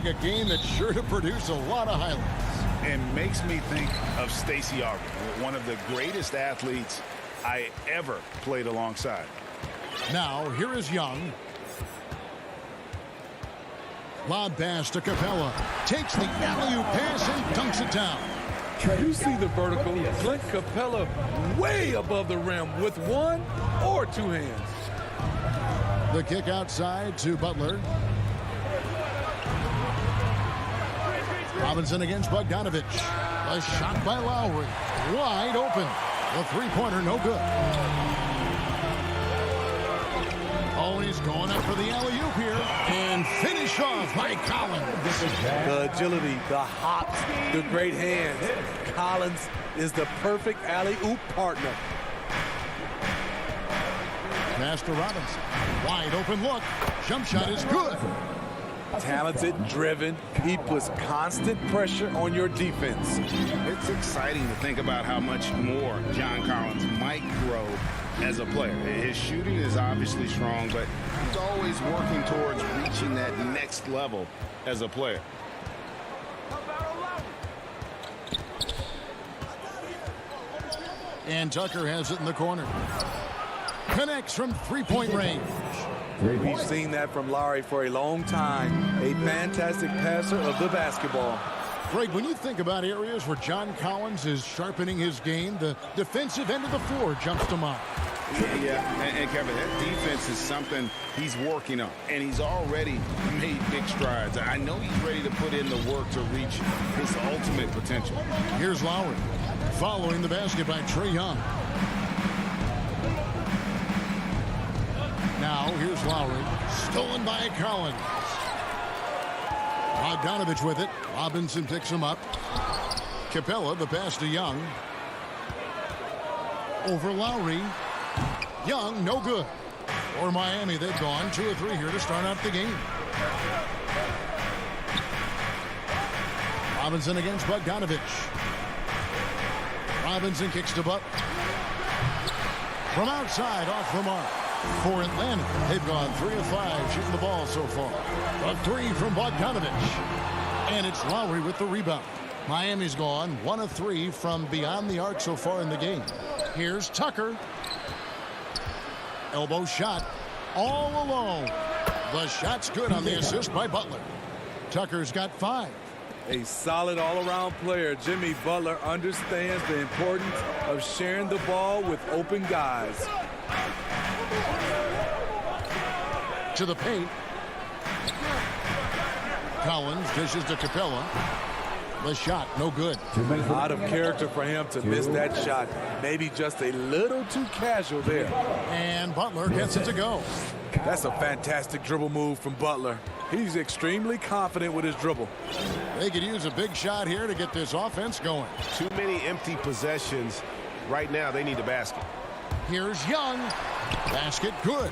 a game that's sure to produce a lot of highlights. And makes me think of Stacey Auger, one of the greatest athletes I ever played alongside. Now, here is Young. Lob pass to Capella. Takes the alley-oop pass and dunks it down. You see the vertical. Clint Capella way above the rim with one or two hands. The kick outside to Butler. Robinson against Bogdanovich. A shot by Lowry. Wide open. The three-pointer no good. Oh, he's going up for the alley-oop here. And finish off by Collins. The agility, the hops, the great hands. Collins is the perfect alley-oop partner. Pass to Robinson. Wide open look. Jump shot is good. Talented, driven. He puts constant pressure on your defense. It's exciting to think about how much more John Collins might grow as a player. His shooting is obviously strong, but he's always working towards reaching that next level as a player. And Tucker has it in the corner. Connects from three-point range. We've seen that from Lowry for a long time. A fantastic passer of the basketball. Greg, when you think about areas where John Collins is sharpening his game, the defensive end of the floor jumps to mind. Yeah, and Kevin, that defense is something he's working on, and he's already made big strides. I know he's ready to put in the work to reach his ultimate potential. Here's Lowry, following the basket by Trae Young. Now, here's Lowry, stolen by Collins. Bogdanovich with it. Robinson picks him up. Capella, the pass to Young. Over Lowry. Young, no good. For Miami, they've gone 2 of 3 here to start out the game. Robinson against Bogdanovich. Robinson kicks to Butler. From outside, off the mark. For Atlanta, they've gone 3 of 5 shooting the ball so far. A 3 from Bogdanovich. And it's Lowry with the rebound. Miami's gone 1 of 3 from beyond the arc so far in the game. Here's Tucker. Elbow shot all alone. The shot's good on the assist by Butler. Tucker's got 5. A solid all-around player. Jimmy Butler understands the importance of sharing the ball with open guys. To the paint. Collins dishes to Capella. The shot, no good. Out of character for him to miss that shot. Maybe just a little too casual there. And Butler gets it to go. That's a fantastic dribble move from Butler. He's extremely confident with his dribble. They could use a big shot here to get this offense going. Too many empty possessions. Right now, they need a basket. Here's Young. Basket good.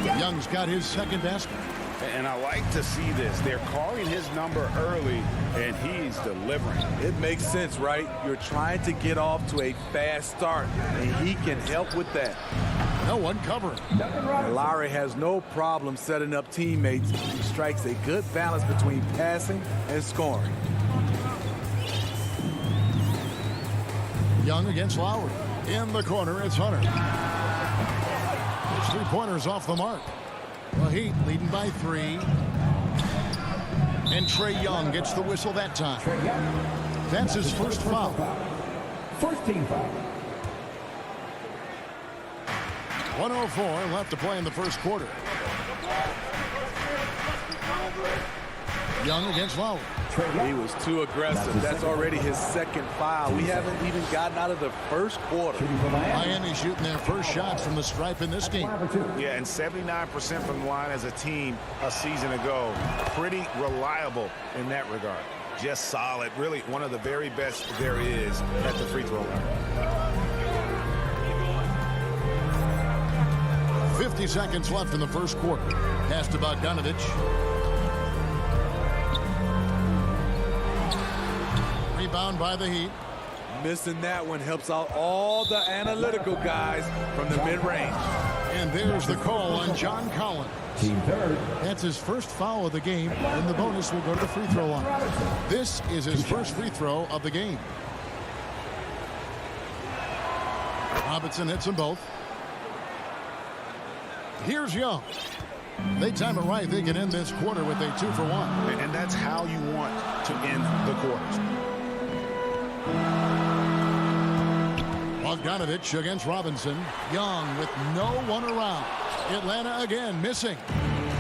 Young's got his second basket. And I like to see this. They're calling his number early, and he's delivering. It makes sense, right? You're trying to get off to a fast start, and he can help with that. No one covering. And Lowry has no problem setting up teammates. He strikes a good balance between passing and scoring. Young against Lowry. In the corner, it's Hunter. His three-pointer's off the mark. The Heat leading by 3. And Trae Young gets the whistle that time. That's his first foul. First team foul. 1:04 left to play in the first quarter. Young against Lowry. He was too aggressive. That's already his second foul. We haven't even gotten out of the first quarter. Miami shooting their first shots from the stripe in this game. Yeah, and 79% from the line as a team a season ago. Pretty reliable in that regard. Just solid. Really one of the very best there is at the free throw line. 50 seconds left in the first quarter. Pass to Bogdanovich. Rebound by the Heat. Missing that one helps out all the analytical guys from the mid-range. And there's the call on John Collins. Team third. That's his first foul of the game, and the bonus will go to the free throw line. This is his first free throw of the game. Robinson hits them both. Here's Young. They time it right. They can end this quarter with a 2 for 1. And that's how you want to end the quarters. Bogdanovich against Robinson. Young with no one around. Atlanta again missing.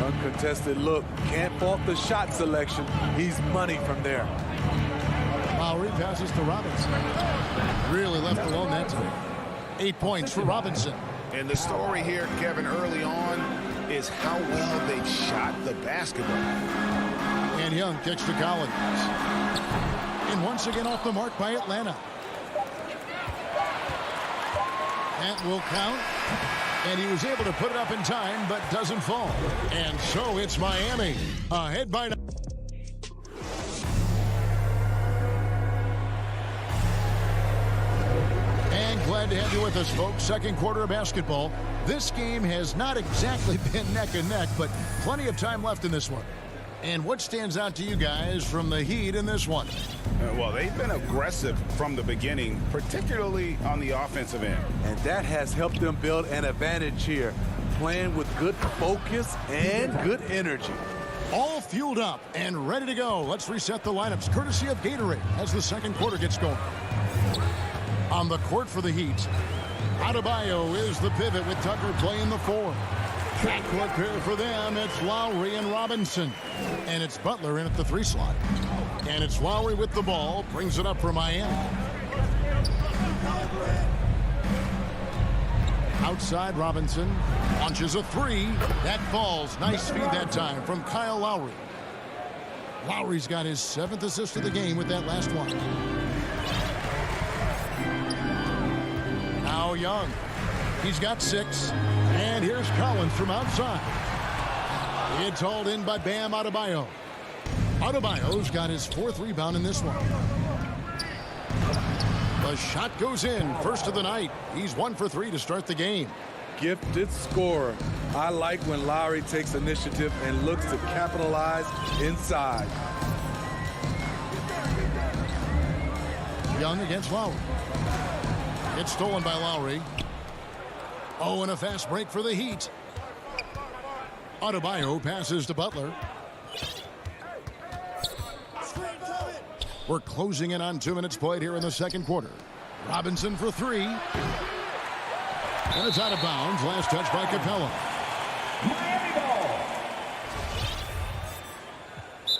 Uncontested look. Can't fault the shot selection. He's money from there. Lowry passes to Robinson. Really left alone that time. 8 points for Robinson. And the story here, Kevin, early on is how well they've shot the basketball. And Young kicks to Collins. And once again off the mark by Atlanta. That will count. And he was able to put it up in time, but doesn't fall. And so it's Miami ahead by 9. And glad to have you with us, folks. Second quarter of basketball. This game has not exactly been neck and neck, but plenty of time left in this one. And what stands out to you guys from the Heat in this one? Well, they've been aggressive from the beginning, particularly on the offensive end. And that has helped them build an advantage here, playing with good focus and good energy. All fueled up and ready to go. Let's reset the lineups, courtesy of Gatorade, as the second quarter gets going. On the court for the Heat, Adebayo is the pivot with Tucker playing the 4. Backcourt pair for them, it's Lowry and Robinson. And it's Butler in at the 3 slot. And it's Lowry with the ball, brings it up for Miami. Outside, Robinson launches a 3. That falls. Nice feed that time from Kyle Lowry. Lowry's got his 7th assist of the game with that last one. Now Young. He's got 6. And here's Collins from outside. It's hauled in by Bam Adebayo. Adebayo's got his 4th rebound in this one. The shot goes in. First of the night. He's 1 for 3 to start the game. Gifted scorer. I like when Lowry takes initiative and looks to capitalize inside. Young against Lowry. It's stolen by Lowry. Oh, and a fast break for the Heat. Adebayo passes to Butler. We're closing in on 2 minutes played here in the second quarter. Robinson for 3. And it's out of bounds. Last touch by Capella.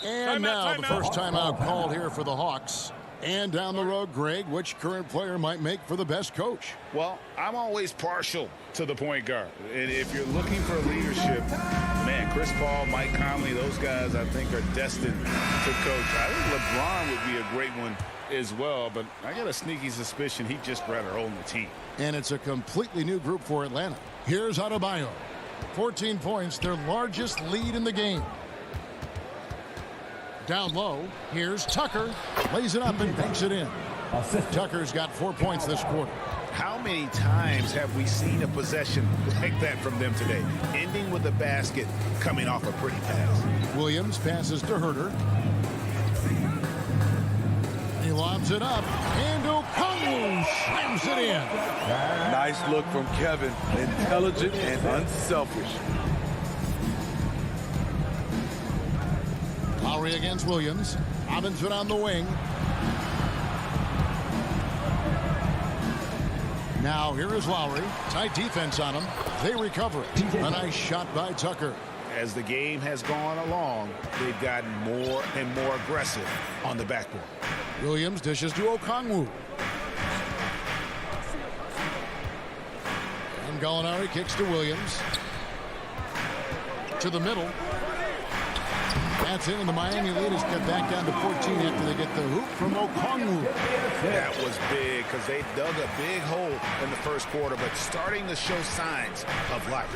And now the first timeout called here for the Hawks. And down the road, Greg, which current player might make for the best coach? Well, I'm always partial to the point guard. And if you're looking for leadership, man, Chris Paul, Mike Conley, those guys I think are destined to coach. I think LeBron would be a great one as well, but I got a sneaky suspicion he'd just rather own the team. And it's a completely new group for Atlanta. Here's Adebayo. 14 points, their largest lead in the game. Down low, here's Tucker. Lays it up and banks it in. Tucker's got 4 points this quarter. How many times have we seen a possession like that from them today? Ending with a basket, coming off a pretty pass. Williams passes to Herter. He lobs it up, and Okongwu slams it in. Nice look from Kevin. Intelligent and unselfish. Lowry against Williams. Robinson on the wing. Now here is Lowry. Tight defense on him. They recover it. A nice shot by Tucker. As the game has gone along, they've gotten more and more aggressive on the backboard. Williams dishes to Okongwu. And Gallinari kicks to Williams. To the middle. That's in, and the Miami lead is cut back down to 14 after they get the hoop from Okongwu. That was big because they dug a big hole in the first quarter, but starting to show signs of life.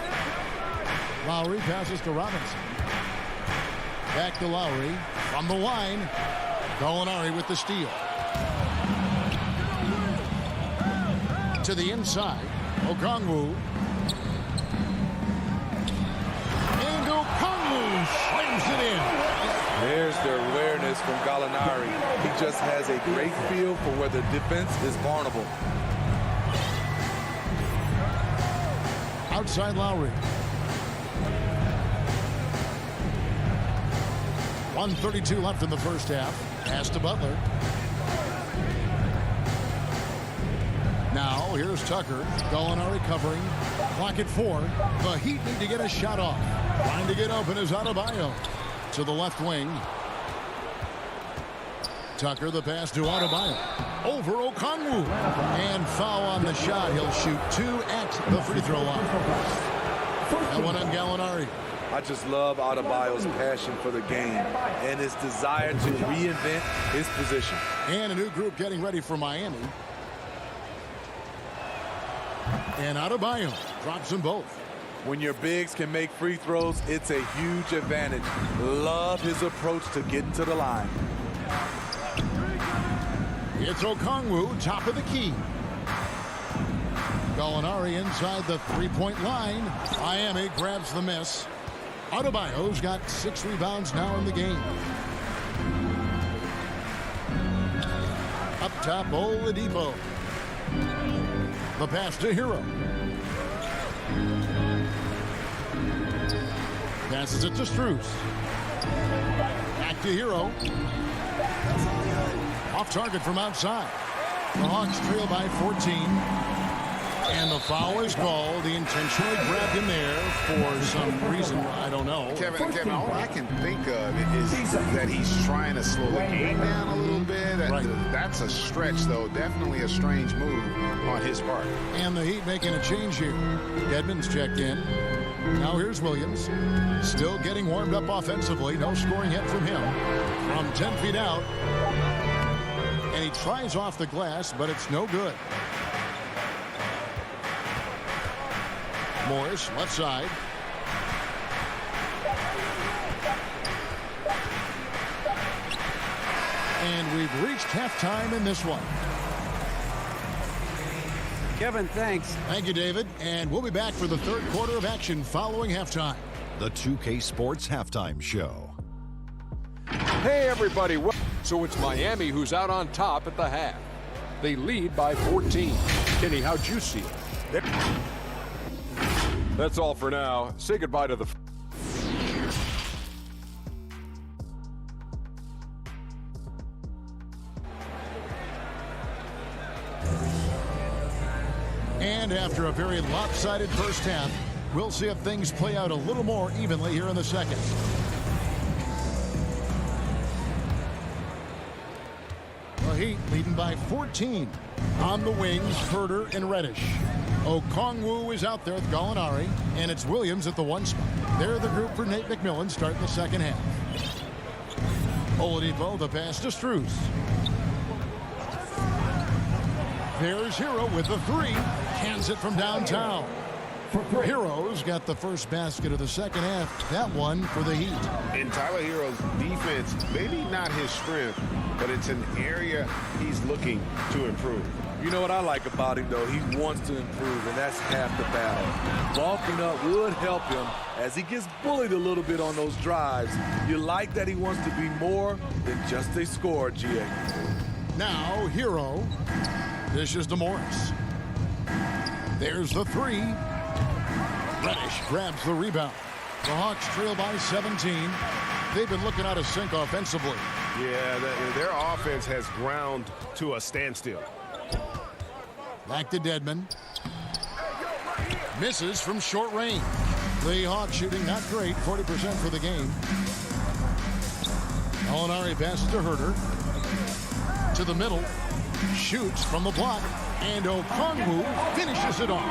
Lowry passes to Robinson. Back to Lowry from the line. Gallinari with the steal. To the inside. Okongwu. There's their awareness from Gallinari. He just has a great feel for where the defense is vulnerable. Outside Lowry. 1:32 left in the first half. Pass to Butler. Now here's Tucker. Gallinari covering. Clock at 4. The Heat need to get a shot off. Trying to get open is Adebayo. To the left wing. Tucker, the pass to Adebayo. Over Okongwu. And foul on the shot. He'll shoot 2 at the free throw line. That one on Gallinari. I just love Adebayo's passion for the game and his desire to reinvent his position. And a new group getting ready for Miami. And Adebayo drops them both. When your bigs can make free throws, it's a huge advantage. Love his approach to getting to the line. It's Okongwu, top of the key. Gallinari inside the three-point line. Miami grabs the miss. Adebayo's got 6 rebounds now in the game. Up top, Oladipo. The pass to Hero. Passes it to Strus. Back to Hero. Off target from outside. The Hawks trail by 14. And the foul is called. He intentionally grabbed him there for some reason. I don't know. Kevin, all I can think of is that he's trying to slow the game down a little bit. Right. That's a stretch, though. Definitely a strange move on his part. And the Heat making a change here. Dedmon's checked in. Now here's Williams. Still getting warmed up offensively. No scoring yet from him. From 10 feet out. And he tries off the glass, but it's no good. Morris, left side. And we've reached halftime in this one. Kevin, thanks. Thank you, David. And we'll be back for the third quarter of action following halftime. The 2K Sports Halftime Show. Hey, everybody. So it's Miami who's out on top at the half. They lead by 14. Kenny, how'd you see it? That's all for now. Say goodbye to the... And after a very lopsided first half, we'll see if things play out a little more evenly here in the second. The Heat leading by 14. On the wings, Herter and Reddish. Okongwu is out there with Gallinari, and it's Williams at the 1 spot. They're the group for Nate McMillan starting the second half. Oladipo, the pass to Strus. There's Hero with the 3. Hands it from downtown. Hero's got the first basket of the second half. That one for the Heat. And Tyler Hero's defense, maybe not his strength, but it's an area he's looking to improve. You know what I like about him, though? He wants to improve, and that's half the battle. Bulking up would help him as he gets bullied a little bit on those drives. You like that he wants to be more than just a scorer, GA. Now, Hero. Dishes to Morris. There's the 3. Reddish grabs the rebound. The Hawks trail by 17. They've been looking out of sync offensively. Yeah, their offense has ground to a standstill. Back to Dedmon. Misses from short range. The Hawks shooting not great, 40% for the game. Gallinari passes to Herter. To the middle. Shoots from the block. And Okongwu finishes it off.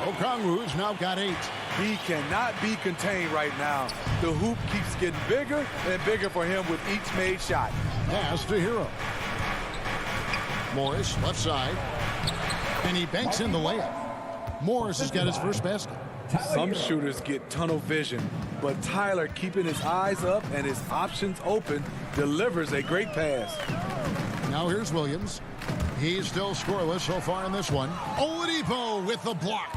Okongwu's now got 8. He cannot be contained right now. The hoop keeps getting bigger and bigger for him with each made shot. Pass to Hero. Morris, left side. And he banks in the layup. Morris has got his first basket. Some shooters get tunnel vision, but Tyler, keeping his eyes up and his options open, delivers a great pass. Now here's Williams. He's still scoreless so far in this one. Oladipo with the block.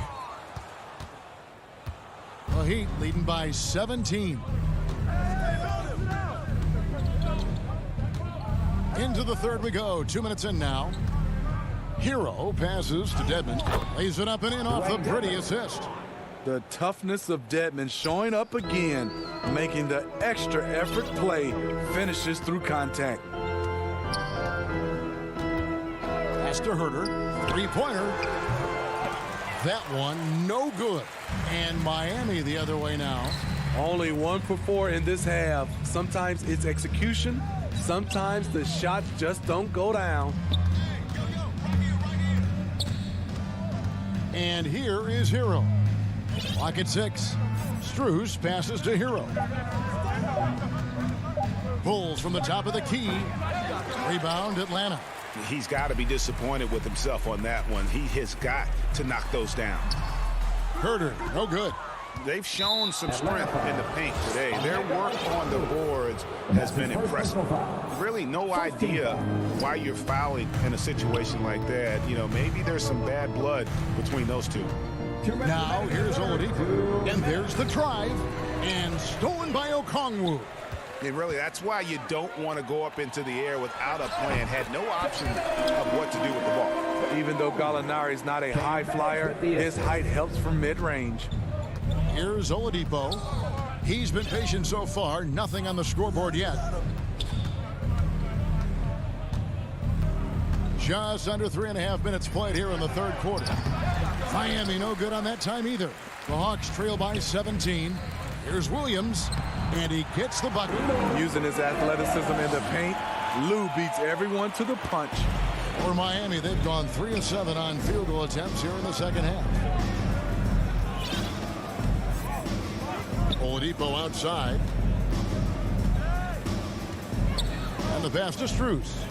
The Heat leading by 17. Into the third we go. 2 minutes in now. Hero passes to Dedmon. Lays it up and in off the pretty assist. The toughness of Dedmon showing up again, making the extra effort play, finishes through contact. Pass to Herter. Three-pointer. That one no good. And Miami the other way now. Only 1 for 4 in this half. Sometimes it's execution. Sometimes the shots just don't go down. And here is Hero. Clock at 6. Strus passes to Hero. Pulls from the top of the key. Rebound Atlanta. He's got to be disappointed with himself on that one. He has got to knock those down. Herter, no good. They've shown some strength in the paint today. Their work on the boards has been impressive. Really no idea why you're fouling in a situation like that. You know, maybe there's some bad blood between those two. Now here's Oladipo. And there's the drive. And stolen by Okongwu. And really, that's why you don't want to go up into the air without a plan. Had no option of what to do with the ball. Even though Gallinari is not a high flyer, his height helps from mid-range. Here's Oladipo. He's been patient so far. Nothing on the scoreboard yet. Just under 3.5 minutes played here in the third quarter. Miami no good on that time either. The Hawks trail by 17. Here's Williams. And he gets the bucket. Using his athleticism in the paint, Lou beats everyone to the punch. For Miami, they've gone 3 of 7 on field goal attempts here in the second half. Oladipo outside. And the pass to Strus.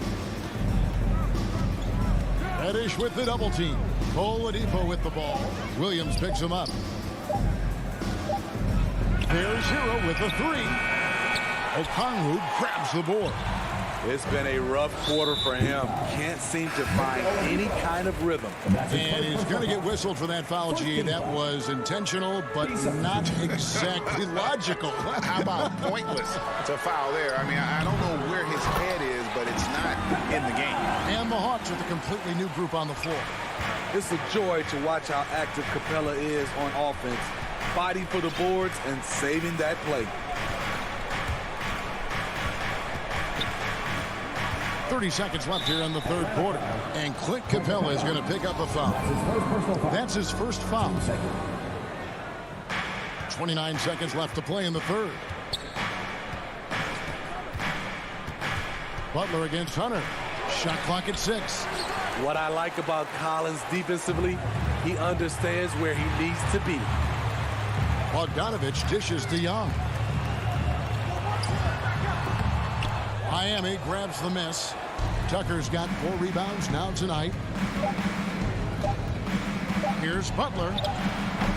Reddish with the double team. Oladipo with the ball. Williams picks him up. There's Hero with the 3. Okongwu grabs the board. It's been a rough quarter for him. Can't seem to find any kind of rhythm. And he's going to get whistled for that foul, G. That was intentional, but not exactly logical. How about pointless to foul there? I mean, I don't know where his head is, but it's not in the game. And the Hawks with a completely new group on the floor. It's a joy to watch how active Capella is on offense, fighting for the boards and saving that play. 30 seconds left here in the third quarter. And Clint Capella is going to pick up a foul. That's his first foul. 29 seconds left to play in the third. Butler against Hunter. Shot clock at 6. What I like about Collins defensively, he understands where he needs to be. Bogdanovich dishes to Young. Miami grabs the miss. Tucker's got 4 rebounds now tonight. Here's Butler.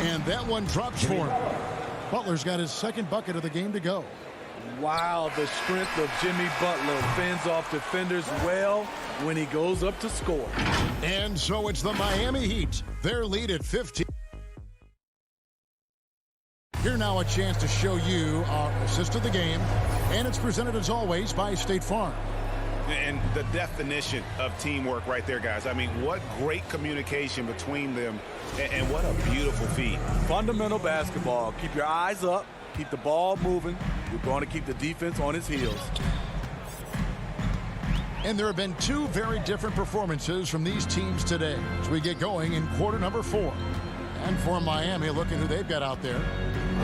And that one drops for him. Butler's got his second bucket of the game to go. Wow, the strength of Jimmy Butler fends off defenders well when he goes up to score. And so it's the Miami Heat. Their lead at 15. Here now a chance to show you our assist of the game. And it's presented as always by State Farm. And the definition of teamwork right there, guys. I mean, what great communication between them, and what a beautiful feed. Fundamental basketball. Keep your eyes up. Keep the ball moving. You're going to keep the defense on its heels. And there have been 2 very different performances from these teams today as we get going in quarter number 4. And for Miami, look at who they've got out there.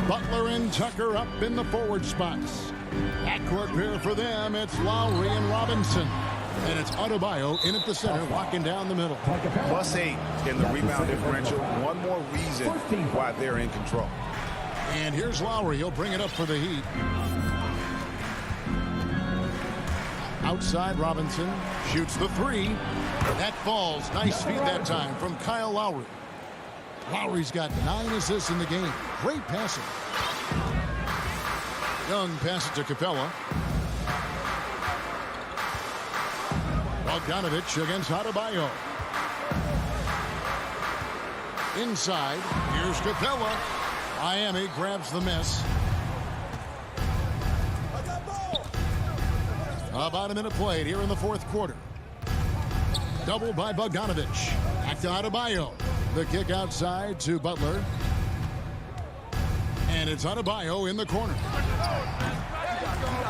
Butler and Tucker up in the forward spots. Backcourt pair for them, it's Lowry and Robinson. And it's Adebayo in at the center, walking down the middle. +8 in the rebound differential. One more reason why they're in control. And here's Lowry. He'll bring it up for the Heat. Outside, Robinson shoots the 3. That falls. Nice feed that time from Kyle Lowry. Lowry's got 9 assists in the game. Great passing. Young passes to Capella. Bogdanovich against Adebayo. Inside, here's Capella. Miami grabs the miss. About a minute played here in the fourth quarter. Doubled by Bogdanovich. Back to Adebayo. The kick outside to Butler. And it's Adebayo in the corner.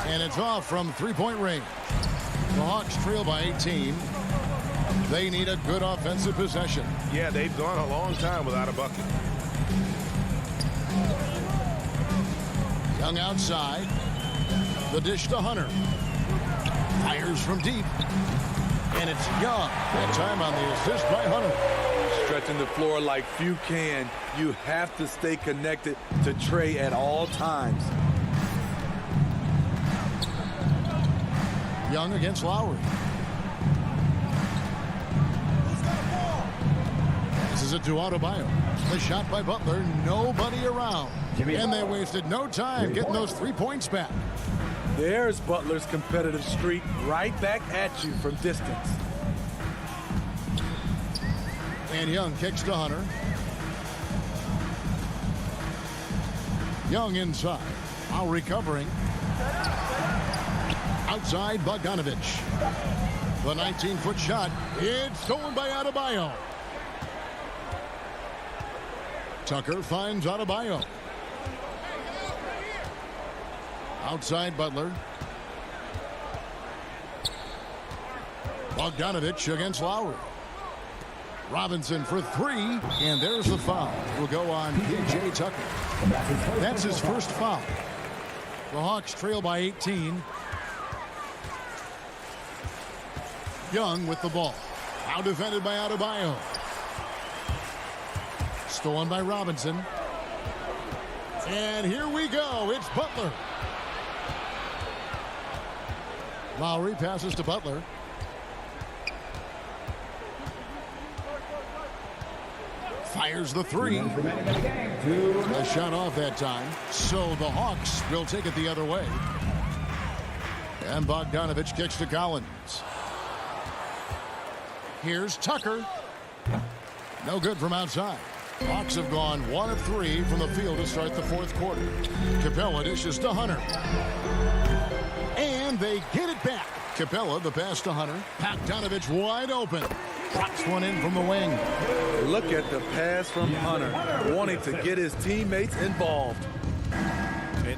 And it's off from three-point range. The Hawks trail by 18. They need a good offensive possession. Yeah, they've gone a long time without a bucket. Young outside. The dish to Hunter. Fires from deep. And it's Young. That time on the assist by Hunter. Stretching the floor like few can. You have to stay connected to Trey at all times. Young against Lowry. This is it to Adebayo. The shot by Butler. Nobody around. And they wasted no time getting those 3 points back. There's Butler's competitive streak right back at you from distance. And Young kicks to Hunter. Young inside. Lowry covering. Outside Bogdanovich. The 19-foot shot. It's stolen by Adebayo. Tucker finds Adebayo. Outside Butler. Bogdanovich against Lowry. Robinson for three, and there's the foul. Will go on P.J. Tucker. That's his first foul. The Hawks trail by 18. Young with the ball. Now defended by Adebayo. Stolen by Robinson. And here we go. It's Butler. Lowry passes to Butler. Fires the three. A shot off that time. So the Hawks will take it the other way. And Bogdanovich kicks to Collins. Here's Tucker. No good from outside. Hawks have gone 1 of 3 from the field to start the fourth quarter. Capella dishes to Hunter. And they get it back. Capella, the pass to Hunter. Bogdanovich wide open. Drops one in from the wing. Look at the pass from Hunter, wanting to get his teammates involved.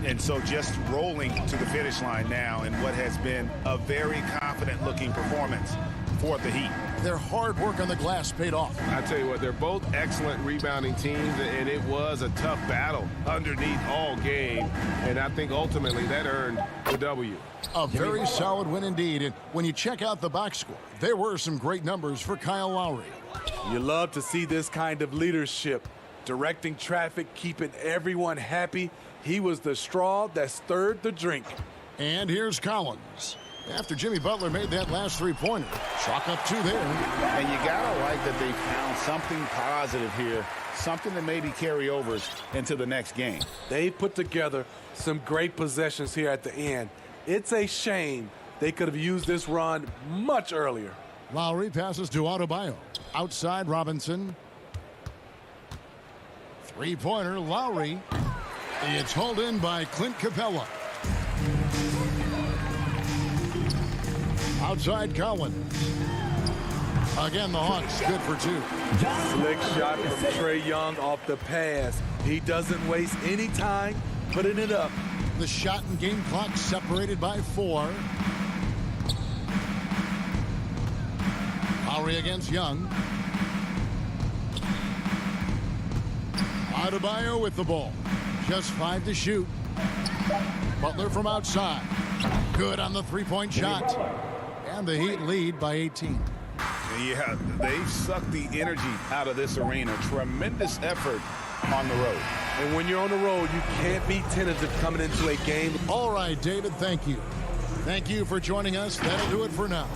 And so just rolling to the finish line now in what has been a very confident-looking performance for the Heat. Their hard work on the glass paid off. I tell you what, they're both excellent rebounding teams, and it was a tough battle underneath all game. And I think ultimately that earned the W. A very solid win indeed. And when you check out the box score, there were some great numbers for Kyle Lowry. You love to see this kind of leadership, directing traffic, keeping everyone happy. He was the straw that stirred the drink. And here's Collins. After Jimmy Butler made that last three-pointer. Chalk up 2 there. And you gotta like that they found something positive here, something that maybe carry overs into the next game. They put together some great possessions here at the end. It's a shame they could have used this run much earlier. Lowry passes to Adebayo. Outside Robinson. Three-pointer, Lowry. It's hauled in by Clint Capella. Outside Collins. Again, the Hawks good for 2. Slick shot from Trey Young off the pass. He doesn't waste any time putting it up. The shot and game clock separated by 4. Lowry against Young. Adebayo with the ball. Just 5 to shoot. Butler from outside. Good on the three-point shot. And the Heat lead by 18. Yeah, they've sucked the energy out of this arena. Tremendous effort on the road. And when you're on the road, you can't be tentative coming into a game. All right, David, thank you. Thank you for joining us. That'll do it for now.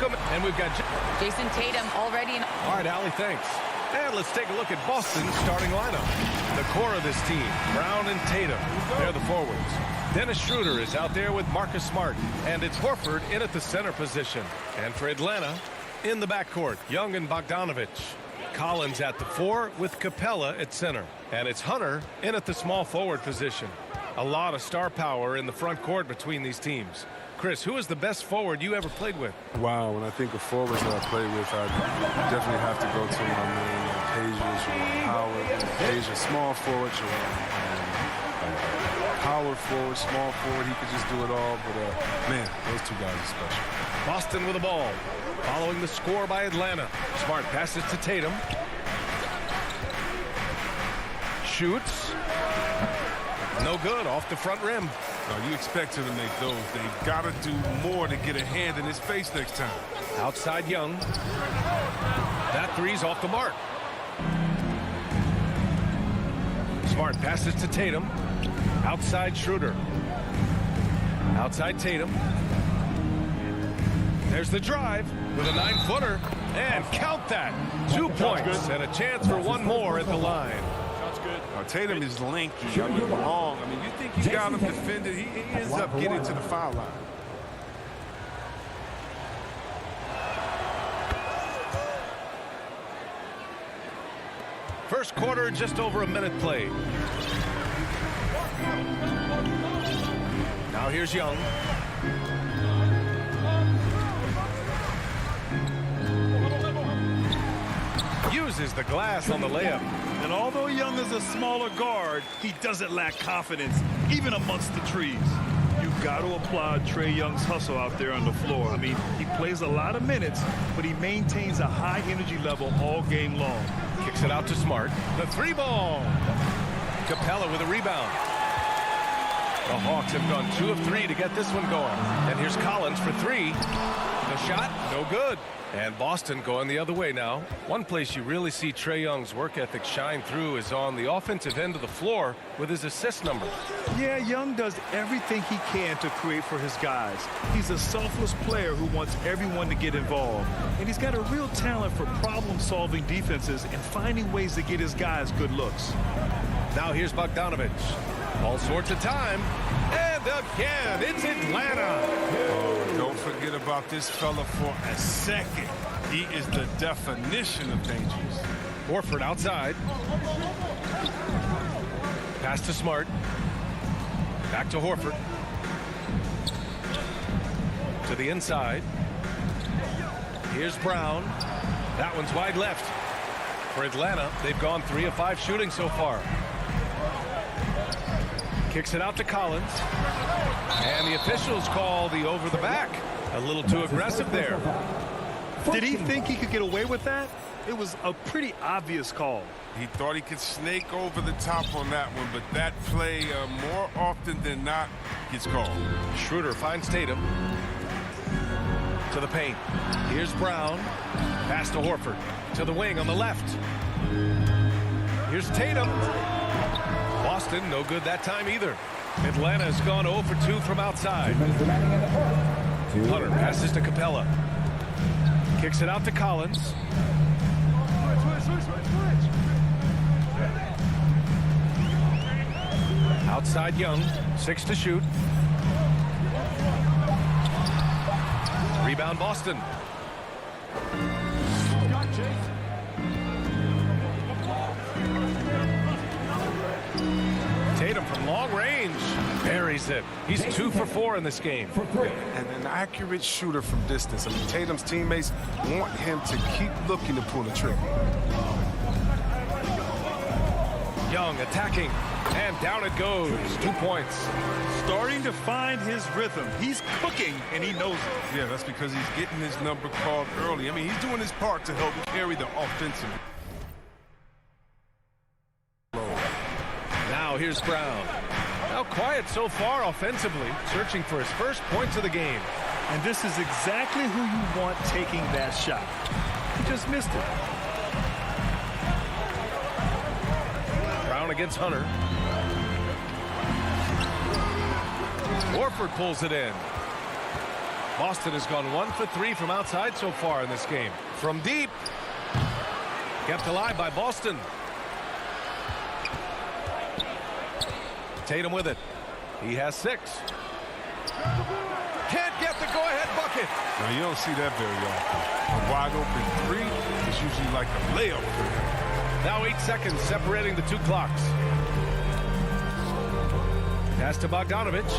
him. And we've got Jason Tatum already in. All right, Allie, thanks. And let's take a look at Boston's starting lineup. The core of this team, Brown and Tatum. They're the forwards. Dennis Schroeder is out there with Marcus Smart. And it's Horford in at the center position. And for Atlanta, in the backcourt, Young and Bogdanovich. Collins at the 4 with Capella at center. And it's Hunter in at the small forward position. A lot of star power in the front court between these teams. Chris, who is the best forward you ever played with? Wow, when I think of forwards that I played with, I definitely have to go to my man, Paige, Jerome Howard. Paige, a small forward, power forward, small forward. He could just do it all. But, man, those two guys are special. Boston with the ball. Following the score by Atlanta. Smart passes to Tatum. Shoots. No good, off the front rim. No, you expect him to make those. They've got to do more to get a hand in his face next time. Outside Young. That three's off the mark. Smart passes to Tatum. Outside Schroeder. Outside Tatum. There's the drive with a 9-footer. And count that. 2 points and a chance for one more at the line. Tatum is lanky. I mean, long. I mean, you think you got him defended. He ends up getting to the foul line. First quarter, just over a minute played. Now here's Young. Uses the glass on the layup. And although Young is a smaller guard, he doesn't lack confidence, even amongst the trees. You've got to applaud Trae Young's hustle out there on the floor. I mean, he plays a lot of minutes, but he maintains a high energy level all game long. Kicks it out to Smart. The 3-ball. Capella with a rebound. The Hawks have gone 2 of 3 to get this one going. And here's Collins for 3. The shot, no good. And Boston going the other way now. One place you really see Trae Young's work ethic shine through is on the offensive end of the floor with his assist numbers. Yeah, Young does everything he can to create for his guys. He's a selfless player who wants everyone to get involved. And he's got a real talent for problem-solving defenses and finding ways to get his guys good looks. Now here's Bogdanovich. All sorts of time. And again, it's Atlanta. Oh, don't forget about this fella for a second. He is the definition of dangerous. Horford outside. Pass to Smart. Back to Horford. To the inside. Here's Brown. That one's wide left. For Atlanta, they've gone 3 of 5 shooting so far. Kicks it out to Collins. And the officials call the over the back. A little too aggressive there. Did he think he could get away with that? It was a pretty obvious call. He thought he could snake over the top on that one, but that play more often than not gets called. Schroeder finds Tatum. To the paint. Here's Brown. Pass to Horford. To the wing on the left. Here's Tatum. Boston, no good that time either. Atlanta has gone 0 for 2 from outside. Hunter passes to Capella. Kicks it out to Collins. Outside Young, 6 to shoot. Rebound Boston. Tatum from long range buries it. He's 2 for 4 in this game. And an accurate shooter from distance. I mean, Tatum's teammates want him to keep looking to pull the trigger. Young attacking, and down it goes. 2 points. Starting to find his rhythm. He's cooking, and he knows it. Yeah, that's because he's getting his number called early. I mean, he's doing his part to help carry the offensive. Now here's Brown. Now quiet so far offensively, searching for his first points of the game. And this is exactly who you want taking that shot. He just missed it. Brown against Hunter. Horford pulls it in. Boston has gone 1 for 3 from outside so far in this game. From deep. Kept alive by Boston. Tatum with it. He has 6. Can't get the go-ahead bucket. Now, you don't see that very often. A wide open 3 is usually like a layup for him. Now 8 seconds separating the 2 clocks. Pass to Bogdanovich.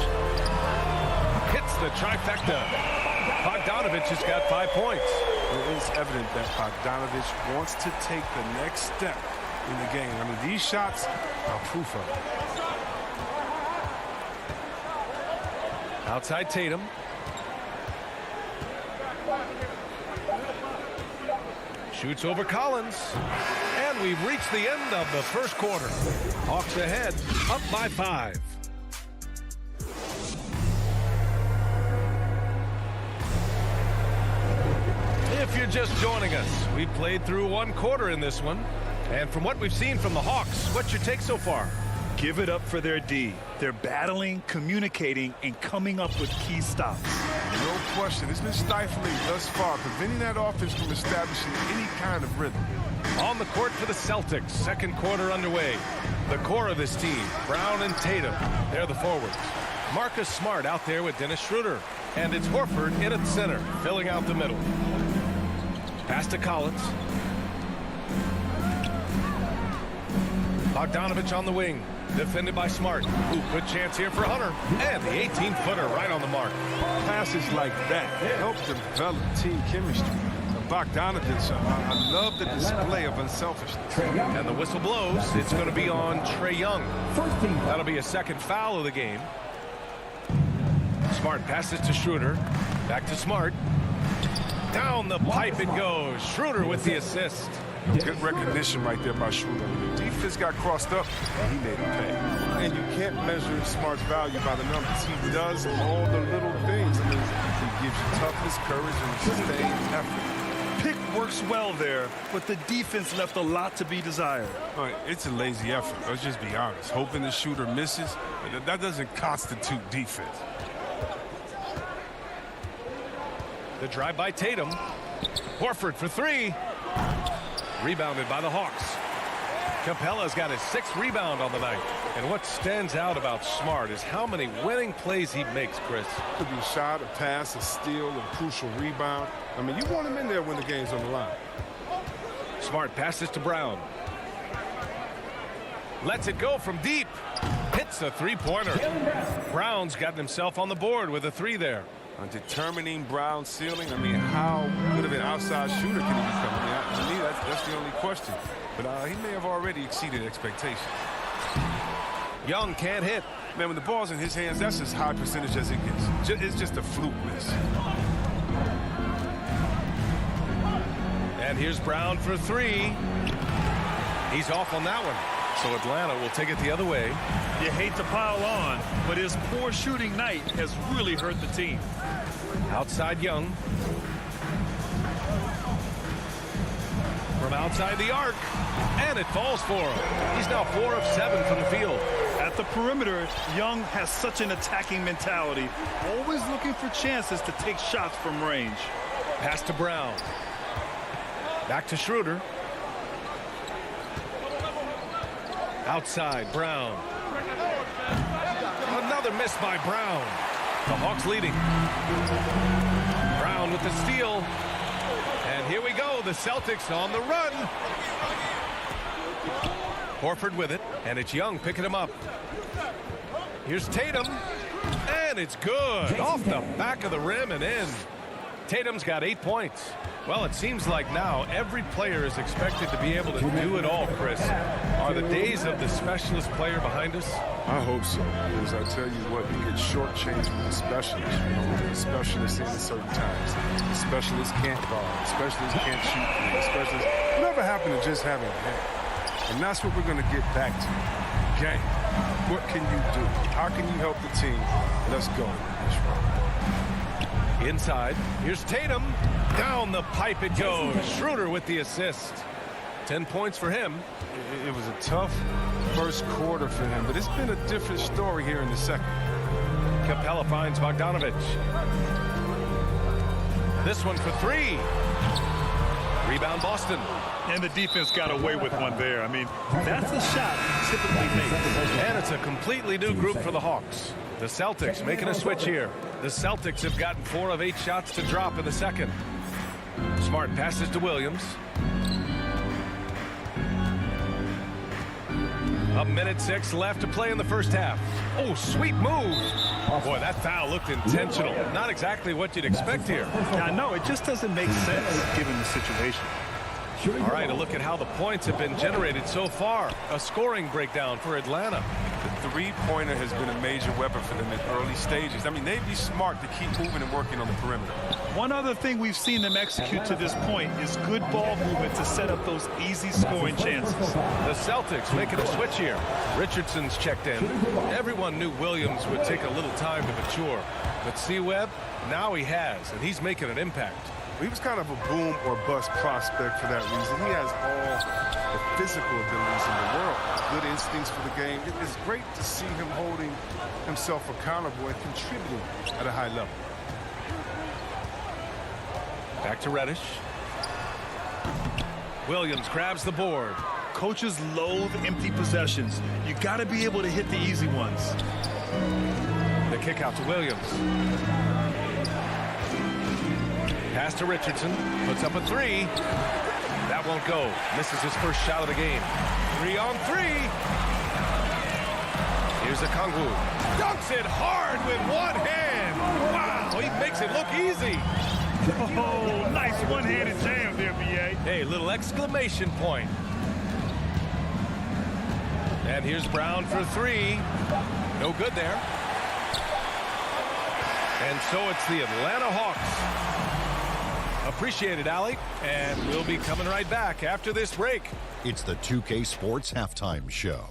Hits the trifecta. Bogdanovich has got 5 points. It is evident that Bogdanovich wants to take the next step in the game. I mean, these shots are proof of it. Outside Tatum. Shoots over Collins. And we've reached the end of the first quarter. Hawks ahead, up by 5. If you're just joining us, we played through 1 quarter in this one. And from what we've seen from the Hawks, what's your take so far? Give it up for their D. They're battling, communicating, and coming up with key stops. No question. It's been stifling thus far, preventing that offense from establishing any kind of rhythm. On the court for the Celtics, second quarter underway. The core of this team, Brown and Tatum, they're the forwards. Marcus Smart out there with Dennis Schroeder. And it's Horford in at center, filling out the middle. Pass to Collins. Bogdanovich on the wing. Defended by Smart. Ooh, good chance here for Hunter. And the 18-footer right on the mark. Passes like that help develop team chemistry. Bogdanovich, I love the display of unselfishness. And the whistle blows. It's going to be on Trae Young. That'll be a second foul of the game. Smart passes to Schroeder. Back to Smart. Down the pipe it goes. Schroeder with the assist. Good recognition right there by Schroeder. The defense got crossed up, and he made it pay. And you can't measure Smart's value by the numbers. He does all the little things. I mean, he gives you toughness, courage, and sustained effort. Pick works well there, but the defense left a lot to be desired. All right, it's a lazy effort. Let's just be honest. Hoping the shooter misses, that doesn't constitute defense. The drive by Tatum. Horford for 3. Rebounded by the Hawks. Capella's got his 6th rebound on the night. And what stands out about Smart is how many winning plays he makes, Chris. Could be a shot, a pass, a steal, a crucial rebound. I mean, you want him in there when the game's on the line. Smart passes to Brown. Lets it go from deep. Hits a 3-pointer. Brown's gotten himself on the board with a 3 there. Determining Brown's ceiling, I mean, how good of an outside shooter can he become? I mean, to me, that's the only question. But he may have already exceeded expectations. Young can't hit. Man, when the ball's in his hands, that's as high percentage as it gets. It's just a fluke miss. And here's Brown for 3. He's off on that one. So Atlanta will take it the other way. You hate to pile on, but his poor shooting night has really hurt the team. Outside Young. From outside the arc. And it falls for him. He's now 4 of 7 from the field. At the perimeter, Young has such an attacking mentality. Always looking for chances to take shots from range. Pass to Brown. Back to Schroeder. Outside, Brown. Another miss by Brown. The Hawks leading. Brown with the steal. And here we go. The Celtics on the run. Horford with it. And it's Young picking him up. Here's Tatum. And it's good. Off the back of the rim and in. Tatum's got 8 points. Well, it seems like now every player is expected to be able to do it all, Chris. Are the days of the specialist player behind us? I hope so. Because I tell you what, you get shortchanged with the specialists. You know, the specialists in at certain times. The specialists can't guard. The specialists can't shoot. The specialists, whatever happened to just having a hand? And that's what we're going to get back to. Game. What can you do? How can you help the team? Let's go. That's right. Inside, here's Tatum. Down the pipe it goes. Schroeder with the assist. 10 points for him. It was a tough first quarter for him, but it's been a different story here in the second. Capella finds Bogdanovich. This one for three. Rebound Boston. And the defense got away with one there. I mean, that's a shot he typically makes. And it's a completely new group for the Hawks. The Celtics making a switch here. The Celtics have gotten 4 of 8 shots to drop in the second. Smart passes to Williams. A minute 6 left to play in the first half. Oh, sweet move. Boy, that foul looked intentional. Not exactly what you'd expect here. I know, it just doesn't make sense given the situation. All right, a look at how the points have been generated so far. A scoring breakdown for Atlanta. The three-pointer has been a major weapon for them in early stages. I mean, they'd be smart to keep moving and working on the perimeter. One other thing we've seen them execute to this point is good ball movement to set up those easy scoring chances. The Celtics making a switch here. Richardson's checked in. Everyone knew Williams would take a little time to mature. But C-Webb, now he has, and he's making an impact. He was kind of a boom or bust prospect for that reason. He has all the physical abilities in the world, good instincts for the game. It's great to see him holding himself accountable and contributing at a high level. Back to Reddish. Williams grabs the board. Coaches loathe empty possessions. You got to be able to hit the easy ones. The kick out to Williams. Pass to Richardson. Puts up a 3. That won't go. Misses his first shot of the game. 3 on 3. Here's a Kongwu. Dunks it hard with one hand. Wow, he makes it look easy. Oh, nice one-handed jam there, B.A. Hey, little exclamation point. And here's Brown for 3. No good there. And so it's the Atlanta Hawks. Appreciate it, Allie. And we'll be coming right back after this break. It's the 2K Sports Halftime Show.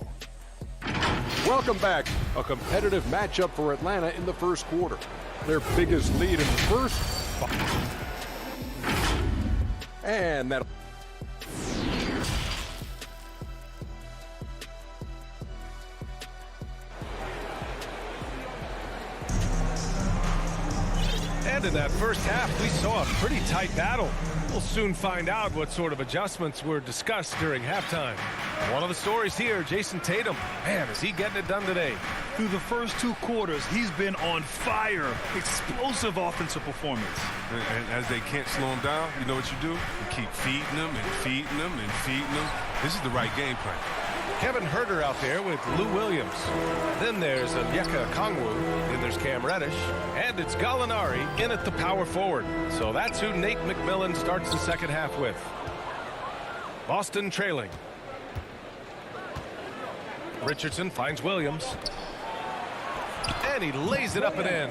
Welcome back. A competitive matchup for Atlanta in the first quarter. Their biggest lead in the first. And that. And in that first half, we saw a pretty tight battle. We'll soon find out what sort of adjustments were discussed during halftime. One of the stories here, Jason Tatum. Man, is he getting it done today? Through the first 2 quarters, he's been on fire. Explosive offensive performance. And as they can't slow him down, you know what you do? You keep feeding them and feeding them and feeding them. This is the right game plan. Kevin Huerter out there with Lou Williams. Then there's Onyeka Kongwu. Then there's Cam Reddish. And it's Gallinari in at the power forward. So that's who Nate McMillan starts the second half with. Boston trailing. Richardson finds Williams. And he lays it up and in.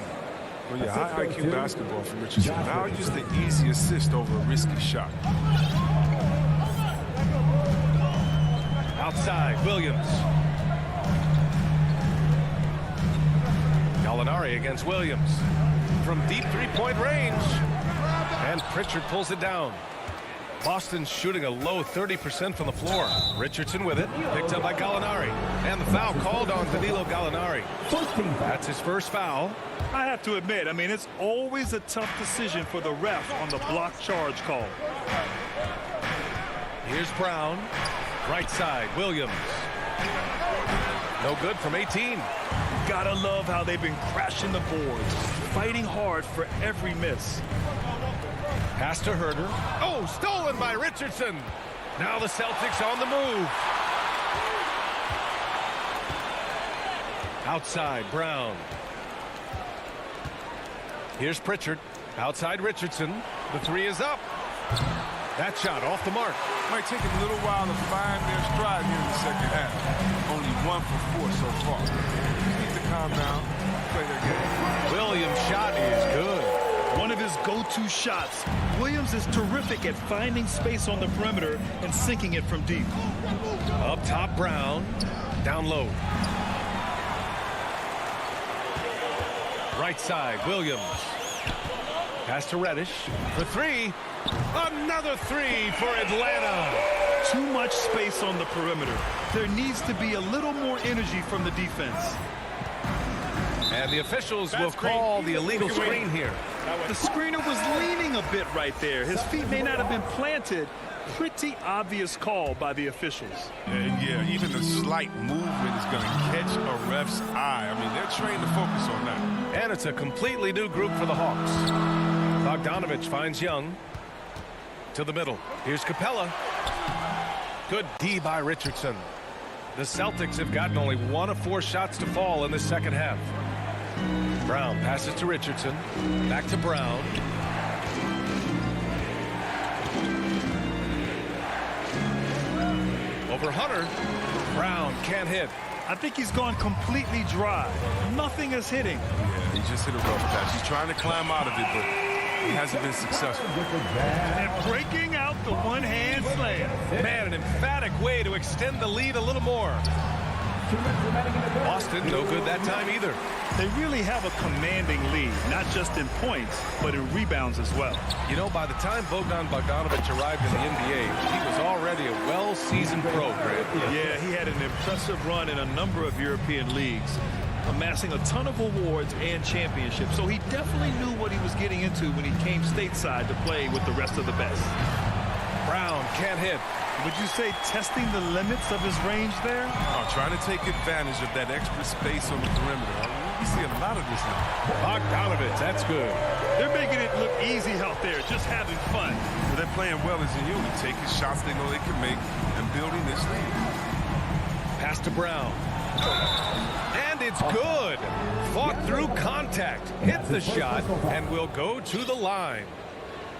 Well, yeah, high IQ basketball from Richardson. Now just the easy assist over a risky shot. Outside, Williams. Gallinari against Williams. From deep three-point range. And Pritchard pulls it down. Boston's shooting a low 30% from the floor. Richardson with it. Picked up by Gallinari. And the foul called on Danilo Gallinari. That's his first foul. I have to admit, I mean, it's always a tough decision for the ref on the block charge call. Here's Brown. Right side, Williams. No good from 18. Gotta love how they've been crashing the boards, fighting hard for every miss. Pass to Huerter. Oh, stolen by Richardson. Now the Celtics on the move. Outside, Brown. Here's Pritchard. Outside Richardson. The 3 is up. That shot off the mark. Might take a little while to find their stride here in the second half. Only 1 for 4 so far. Need to calm down, play their game. Williams' shot is good. One of his go-to shots. Williams is terrific at finding space on the perimeter and sinking it from deep. Up top, Brown. Down low. Right side, Williams. Pass to Reddish for 3. Another 3 for Atlanta. Too much space on the perimeter. There needs to be a little more energy from the defense. And the officials will call the illegal screen here. The screener was leaning a bit right there. His feet may not have been planted. Pretty obvious call by the officials. Yeah, even a slight movement is going to catch a ref's eye. I mean, they're trained to focus on that. And it's a completely new group for the Hawks. Bogdanovich finds Young to the middle. Here's Capella. Good D by Richardson. The Celtics have gotten only 1 of 4 shots to fall in the second half. Brown passes to Richardson. Back to Brown. Over Hunter. Brown can't hit. I think he's gone completely dry. Nothing is hitting. Yeah, he just hit a rough patch. He's trying to climb out of it, but he hasn't been successful. And breaking out the one-hand slam. Man, an emphatic way to extend the lead a little more. Boston, no good that time either. They really have a commanding lead, not just in points, but in rebounds as well. You know, by the time Bogdanovich arrived in the NBA, he was already a well-seasoned pro, Grant. Yeah, he had an impressive run in a number of European leagues, amassing a ton of awards and championships. So he definitely knew what he was getting into when he came stateside to play with the rest of the best. Brown can't hit. Would you say testing the limits of his range there? Oh, trying to take advantage of that extra space on the perimeter. We see a lot of this now. Bogdanovich, that's good. They're making it look easy out there, just having fun. Well, they're playing well as a unit, taking shots they know they can make and building this lead. Pass to Brown. And it's good. Fought through contact. Hit the shot and will go to the line.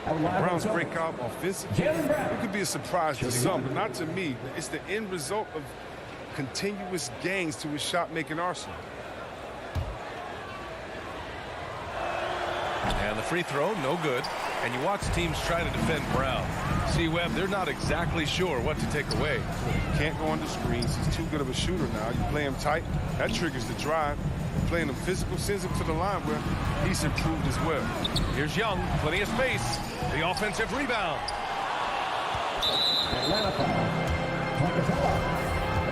Brown's breakout offensively, it could be a surprise to some, but not to me. It's the end result of continuous gains to his shot-making arsenal. And the free throw, no good. And you watch teams try to defend Brown. See, Webb, they're not exactly sure what to take away. Can't go under screens. He's too good of a shooter now. You play him tight, that triggers the drive. Playing him physical sends him to the line where he's improved as well. Here's Young, plenty of space. The offensive rebound. Atlanta foul.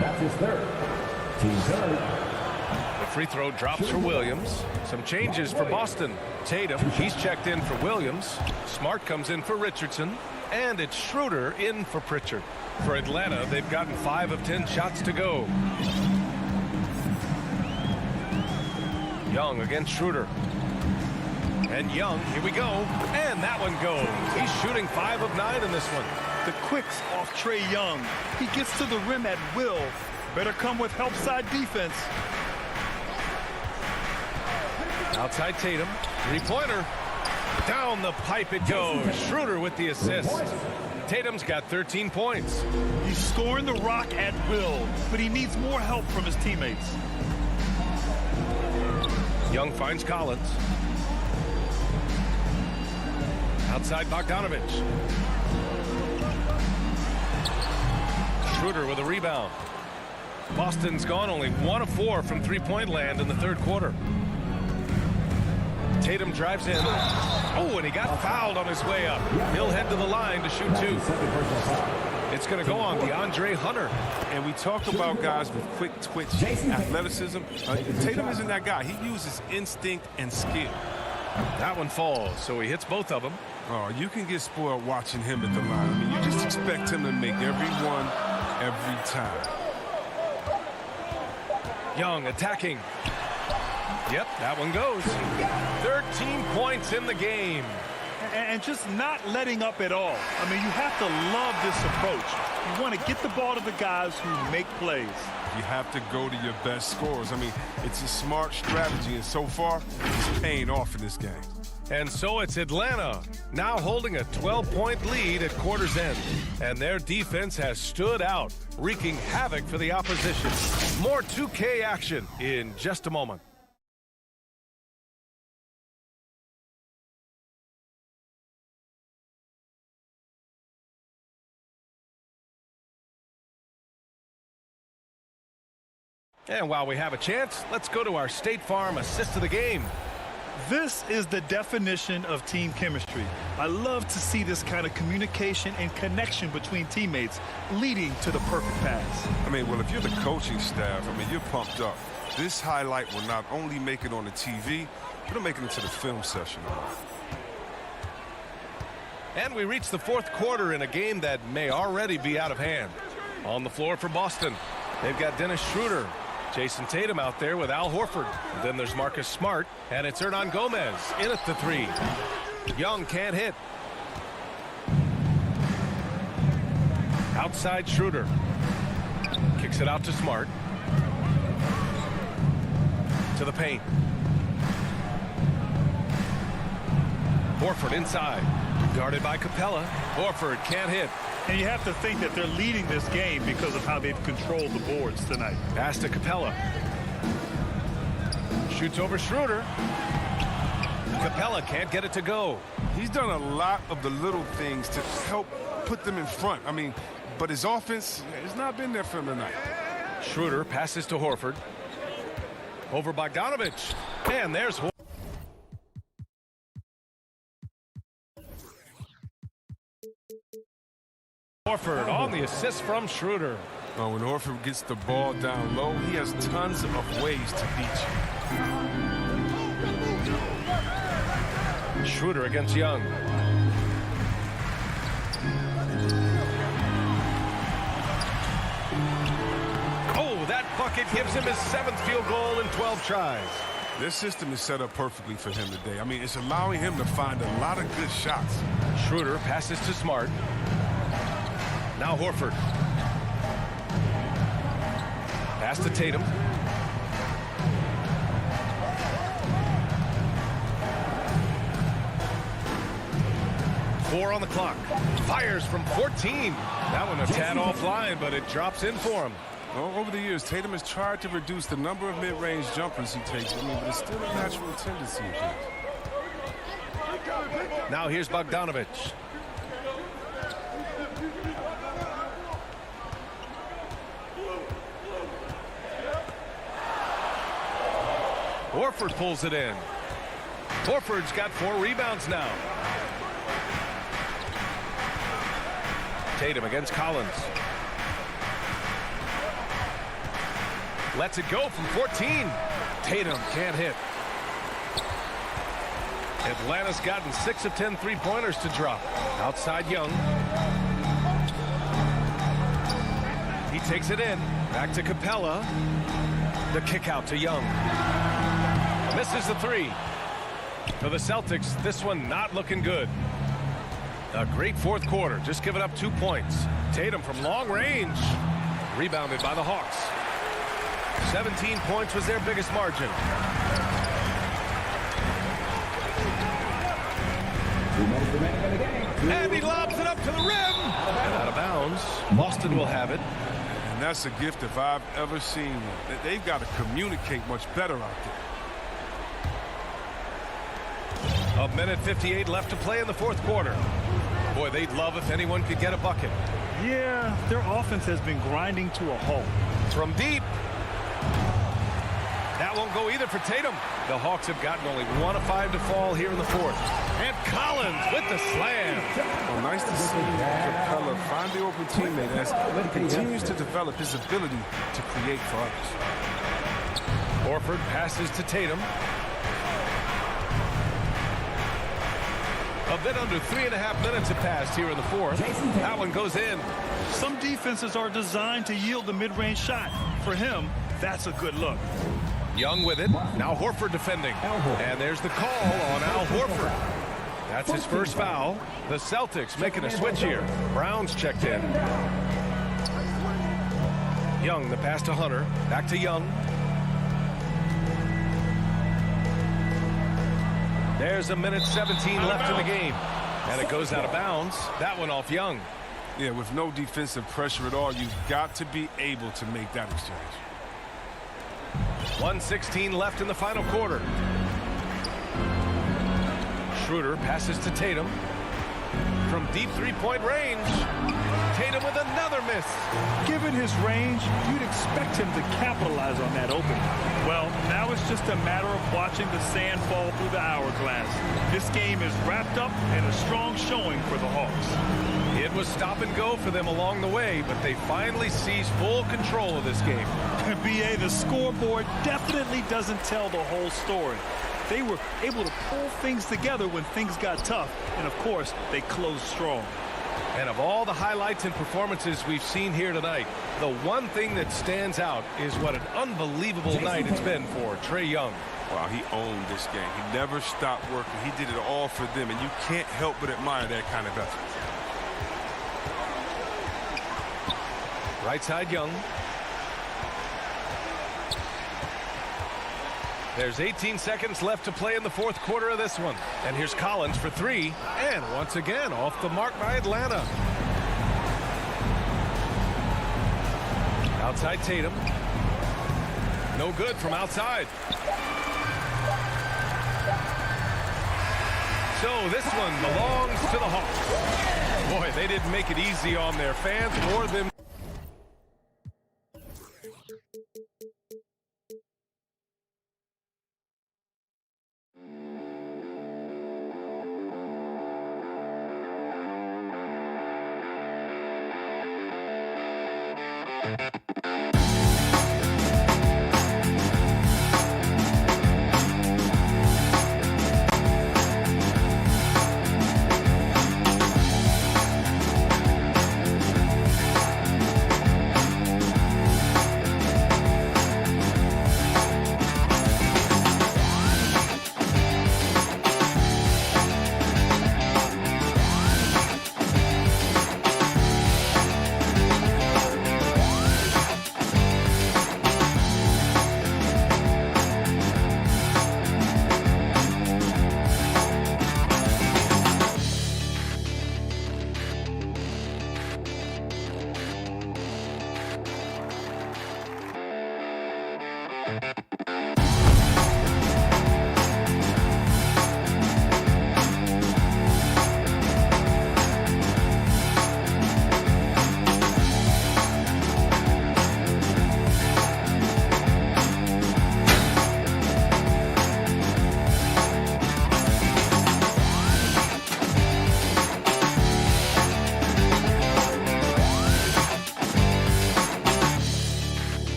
That's his third. Team third. The free throw drops for Williams. Some changes for Boston. Tatum, he's checked in for Williams. Smart comes in for Richardson. And it's Schroeder in for Pritchard. For Atlanta, they've gotten 5 of 10 shots to go. Young against Schroeder. And Young, here we go. And that one goes. He's shooting 5 of 9 in this one. The quicks off Trae Young. He gets to the rim at will. Better come with help side defense. Outside Tatum. Three-pointer. Down the pipe it goes. Schroeder with the assist. Tatum's got 13 points. He's scoring the rock at will, but he needs more help from his teammates. Young finds Collins. Outside Bogdanovich. Schroeder with a rebound. Boston's gone only 1 of 4 from three-point land in the third quarter. Tatum drives in. Oh, and he got fouled on his way up. He'll head to the line to shoot 2. It's going to go on DeAndre Hunter. And we talk about guys with quick twitch athleticism. Tatum isn't that guy. He uses instinct and skill. That one falls, so he hits both of them. Oh, you can get spoiled watching him at the line. I mean, you just expect him to make every one, every time. Young attacking. Yep, that one goes. 13 points in the game. And just not letting up at all. I mean, you have to love this approach. You want to get the ball to the guys who make plays. You have to go to your best scorers. I mean, it's a smart strategy, and so far, it's paying off in this game. And so it's Atlanta, now holding a 12-point lead at quarter's end. And their defense has stood out, wreaking havoc for the opposition. More 2K action in just a moment. And while we have a chance, let's go to our State Farm assist of the game. This is the definition of team chemistry. I love to see this kind of communication and connection between teammates leading to the perfect pass. I mean, well, if you're the coaching staff, I mean, you're pumped up. This highlight will not only make it on the TV, but it'll make it into the film session. And we reach the fourth quarter in a game that may already be out of hand. On the floor for Boston, they've got Dennis Schroeder, Jason Tatum out there with Al Horford. Then there's Marcus Smart, and it's Hernan Gomez in at the three. Young can't hit. Outside Schroeder. Kicks it out to Smart. To the paint. Horford inside. Guarded by Capella. Horford can't hit. And you have to think that they're leading this game because of how they've controlled the boards tonight. Pass to Capella. Shoots over Schroeder. Capella can't get it to go. He's done a lot of the little things to help put them in front. I mean, but his offense has not been there for him tonight. Schroeder passes to Horford. Over Bogdanovich. And there's Horford on the assist from Schroeder. Oh, when Horford gets the ball down low, he has tons of ways to beat you. Schroeder against Young. Oh, that bucket gives him his 7th field goal in 12 tries. This system is set up perfectly for him today. I mean, it's allowing him to find a lot of good shots. Schroeder passes to Smart. Now Horford. Pass to Tatum. Four on the clock. Fires from 14. That one a tad offline, but it drops in for him. Well, over the years, Tatum has tried to reduce the number of mid-range jumpers he takes. I mean, but it's still a natural tendency of his. Now here's Bogdanovich. Horford pulls it in. Horford's got 4 rebounds now. Tatum against Collins. Lets it go from 14. Tatum can't hit. Atlanta's gotten 6 of 10 3-pointers to drop. Outside Young. He takes it in. Back to Capella. The kick out to Young. Misses the 3. For the Celtics, this one not looking good. A great fourth quarter, just giving up 2 points. Tatum from long range. Rebounded by the Hawks. 17 points was their biggest margin. 2 minutes remaining in the game. And he lobs it up to the rim. And out of bounds. Boston will have it. And that's a gift if I've ever seen one. They've got to communicate much better out there. 1:58 left to play in the fourth quarter. Boy, they'd love if anyone could get a bucket. Yeah, their offense has been grinding to a halt. From deep. That won't go either for Tatum. The Hawks have gotten only 1 of 5 to fall here in the fourth. And Collins with the slam. Well, nice to see Capella find the open teammate as he continues to develop his ability to create for others. Horford passes to Tatum. A bit under 3.5 minutes have passed here in the fourth. That one goes in. Some defenses are designed to yield the mid-range shot. For him, that's a good look. Young with it. Now Horford defending. And there's the call on Al Horford. That's his first foul. The Celtics making a switch here. Brown's checked in. Young, the pass to Hunter. Back to Young. There's 1:17 left in the game. And it goes out of bounds. That one off Young. Yeah, with no defensive pressure at all, you've got to be able to make that exchange. 1:16 left in the final quarter. Schroeder passes to Tatum. From deep 3-point range. Tatum with another miss. Given his range, you'd expect him to capitalize on that opening. Well, now it's just a matter of watching the sand fall through the hourglass. This game is wrapped up and a strong showing for the Hawks. It was stop and go for them along the way, but they finally seized full control of this game. B.A., the scoreboard definitely doesn't tell the whole story. They were able to pull things together when things got tough. And, of course, they closed strong. And of all the highlights and performances we've seen here tonight, the one thing that stands out is what an unbelievable night it's been for Trae Young. Wow, he owned this game. He never stopped working. He did it all for them, and you can't help but admire that kind of effort. Right side Young. There's 18 seconds left to play in the fourth quarter of this one. And here's Collins for three. And once again, off the mark by Atlanta. Outside Tatum. No good from outside. So this one belongs to the Hawks. Boy, they didn't make it easy on their fans or them.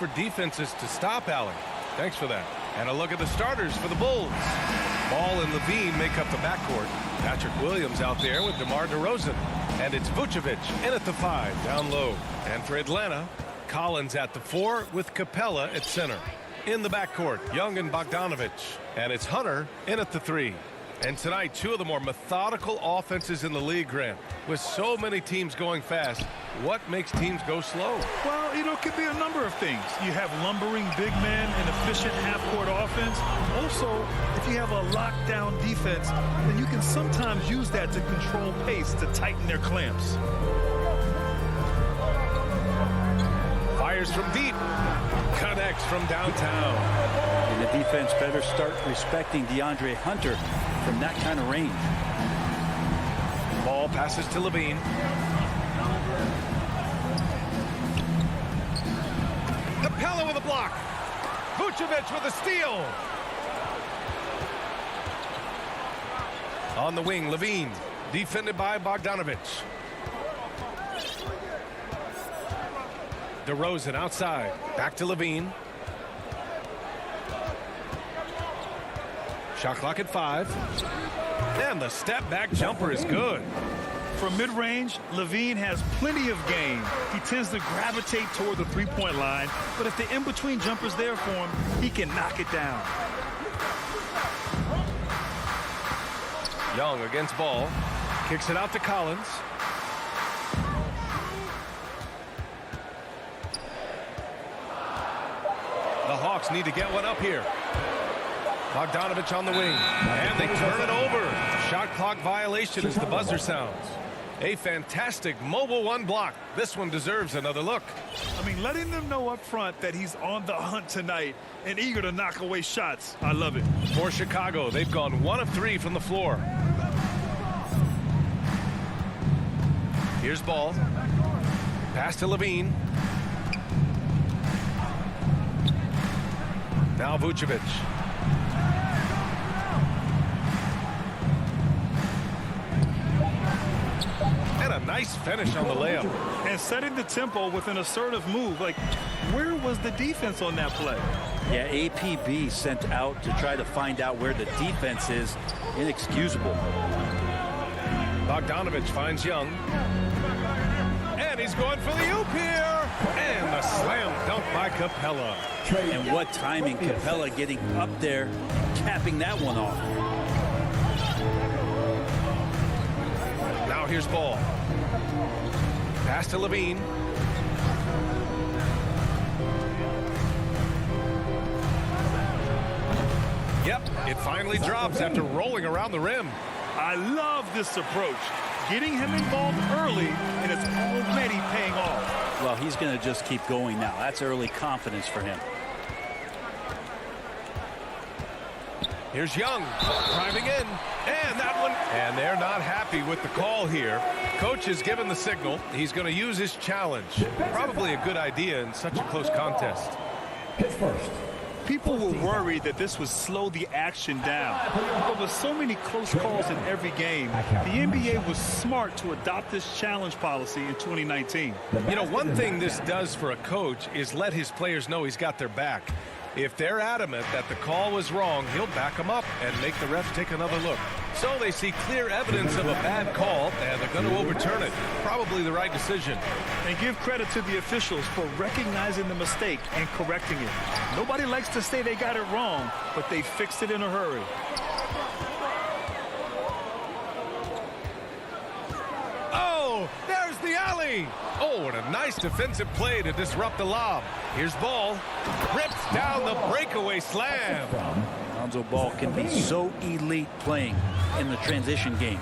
for defenses to stop Allen. Thanks for that. And a look at the starters for the Bulls. Ball and Levine make up the backcourt. Patrick Williams out there with DeMar DeRozan. And it's Vucevic in at the 5, down low. And for Atlanta, Collins at the 4 with Capella at center. In the backcourt, Young and Bogdanovich. And it's Hunter in at the 3. And tonight, two of the more methodical offenses in the league, Grant. With so many teams going fast, what makes teams go slow? Well, it could be a number of things. You have lumbering big men and efficient half-court offense. Also, if you have a lockdown defense, then you can sometimes use that to control pace, to tighten their clamps. Fires from deep. Connects from downtown. And the defense better start respecting DeAndre Hunter from that kind of range. Ball passes to Levine. Capella with a block. Vucevic with a steal. On the wing, Levine. Defended by Bogdanovich. DeRozan outside. Back to Levine. Shot clock at 5. And the step back jumper is good. From mid-range, Levine has plenty of game. He tends to gravitate toward the three-point line, but if the in-between jumper's there for him, he can knock it down. Young against Ball. Kicks it out to Collins. The Hawks need to get one up here. Bogdanovich on the wing. And they turn it over. Shot clock violation as the buzzer sounds. A fantastic mobile one block. This one deserves another look. I mean, letting them know up front that he's on the hunt tonight and eager to knock away shots. I love it. For Chicago, they've gone 1 of 3 from the floor. Here's Ball. Pass to Levine. Now Vucevic. And a nice finish on the layup. And setting the tempo with an assertive move. Like, where was the defense on that play? Yeah, APB sent out to try to find out where the defense is. Inexcusable. Bogdanovich finds Young. And he's going for the oop here. And the slam dunk by Capella. And what timing, Capella getting up there, capping that one off. Now here's Ball. Pass to Levine. Yep, it finally drops after rolling around the rim. I love this approach. Getting him involved early, and it's already paying off. Well, he's going to just keep going now. That's early confidence for him. Here's Young, driving in, and that one. And they're not happy with the call here. Coach has given the signal. He's going to use his challenge. Probably a good idea in such a close contest. Hits first. People were worried that this would slow the action down. But with so many close calls in every game, the NBA was smart to adopt this challenge policy in 2019. You know, one thing this does for a coach is let his players know he's got their back. If they're adamant that the call was wrong, he'll back them up and make the refs take another look. So they see clear evidence of a bad call, and they're going to overturn it. Probably the right decision. And give credit to the officials for recognizing the mistake and correcting it. Nobody likes to say they got it wrong, but they fixed it in a hurry. Oh, there's the alley. Oh, and a nice defensive play to disrupt the lob. Here's Ball. Rips down the breakaway slam. Lonzo Ball can be so elite playing in the transition game.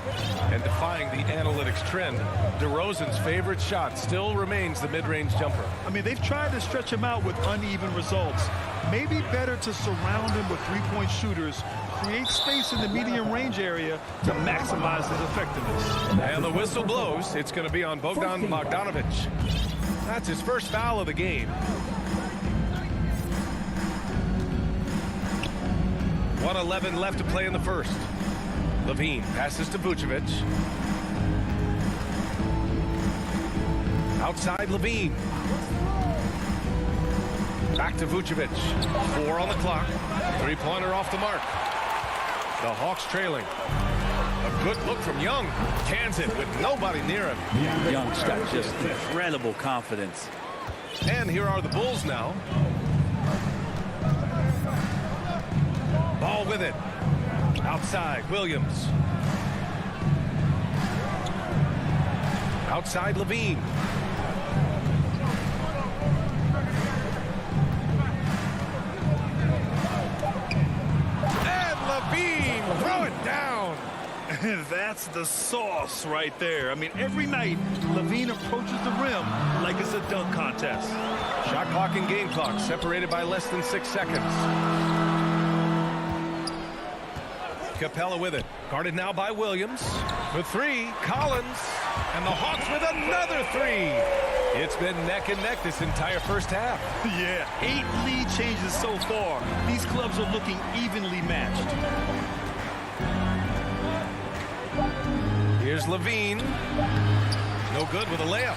And defying the analytics trend, DeRozan's favorite shot still remains the mid-range jumper. I mean, they've tried to stretch him out with uneven results. Maybe better to surround him with three-point shooters, create space in the medium range area to maximize his effectiveness. And the whistle blows. It's going to be on Bogdan Bogdanovich. That's his first foul of the game. 1:11 left to play in the first. Levine passes to Vucevic. Outside Levine. Back to Vucevic. 4 on the clock. Three-pointer off the mark. The Hawks trailing. A good look from Young. Cans it with nobody near him. Young's got just incredible confidence. And here are the Bulls now. Ball with it. Outside, Williams. Outside, Levine. And Levine, throw it down. That's the sauce right there. I mean, every night, Levine approaches the rim like it's a dunk contest. Shot clock and game clock separated by less than 6 seconds. Capella with it. Guarded now by Williams. For 3, Collins. And the Hawks with another 3. It's been neck and neck this entire first half. Yeah, 8 lead changes so far. These clubs are looking evenly matched. Here's Levine. No good with a layup.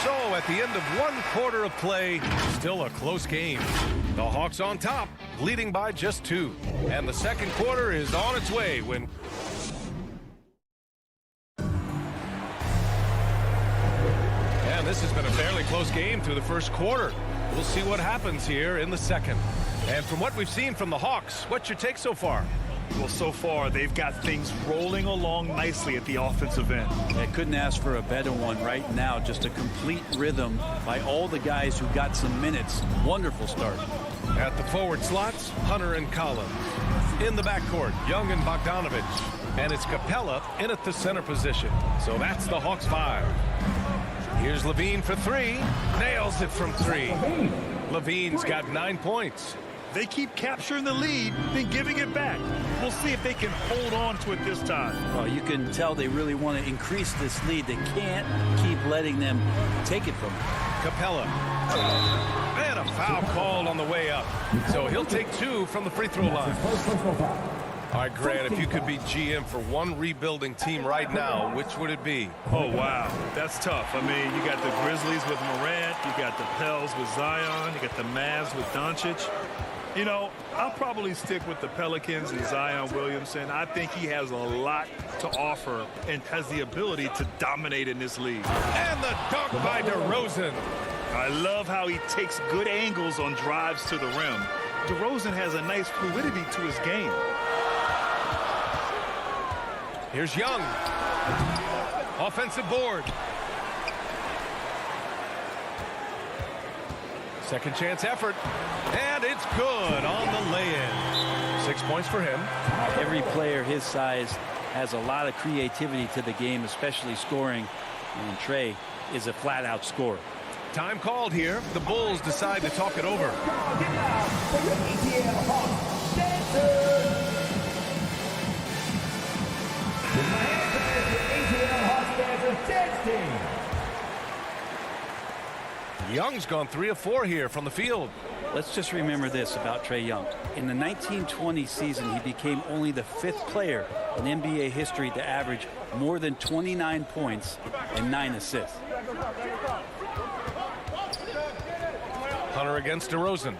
So at the end of 1 quarter of play, still a close game. The Hawks on top, leading by just 2. And the second quarter is on its way when... And this has been a fairly close game through the first quarter. We'll see what happens here in the second. And from what we've seen from the Hawks, what's your take so far? Well, so far, they've got things rolling along nicely at the offensive end. I couldn't ask for a better one right now. Just a complete rhythm by all the guys who got some minutes. Wonderful start. At the forward slots, Hunter and Collins. In the backcourt, Young and Bogdanovich. And it's Capella in at the center position. So that's the Hawks 5. Here's Levine for 3. Nails it from 3. Levine's got 9 points. They keep capturing the lead, then giving it back. We'll see if they can hold on to it this time. Well, you can tell they really want to increase this lead. They can't keep letting them take it from them. Capella. And a foul called on the way up. So he'll take 2 from the free throw line. All right, Grant, if you could be GM for one rebuilding team right now, which would it be? Oh, wow. That's tough. I mean, you got the Grizzlies with Morant. You got the Pels with Zion. You got the Mavs with Doncic. You know, I'll probably stick with the Pelicans and Zion Williamson. I think he has a lot to offer and has the ability to dominate in this league. And the dunk by DeRozan. I love how he takes good angles on drives to the rim. DeRozan has a nice fluidity to his game. Here's Young. Offensive board. Second chance effort. And it's good on the lay-in. 6 points for him. Every player his size has a lot of creativity to the game, especially scoring. And Trey is a flat-out scorer. Time called here. The Bulls decide to talk it over. Young's gone 3 of 4 here from the field. Let's just remember this about Trae Young. In the 1920 season, he became only the 5th player in NBA history to average more than 29 points and 9 assists. Hunter against DeRozan.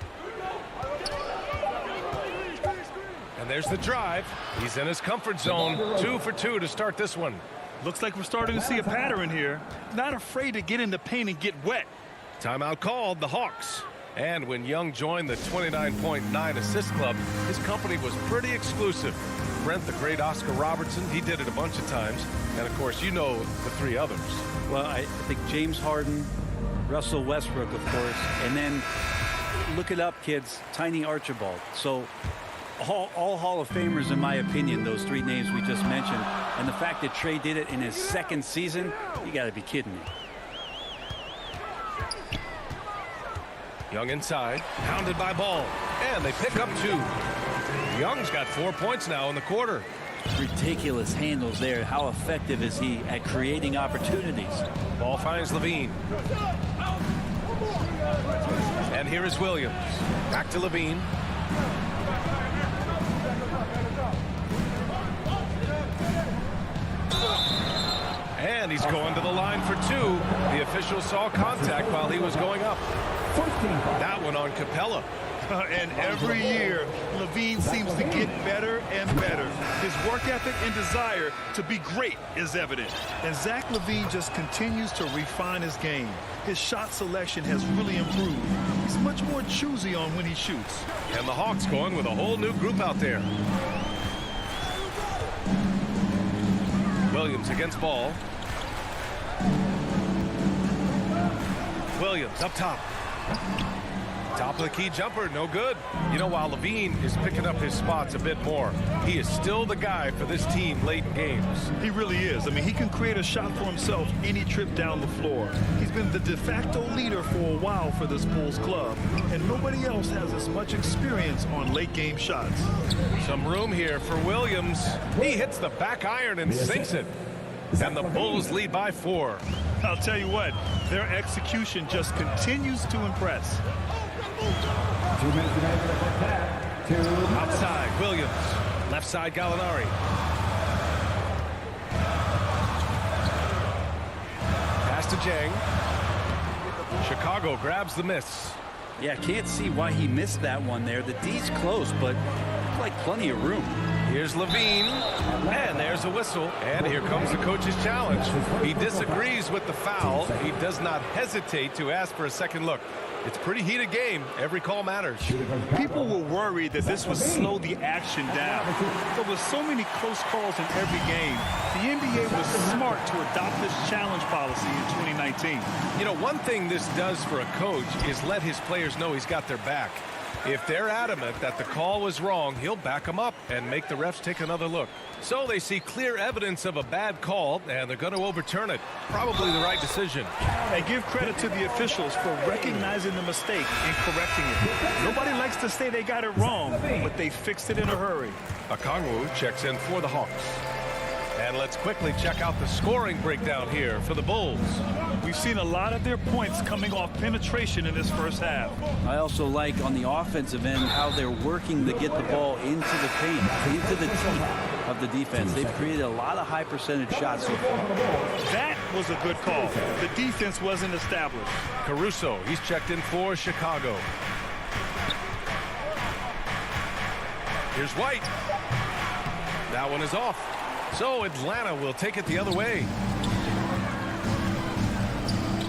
And there's the drive. He's in his comfort zone. 2 for 2 to start this one. Looks like we're starting to see a pattern here. Not afraid to get in the paint and get wet. Timeout called, the Hawks. And when Young joined the 29.9 assist club, his company was pretty exclusive. Brent, the great Oscar Robertson, he did it a bunch of times. And, of course, you know the 3 others. Well, I think James Harden, Russell Westbrook, of course, and then look it up, kids, Tiny Archibald. So all Hall of Famers, in my opinion, those 3 names we just mentioned. And the fact that Trae did it in his 2nd season, you got to be kidding me. Young inside, pounded by Ball, and they pick up 2. Young's got 4 points now in the quarter. Ridiculous handles there. How effective is he at creating opportunities? Ball finds Levine. And here is Williams. Back to Levine. And he's going to the line for 2. The official saw contact while he was going up. That one on Capella. And every year, Levine seems to get better and better. His work ethic and desire to be great is evident. And Zach LaVine just continues to refine his game. His shot selection has really improved. He's much more choosy on when he shoots. And the Hawks going with a whole new group out there. Williams against Ball. Williams up top. Top of the key jumper, no good. You know, while Levine is picking up his spots a bit more, he is still the guy for this team late in games. He really is. I mean, he can create a shot for himself any trip down the floor. He's been the de facto leader for a while for this Bulls club, and nobody else has as much experience on late game shots. Some room here for Williams. He hits the back iron and sinks it. And the Bulls lead by 4. I'll tell you what, their execution just continues to impress. 2 minutes remaining in the first half. Outside, Williams. Left side, Gallinari. Pass to Jang. Chicago grabs the miss. Yeah, can't see why he missed that one there. The D's close, but like plenty of room. Here's Levine, and there's a whistle, and here comes the coach's challenge. He disagrees with the foul. He does not hesitate to ask for a second look. It's a pretty heated game. Every call matters. People were worried that this would slow the action down. But with so many close calls in every game, the NBA was smart to adopt this challenge policy in 2019. You know, one thing this does for a coach is let his players know he's got their back. If they're adamant that the call was wrong, he'll back them up and make the refs take another look. So they see clear evidence of a bad call, and they're going to overturn it. Probably the right decision. And give credit to the officials for recognizing the mistake and correcting it. Nobody likes to say they got it wrong, but they fixed it in a hurry. Okongwu checks in for the Hawks. And let's quickly check out the scoring breakdown here for the Bulls. We've seen a lot of their points coming off penetration in this first half. I also like on the offensive end how they're working to get the ball into the paint, into the teeth of the defense. They've created a lot of high percentage shots so far. That was a good call. The defense wasn't established. Caruso, he's checked in for Chicago. Here's White. That one is off. So Atlanta will take it the other way.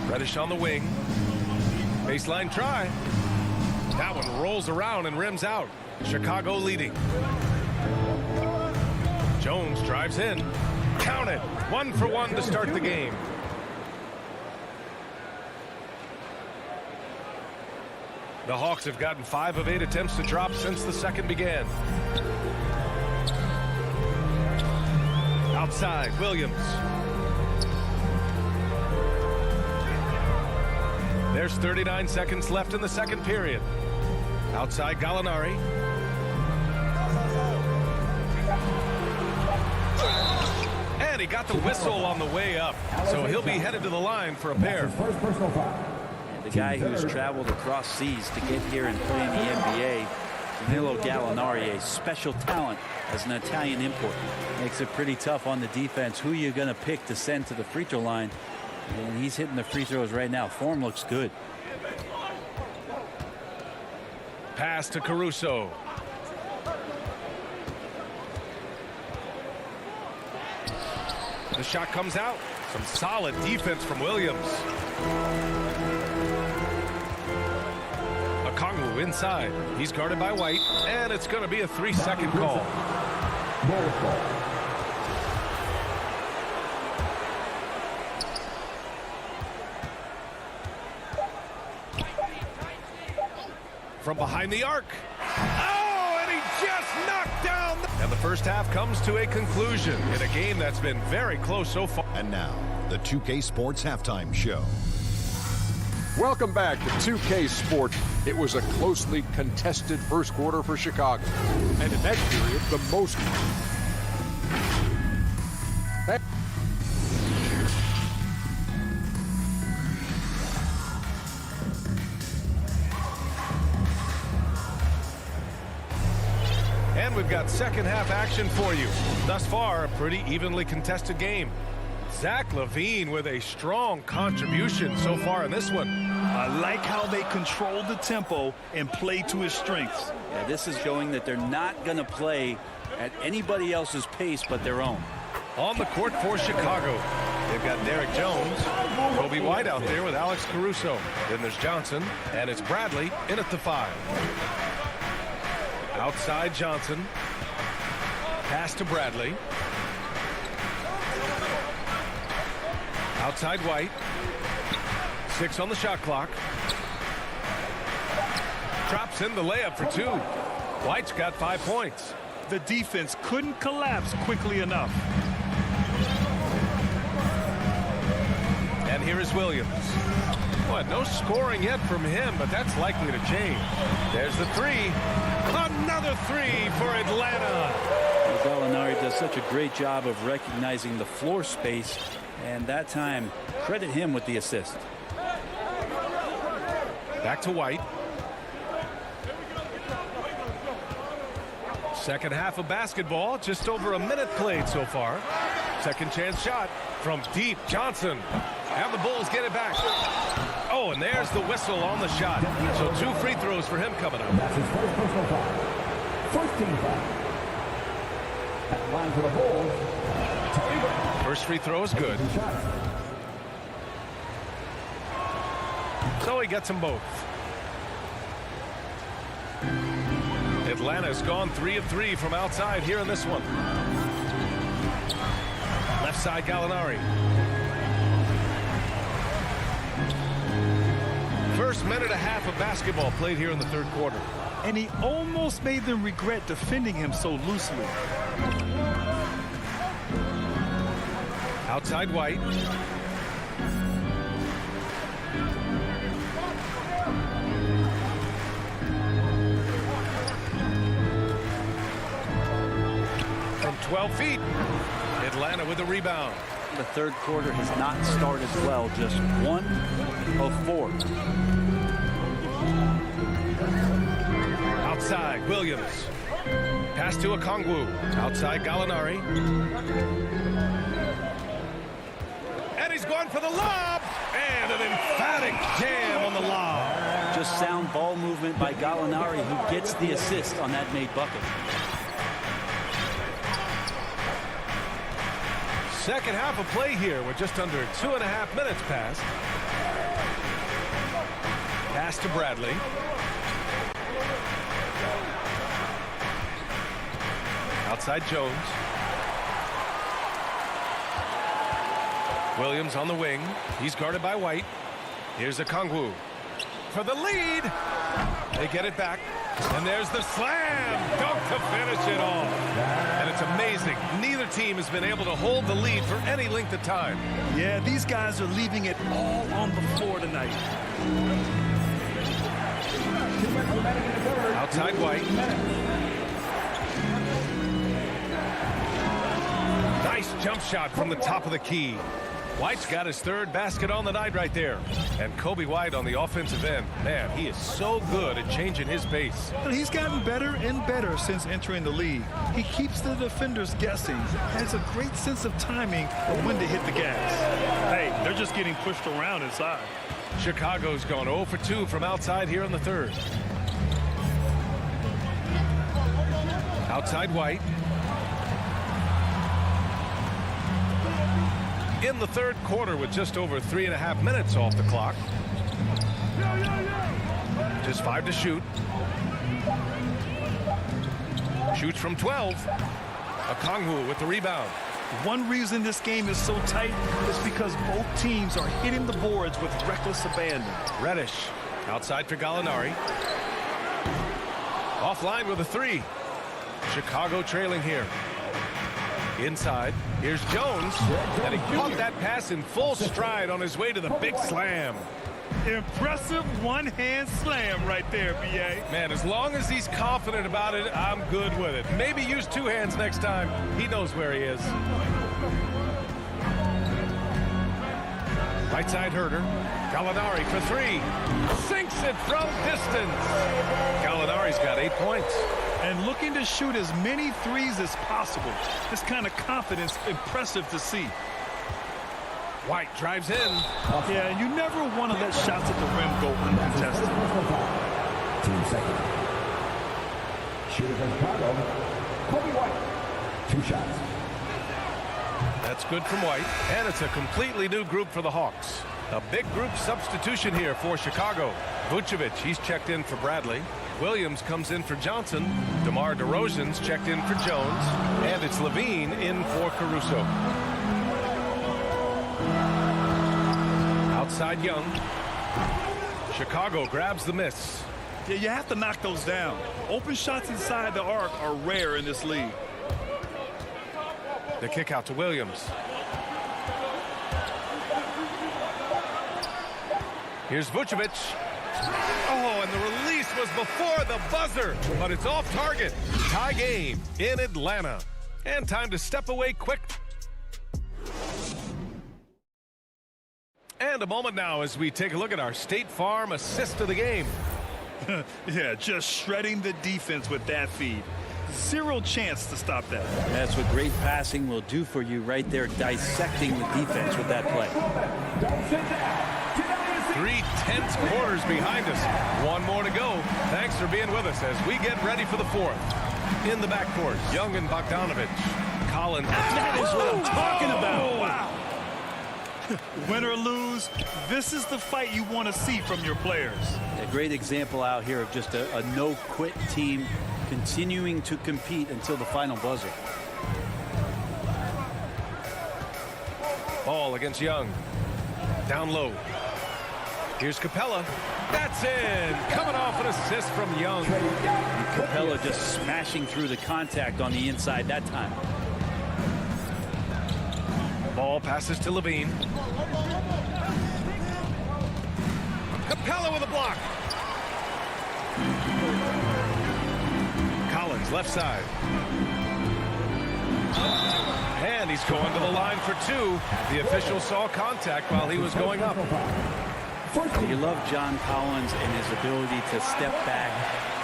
Reddish on the wing. Baseline try. That one rolls around and rims out. Chicago leading. Jones drives in. Count it. 1 for 1 to start the game. The Hawks have gotten 5 of 8 attempts to drop since the second began. Outside, Williams. There's 39 seconds left in the second period. Outside, Gallinari. And he got the whistle on the way up. So he'll be headed to the line for a pair. The guy who's traveled across seas to get here and play in the NBA, Danilo Gallinari, a special talent as an Italian import. Makes it pretty tough on the defense. Who you're going to pick to send to the free throw line. And he's hitting the free throws right now. Form looks good. Pass to Caruso. The shot comes out. Some solid defense from Williams. Okongwu inside. He's guarded by White, and it's going to be a 3-second call. From behind the arc. Oh, and he just knocked down. And the first half comes to a conclusion in a game that's been very close so far. And now, the 2K Sports Halftime Show. Welcome back to 2K Sports. It was a closely contested first quarter for Chicago. And in that period, the most... And we've got second half action for you. Thus far, a pretty evenly contested game. Zach LaVine with a strong contribution so far in this one. I like how they control the tempo and play to his strengths. Yeah, this is showing that they're not going to play at anybody else's pace but their own. On the court for Chicago, they've got Derek Jones, Kobe White out there with Alex Caruso. Then there's Johnson, and it's Bradley in at the 5. Outside Johnson. Pass to Bradley. Outside White. 6 on the shot clock. Drops in the layup for 2. White's got 5 points. The defense couldn't collapse quickly enough. And here is Williams. Well, no scoring yet from him, but that's likely to change. There's the 3. Another 3 for Atlanta. Gallinari does such a great job of recognizing the floor space, and that time, credit him with the assist. Back to White. Second half of basketball, just over a minute played so far. Second chance shot from deep. Johnson. And the Bulls get it back. Oh, and there's the whistle on the shot. So 2 free throws for him coming up. That's his first personal foul. First team foul. At the line for the Bulls. First free throw is good. So he gets them both. Atlanta's gone 3 of 3 from outside here in this one. Left side Gallinari. First minute and a half of basketball played here in the third quarter. And he almost made them regret defending him so loosely. Outside White. From 12 feet. Atlanta with a rebound. The third quarter has not started well, just 1 of 4. Outside, Williams. Pass to Okongwu. Outside, Gallinari. And he's going for the lob. And an emphatic jam on the lob. Just sound ball movement by Gallinari, who gets the assist on that made bucket. Second half of play here with just under 2.5 minutes passed. Pass to Bradley. Outside Jones. Williams on the wing. He's guarded by White. Here's Okongwu for the lead. They get it back. And there's the slam dunk to finish it off. And it's amazing. Neither team has been able to hold the lead for any length of time. Yeah, these guys are leaving it all on the floor tonight. Outside White. Nice jump shot from the top of the key. White's got his third basket on the night right there. And Kobe White on the offensive end. Man, he is so good at changing his pace. But he's gotten better and better since entering the league. He keeps the defenders guessing. Has a great sense of timing of when to hit the gas. Hey, they're just getting pushed around inside. Chicago's gone 0 for 2 from outside here in the third. Outside White. In the third quarter with just over 3.5 minutes off the clock. Just 5 to shoot. Shoots from 12. Okongwu with the rebound. One reason this game is so tight is because both teams are hitting the boards with reckless abandon. Reddish outside for Gallinari. Offline with a 3. Chicago trailing here. Inside, here's Jones, and he caught that pass in full stride on his way to the big slam. Impressive one-hand slam right there, B.A. Man, as long as he's confident about it, I'm good with it. Maybe use 2 hands next time. He knows where he is. Right side Herter. Gallinari for 3. Sinks it from distance. Gallinari's got 8 points. And looking to shoot as many threes as possible. This kind of confidence, impressive to see. White drives in. Yeah, and you never want to let shots at the rim go uncontested. Team second. Shooter from Chicago, Kobe White. 2 shots. That's good from White, and it's a completely new group for the Hawks. A big group substitution here for Chicago. Vucevic, he's checked in for Bradley. Williams comes in for Johnson. DeMar DeRozan's checked in for Jones. And it's Levine in for Caruso. Outside Young. Chicago grabs the miss. Yeah, you have to knock those down. Open shots inside the arc are rare in this league. The kick out to Williams. Here's Vucevic. Oh, and the release was before the buzzer, but it's off target. Tie game in Atlanta. And time to step away quick. And a moment now as we take a look at our State Farm assist of the game. Yeah, just shredding the defense with that feed. Zero chance to stop that. That's what great passing will do for you right there, dissecting the defense with that play. 3 tense quarters behind us. One more to go. Thanks for being with us as we get ready for the 4th. In the backcourt, Young and Bogdanovich. Collins. That is what I'm talking about. Wow. Win or lose, this is the fight you want to see from your players. A great example out here of just a no-quit team continuing to compete until the final buzzer. Ball against Young. Down low. Here's Capella. That's in. Coming off an assist from Young. And Capella just smashing through the contact on the inside that time. Ball passes to Levine. Capella with a block. Collins left side. And he's going to the line for 2. The official saw contact while he was going up. You love John Collins and his ability to step back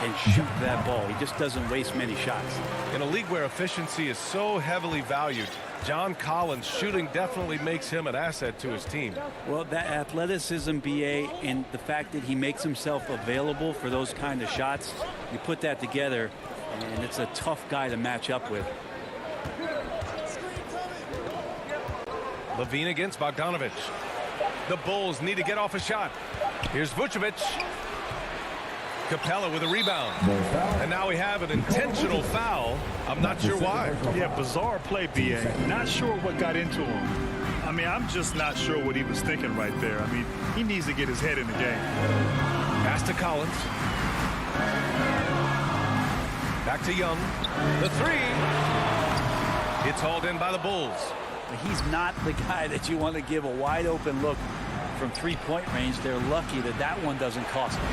and shoot that ball. He just doesn't waste many shots. In a league where efficiency is so heavily valued, John Collins' shooting definitely makes him an asset to his team. Well, that athleticism, BA, and the fact that he makes himself available for those kind of shots, you put that together, and it's a tough guy to match up with. Levine against Bogdanovich. The Bulls need to get off a shot. Here's Vucevic. Capella with a rebound. And now we have an intentional foul. I'm not sure why. Yeah, bizarre play, BA. Not sure what got into him. I mean, I'm just not sure what he was thinking right there. I mean, he needs to get his head in the game. Pass to Collins. Back to Young. The 3. It's hauled in by the Bulls. He's not the guy that you want to give a wide open look from 3-point range. They're lucky that that one doesn't cost them.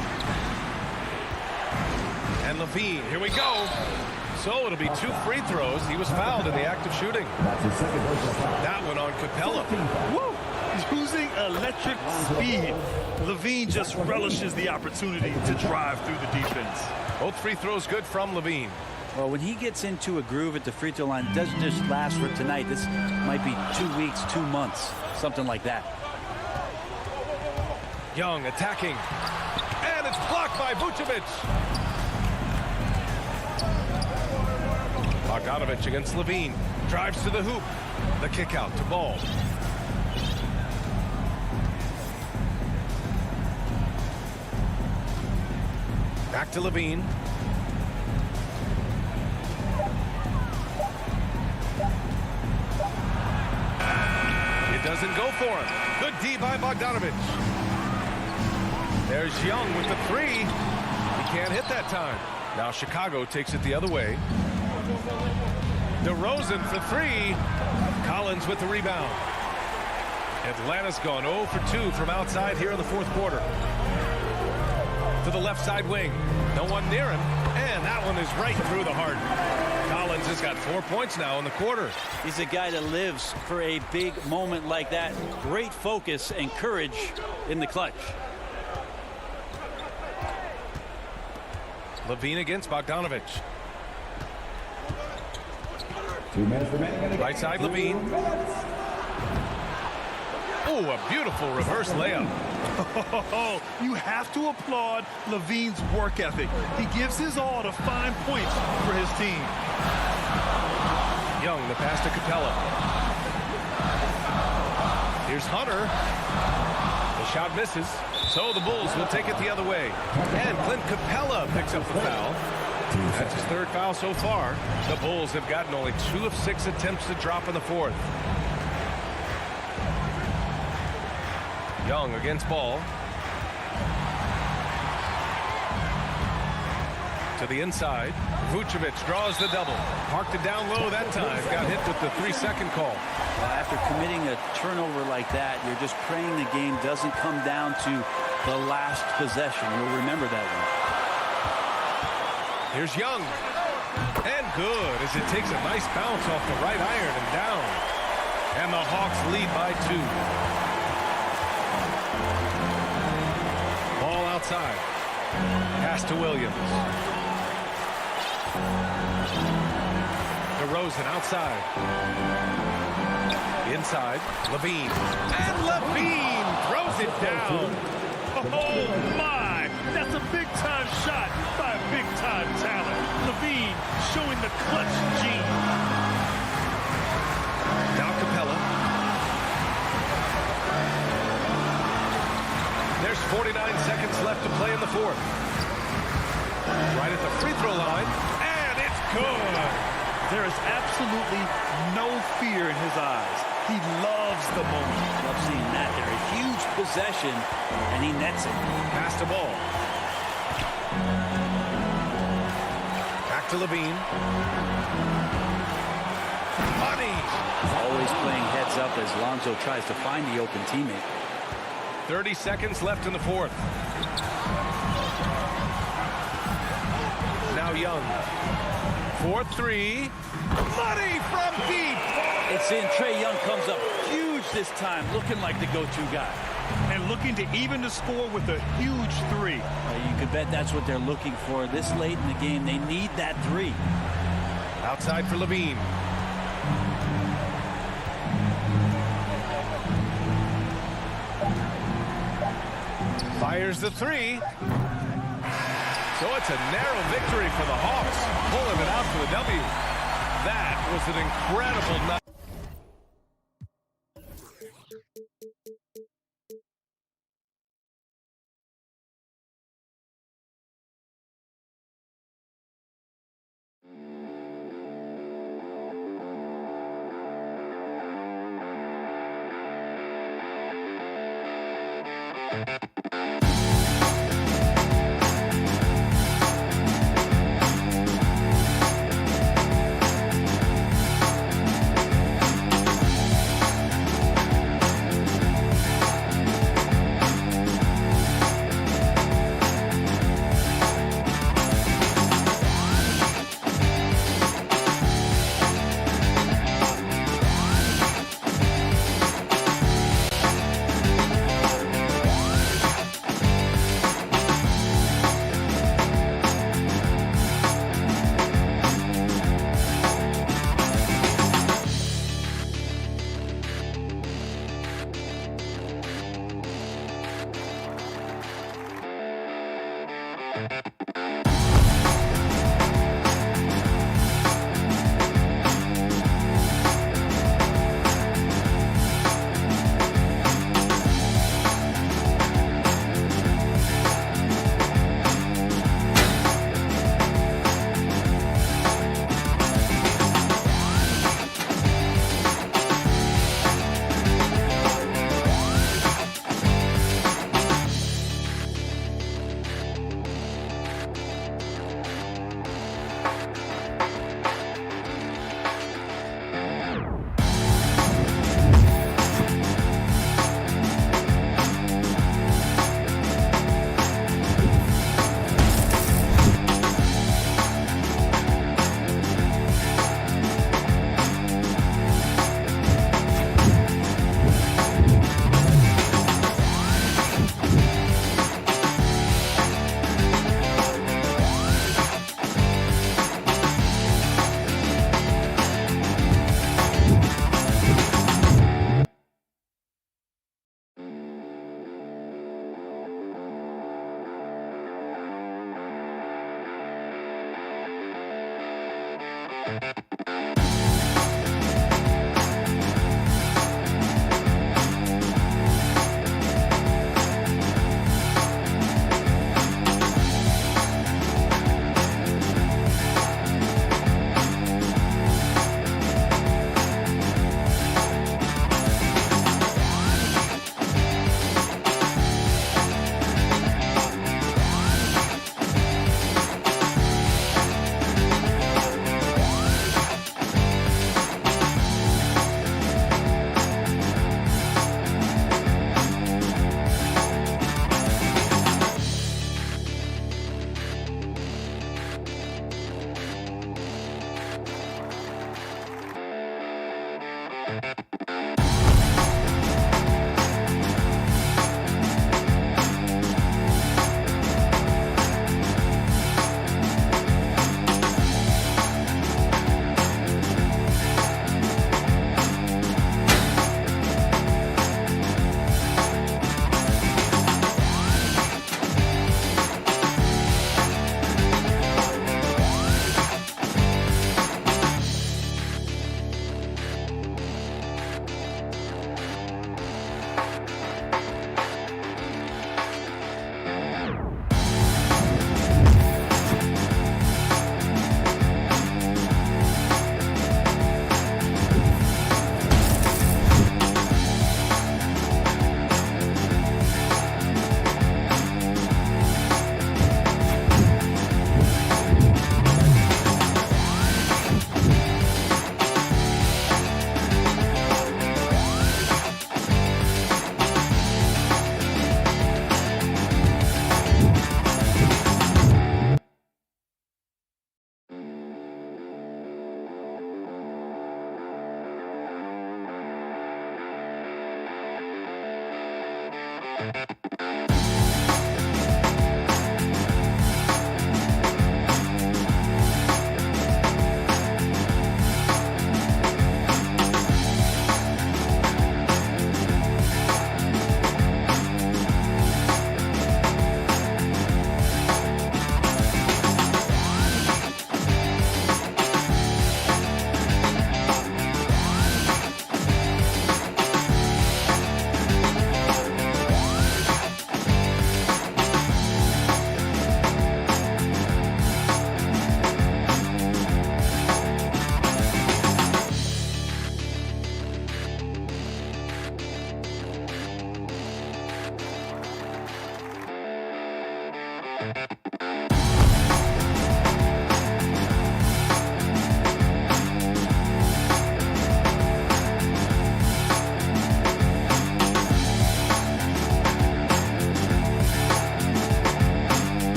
And Levine, here we go. So it'll be 2 free throws. He was fouled in the act of shooting. That one on Capella. Woo! Using electric speed. Levine just relishes the opportunity to drive through the defense. Both free throws good from Levine. Well, when he gets into a groove at the free throw line, it doesn't just last for tonight. This might be 2 weeks, 2 months, something like that. Young attacking. And it's blocked by Vucevic. Bogdanovich against Levine. Drives to the hoop. The kick out to Ball. Back to Levine. It doesn't go for him. Good D by Bogdanovich. There's Young with the 3. He can't hit that time. Now Chicago takes it the other way. DeRozan for 3. Collins with the rebound. Atlanta's gone 0 for 2 from outside here in the 4th quarter. To the left side wing. No one near him. And that one is right through the heart. Collins has got 4 points now in the quarter. He's a guy that lives for a big moment like that. Great focus and courage in the clutch. Levine against Bogdanovich. 2 minutes remaining. Right side Levine. Oh, a beautiful reverse layup. Oh, you have to applaud Levine's work ethic. He gives his all to find points for his team. Young, the pass to Capella. Here's Hunter. The shot misses, so the Bulls will take it the other way. And Clint Capella picks up the foul. That's his third foul so far. The Bulls have gotten only 2 of 6 attempts to drop in the fourth. Young against ball. To the inside. Vucevic draws the double. Parked it down low that time. Got hit with the 3-second call. Well, after committing a turnover like that, you're just praying the game doesn't come down to the last possession. You'll remember that one. Here's Young. And good as it takes a nice bounce off the right iron and down. And the Hawks lead by 2. Ball outside. Pass to Williams. DeRozan outside. Inside. Levine. And Levine throws it down. Oh, my. That's a big-time shot by a big-time talent. Levine showing the clutch gene. Now Capella. There's 49 seconds left to play in the fourth. Right at the free throw line. And it's good. There is absolutely no fear in his eyes. He loves the moment. Love seeing that there. A huge possession, and he nets it. Pass to ball. Back to Levine. Money. Always playing heads up as Lonzo tries to find the open teammate. 30 seconds left in the fourth. Now Young. 4-3. Money from deep. It's in. Trae Young comes up huge this time, looking like the go-to guy. And looking to even the score with a huge 3. You could bet that's what they're looking for. This late in the game, they need that 3. Outside for Levine. Fires the 3. So it's a narrow victory for the Hawks, pulling it out for the W. That was an incredible night.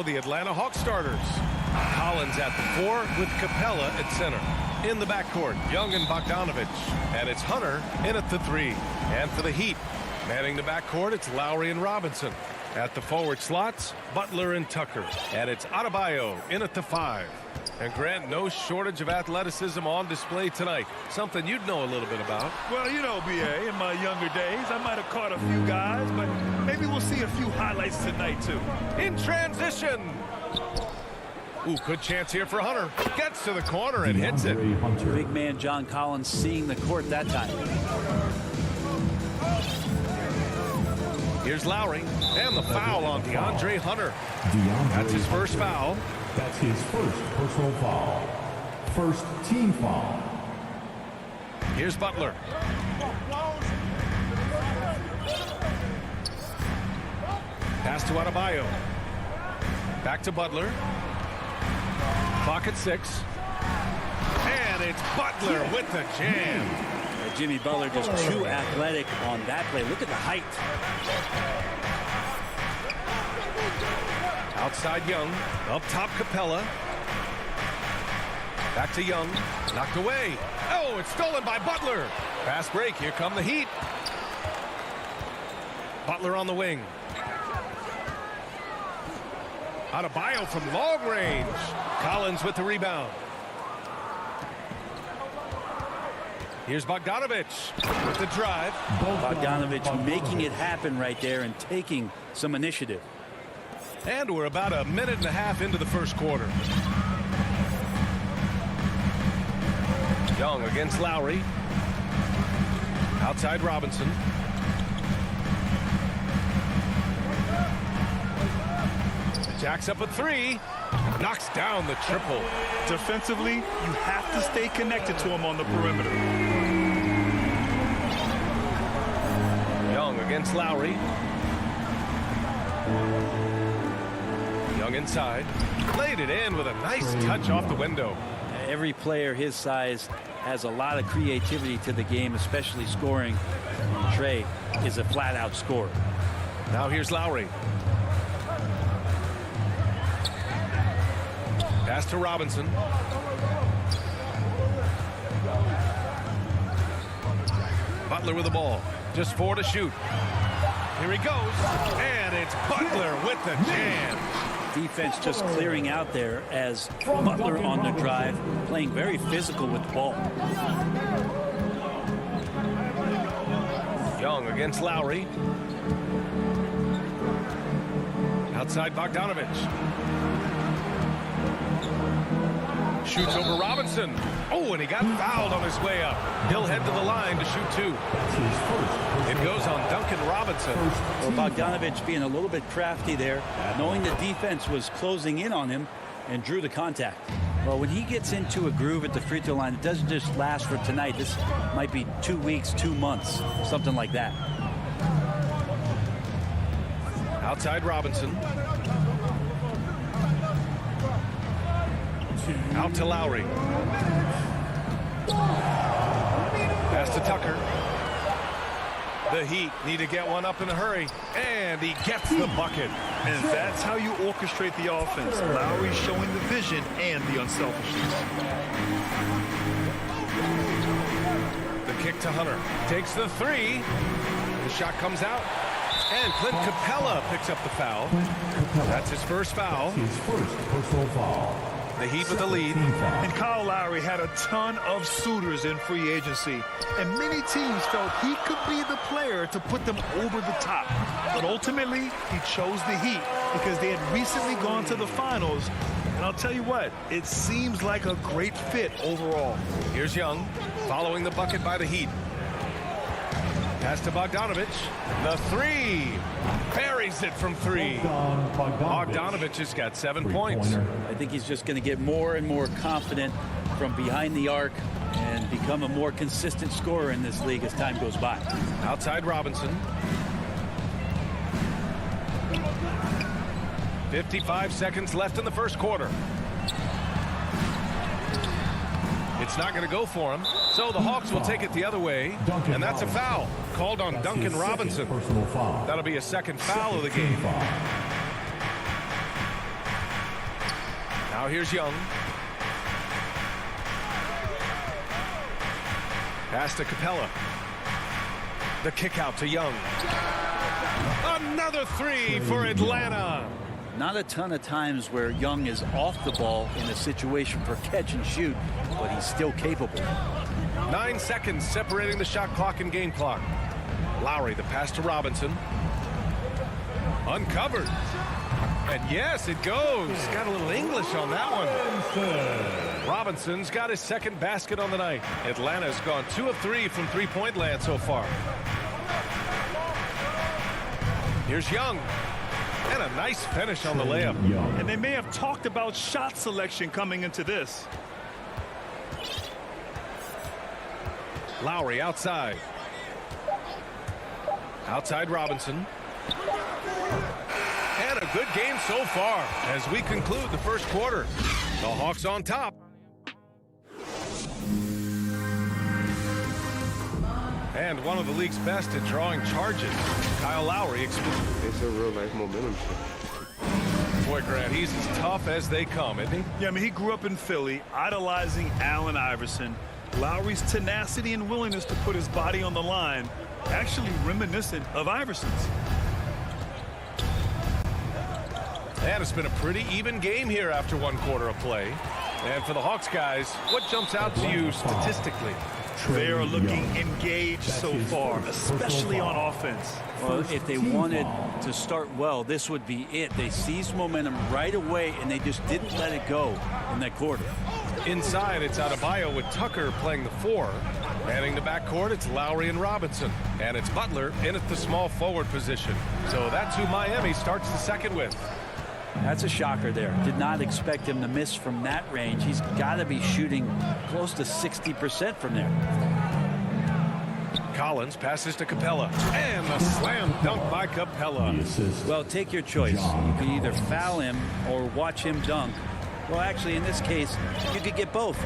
The Atlanta Hawks starters. Collins at the 4 with Capella at center. In the backcourt, Young and Bogdanovich. And it's Hunter in at the 3. And for the Heat, manning the backcourt, it's Lowry and Robinson. At the forward slots, Butler and Tucker. And it's Adebayo in at the 5. And Grant, no shortage of athleticism on display tonight. Something you'd know a little bit about. Well, you know, B.A., in my younger days, I might have caught a few guys, but maybe we'll see a few highlights tonight, too. In transition. Ooh, good chance here for Hunter. Gets to the corner and hits it. Big man John Collins seeing the court that time. Here's Lowry, and the foul on DeAndre Hunter. That's his first foul. That's his first personal foul. First team foul. Here's Butler. Pass to Adebayo. Back to Butler. Clock at 6. And it's Butler with the jam. Jimmy Butler just too athletic on that play. Look at the height. Outside Young. Up top Capella. Back to Young. Knocked away. Oh, it's stolen by Butler. Fast break. Here come the Heat. Butler on the wing. Adebayo from long range. Collins with the rebound. Here's Bogdanovich with the drive. Bogdanovich making it happen right there and taking some initiative. And we're about a minute and a half into the first quarter. Young against Lowry. Outside Robinson. Jacks up a three. Knocks down the triple. Defensively, you have to stay connected to him on the perimeter. Young against Lowry. Young inside. Laid it in with a nice touch off the window. Every player his size has a lot of creativity to the game, especially scoring. Trey is a flat-out scorer. Now here's Lowry. Pass to Robinson. Butler with the ball. Just 4 to shoot. Here he goes. And it's Butler with the jam. Defense just clearing out there as Butler on the drive, playing very physical with the ball. Young against Lowry. Outside Bogdanovich. Shoots over Robinson. Oh, and he got fouled on his way up. He'll head to the line to shoot 2. It goes on Duncan Robinson. Well, Bogdanovich being a little bit crafty there, knowing the defense was closing in on him and drew the contact. Well, when he gets into a groove at the free throw line, it doesn't just last for tonight. This might be 2 weeks, 2 months, something like that. Outside Robinson. Out to Lowry. Pass to Tucker. The Heat need to get one up in a hurry. And he gets the bucket. And that's how you orchestrate the offense. Lowry showing the vision and the unselfishness. The kick to Hunter. Takes the 3. The shot comes out. And Clint Capella picks up the foul. That's his first foul. His first personal foul. The Heat with the lead. And Kyle Lowry had a ton of suitors in free agency. And many teams felt he could be the player to put them over the top. But ultimately, he chose the Heat because they had recently gone to the finals. And I'll tell you what, it seems like a great fit overall. Here's Young, following the bucket by the Heat. Pass to Bogdanovich. The 3. Buries it from 3. Bogdanovich has got 7 points. I think he's just going to get more and more confident from behind the arc and become a more consistent scorer in this league as time goes by. Outside Robinson. 55 seconds left in the first quarter. It's not going to go for him, so the Hawks will take it the other way, and that's a foul called on Duncan Robinson. That'll be a second foul of the game. Now here's Young. Pass to Capella. The kick out to Young. Another 3 for Atlanta. Not a ton of times where Young is off the ball in a situation for catch and shoot, but he's still capable. 9 seconds separating the shot clock and game clock. Lowry, the pass to Robinson. Uncovered. And yes, it goes. Got a little English on that one. Robinson's got his second basket on the night. Atlanta's gone 2 of 3 from three-point land so far. Here's Young. And a nice finish on the layup. And they may have talked about shot selection coming into this. Lowry outside. Outside Robinson. And a good game so far as we conclude the first quarter. The Hawks on top. And one of the league's best at drawing charges. Kyle Lowry explains. It's a real-life momentum shift. Boy, Grant, he's as tough as they come, isn't he? Yeah, I mean, he grew up in Philly, idolizing Allen Iverson. Lowry's tenacity and willingness to put his body on the line, actually reminiscent of Iverson's. And it's been a pretty even game here after one quarter of play. And for the Hawks guys, what jumps out to you statistically? They are looking engaged so far, especially on offense. Well, if they wanted to start well, this would be it. They seized momentum right away, and they just didn't let it go in that quarter. Inside, it's Adebayo with Tucker playing the 4. Manning the backcourt, it's Lowry and Robinson. And it's Butler in at the small forward position. So that's who Miami starts the second with. That's a shocker there. Did not expect him to miss from that range. He's got to be shooting close to 60% from there. Collins passes to Capella. And the slam dunk by Capella. Well, take your choice. You can either foul him or watch him dunk. Well, actually, in this case, you could get both.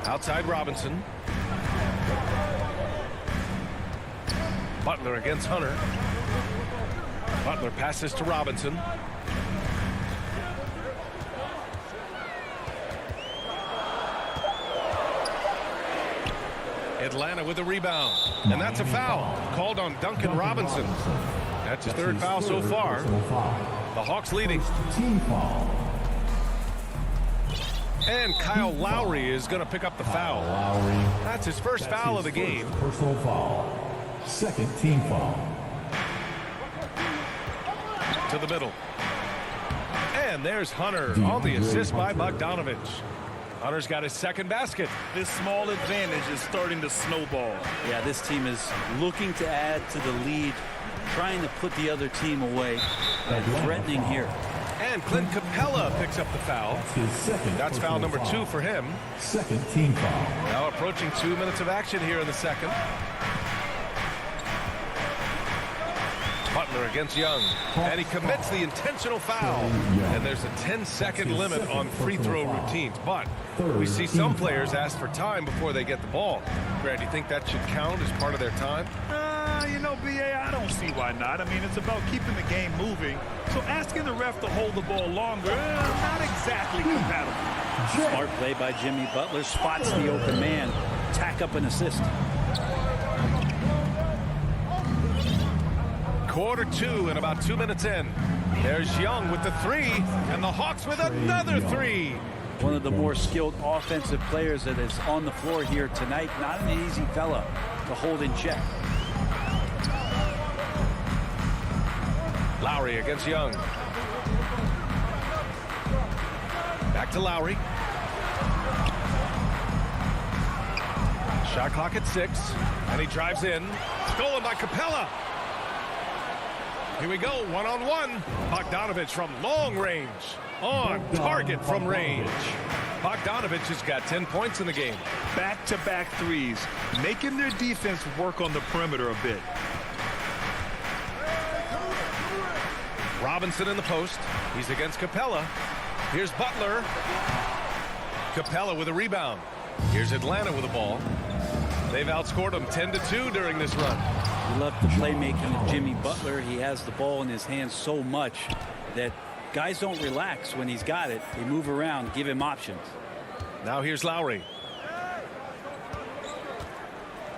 Outside Robinson. Butler against Hunter. Butler passes to Robinson. Atlanta with a rebound. And that's a foul called on Duncan Robinson. That's his third foul so far. The Hawks leading. Team foul. And Kyle Lowry is going to pick up the foul. That's his first foul of the game. Personal foul. Second team foul. To the middle. And there's Hunter on the assist by Bogdanovich. Hunter's got his second basket. This small advantage is starting to snowball. Yeah, this team is looking to add to the lead, trying to put the other team away, and threatening here. And Clint Capella picks up the foul. That's foul number 2 for him. Second team foul. Now approaching 2 minutes of action here in the second. Butler against Young, and he commits the intentional foul. And there's a 10-second limit on free throw routines. But we see some players ask for time before they get the ball. Grant, do you think that should count as part of their time? You know, B.A., I don't see why not. I mean, it's about keeping the game moving. So asking the ref to hold the ball longer, not exactly compatible. Smart play by Jimmy Butler. Spots the open man. Tack up an assist. Quarter 2 and about 2 minutes in. There's Young with the 3, and the Hawks with another 3. One of the more skilled offensive players that is on the floor here tonight. Not an easy fella to hold in check. Lowry against Young. Back to Lowry. Shot clock at 6, and he drives in. Stolen by Capella. Here we go, one-on-one. Bogdanovich from long range. On target from range. Bogdanovich has got 10 points in the game. Back-to-back threes, making their defense work on the perimeter a bit. Robinson in the post. He's against Capella. Here's Butler. Capella with a rebound. Here's Atlanta with the ball. They've outscored them 10-2 during this run. We love the playmaking of Jimmy Butler. He has the ball in his hands so much that guys don't relax when he's got it. They move around, give him options. Now here's Lowry.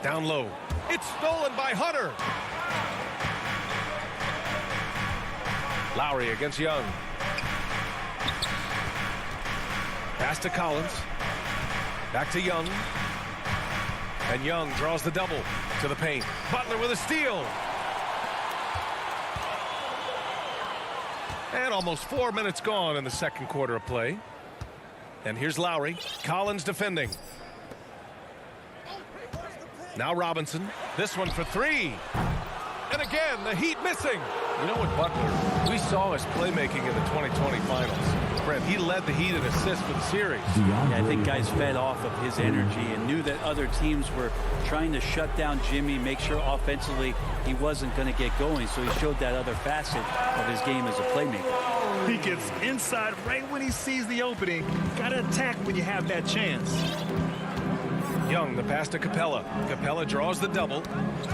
Down low. It's stolen by Hunter. Lowry against Young. Pass to Collins. Back to Young. And Young draws the double to the paint. Butler with a steal. And almost 4 minutes gone in the second quarter of play. And here's Lowry. Collins defending. Now Robinson. This one for 3. And again, the Heat missing. You know what, Butler? We saw his playmaking in the 2020 finals. Brent, he led the Heat in assists for the series. Yeah, I think guys fed off of his energy and knew that other teams were trying to shut down Jimmy, make sure offensively he wasn't going to get going. So he showed that other facet of his game as a playmaker. He gets inside right when he sees the opening. Got to attack when you have that chance. Young, the pass to Capella. Capella draws the double.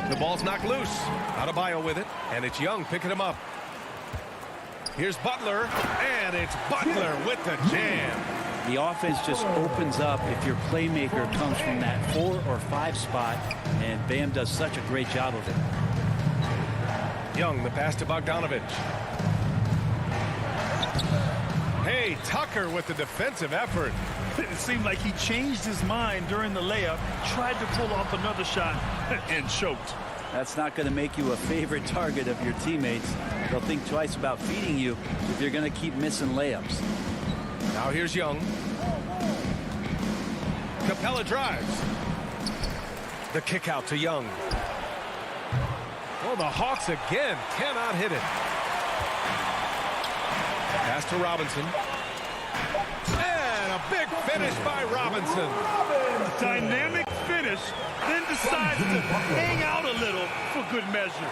The ball's knocked loose. Adebayo with it, and it's Young picking him up. Here's Butler, and it's Butler with the jam. The offense just opens up if your playmaker comes from that 4 or 5 spot, and Bam does such a great job of it. Young, the pass to Bogdanovich. Hey, Tucker with the defensive effort. It seemed like he changed his mind during the layup, tried to pull off another shot, and choked. That's not going to make you a favorite target of your teammates. They'll think twice about feeding you if you're going to keep missing layups. Now here's Young. Capella drives. The kick out to Young. Oh, the Hawks again cannot hit it. Pass to Robinson. And a big finish by Robinson. Dynamic finish, then decides to hang out a little for good measure.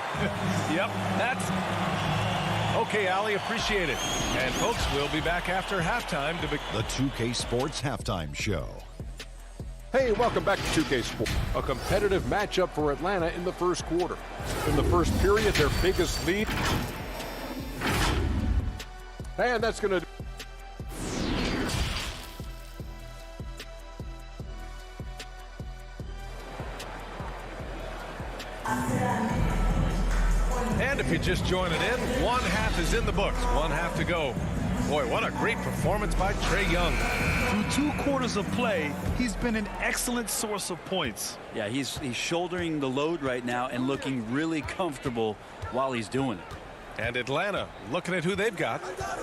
Yep, that's... Okay, Allie, appreciate it. And folks, we'll be back after halftime to be... The 2K Sports Halftime Show. Hey, welcome back to 2K Sports. A competitive matchup for Atlanta in the first quarter. In the first period, their biggest lead. And that's going to... And if you're just joining in, one half is in the books. One half to go. Boy, what a great performance by Trae Young. Through 2 quarters of play, he's been an excellent source of points. Yeah, he's shouldering the load right now and looking really comfortable while he's doing it. And Atlanta, looking at who they've got.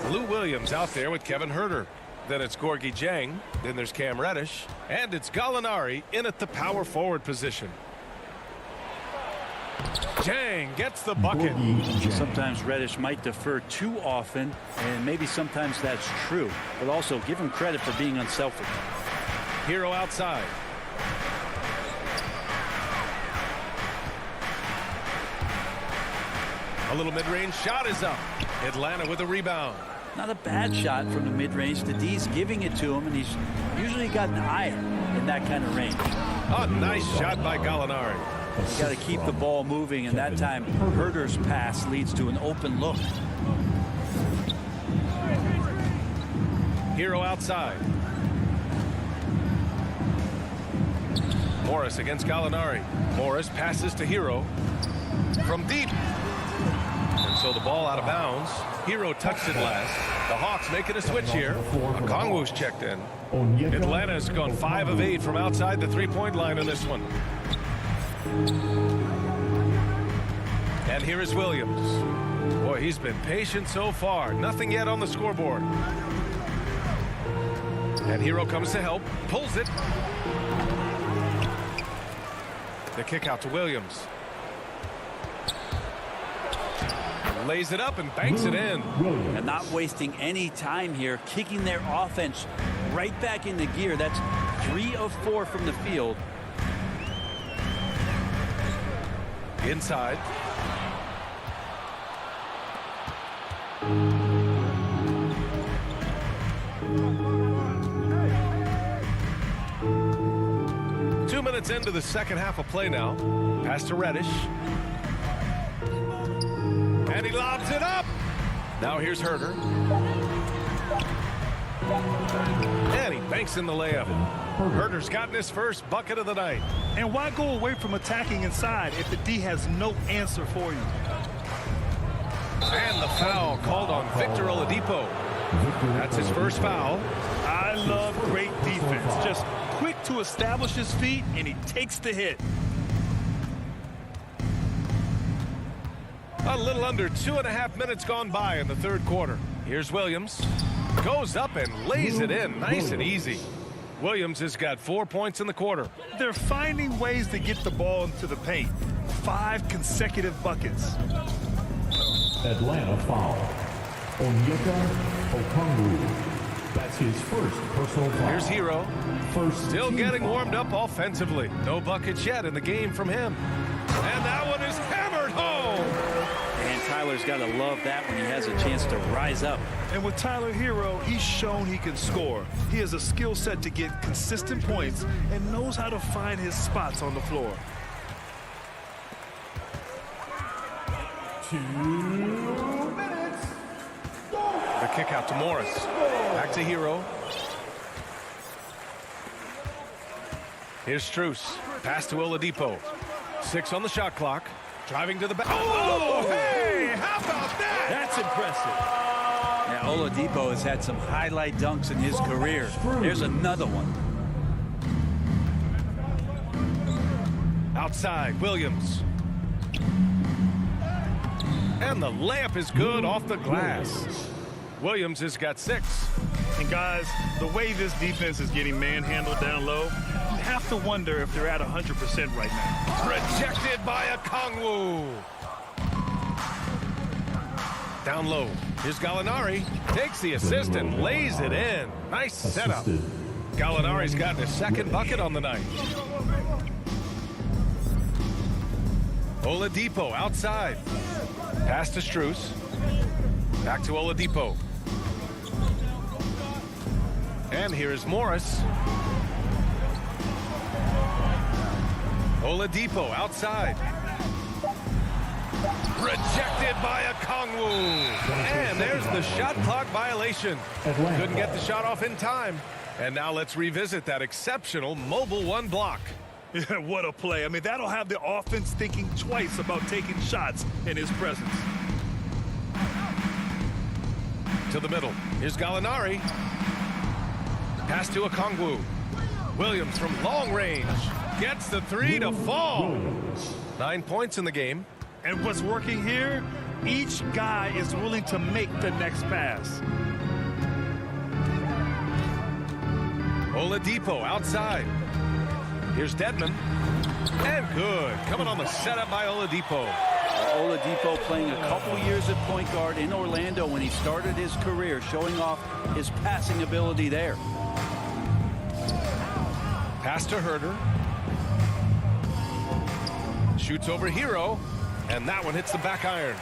Lou Williams out there with Kevin Huerter. Then it's Gorgui Dieng. Then there's Cam Reddish. And it's Gallinari in at the power forward position. Dieng gets the bucket. Sometimes Reddish might defer too often, and maybe sometimes that's true. But also give him credit for being unselfish. Hero outside. A little mid-range shot is up. Atlanta with a rebound. Not a bad shot from the mid-range. The D's giving it to him, and he's usually got an eye in that kind of range. Oh, nice shot by Gallinari. You got to keep the ball moving, and that time Huerter's pass leads to an open look. Hero outside. Morris against Gallinari. Morris passes to Hero from deep. And so the ball out of bounds. Hero touched it last. The Hawks making a switch here. Okongwu's checked in. Atlanta's gone 5 of 8 from outside the three-point line in this one. And here is Williams. Boy, he's been patient so far. Nothing yet on the scoreboard. And Hero comes to help. Pulls it. The kick out to Williams. Lays it up and banks it in. And not wasting any time here. Kicking their offense right back into gear. That's 3 of 4 from the field. Inside. Two minutes into the second half of play now. Pass to Reddish. And he lobs it up. Now here's Huerter. And he banks in the layup. Huerter's gotten his first bucket of the night. And why go away from attacking inside if the D has no answer for you? And the foul called on Victor Oladipo. That's his first foul. I love great defense. Just quick to establish his feet, and he takes the hit. A little under 2.5 minutes gone by in the third quarter. Here's Williams. Goes up and lays it in nice and easy. Williams has got 4 points in the quarter. They're finding ways to get the ball into the paint. 5 consecutive buckets. Atlanta foul. Onyeka Okongwu. That's his first personal foul. Here's Hero. Still getting warmed up offensively. No buckets yet in the game from him. And that one is hammered home. And Tyler Tyler's got to love that when he has a chance to rise up. And with Tyler Hero, he's shown he can score. He has a skill set to get consistent points and knows how to find his spots on the floor. 2 minutes. The kick out to Morris. Back to Hero. Here's Strus. Pass to Oladipo. 6 on the shot clock. Driving to the back. Oh, hey, how about that? That's impressive. Now, Oladipo has had some highlight dunks in his career. Here's another one. Outside, Williams. And the layup is good off the glass. Williams has got 6. And guys, the way this defense is getting manhandled down low, you have to wonder if they're at 100% right now. Rejected by Okongwu. Down low. Here's Gallinari. Takes the assist and lays it in. Nice setup. Gallinari's gotten his second bucket on the night. Oladipo outside. Pass to Strus. Back to Oladipo. And here is Morris. Oladipo outside. Rejected by Okongwu. And there's the shot clock violation. Couldn't get the shot off in time. And now let's revisit that exceptional mobile 1 block. Yeah, what a play. I mean, that'll have the offense thinking twice about taking shots in his presence. To the middle. Here's Gallinari. Pass to Okongwu. Williams from long range. Gets the 3 to fall. 9 points in the game. And what's working here, each guy is willing to make the next pass. Oladipo outside. Here's Dedmon. And good. Coming on the setup by Oladipo. Oladipo playing a couple years at point guard in Orlando when he started his career, showing off his passing ability there. Pass to Herter. Shoots over Hero. And that one hits the back iron.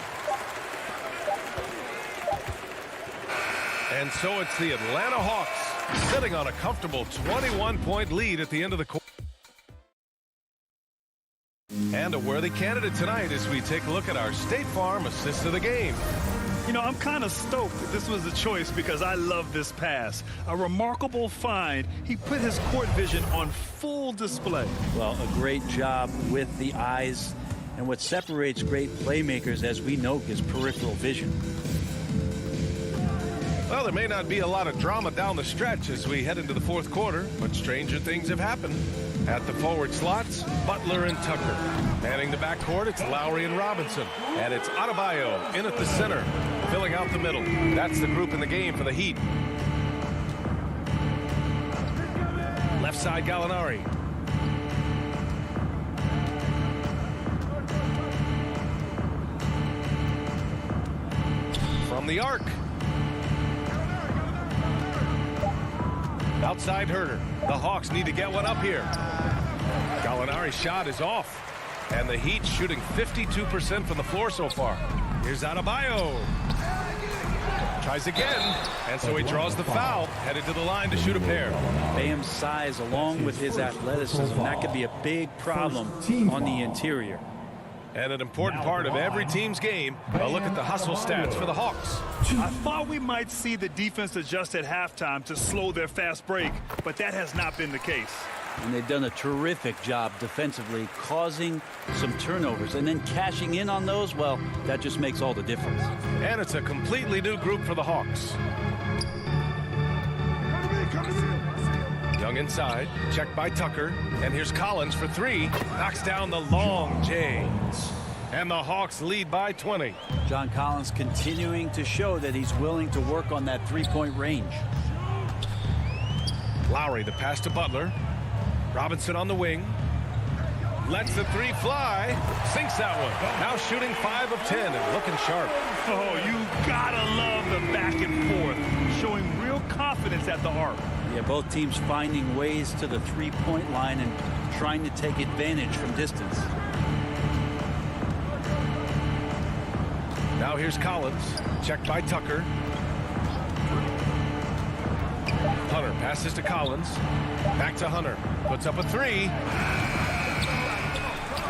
And so it's the Atlanta Hawks sitting on a comfortable 21-point lead at the end of the quarter. And a worthy candidate tonight as we take a look at our State Farm assist of the game. You know, I'm kind of stoked that this was a choice because I love this pass. A remarkable find. He put his court vision on full display. Well, a great job with the eyes. And what separates great playmakers, as we know, is peripheral vision. Well, there may not be a lot of drama down the stretch as we head into the fourth quarter, but stranger things have happened. At the forward slots, Butler and Tucker. Manning the backcourt, it's Lowry and Robinson. And it's Adebayo in at the center, filling out the middle. That's the group in the game for the Heat. Left side, Gallinari. From the arc. Outside Herter. The Hawks need to get one up here. Gallinari's shot is off. And the Heat shooting 52% from the floor so far. Here's Adebayo. Tries again. And so he draws the foul. Headed to the line to shoot a pair. Bam's size along with his athleticism, that could be a big problem on the interior. And an important part of every team's game, a look at the hustle stats for the Hawks. I thought we might see the defense adjust at halftime to slow their fast break, but that has not been the case. And they've done a terrific job defensively, causing some turnovers, and then cashing in on those. Well, that just makes all the difference. And it's a completely new group for the Hawks. Young inside, checked by Tucker, and here's Collins for 3. Knocks down the long J. And the Hawks lead by 20. John Collins continuing to show that he's willing to work on that three-point range. Lowry, the pass to Butler. Robinson on the wing. Lets the 3 fly. Sinks that one. Now shooting 5 of 10 and looking sharp. Oh, you gotta love the back and forth. Showing real confidence at the arc. Yeah, both teams finding ways to the three-point line and trying to take advantage from distance. Now Now here's Collins. Checked by Tucker. Hunter passes to Collins. Back to Hunter. Puts up a three.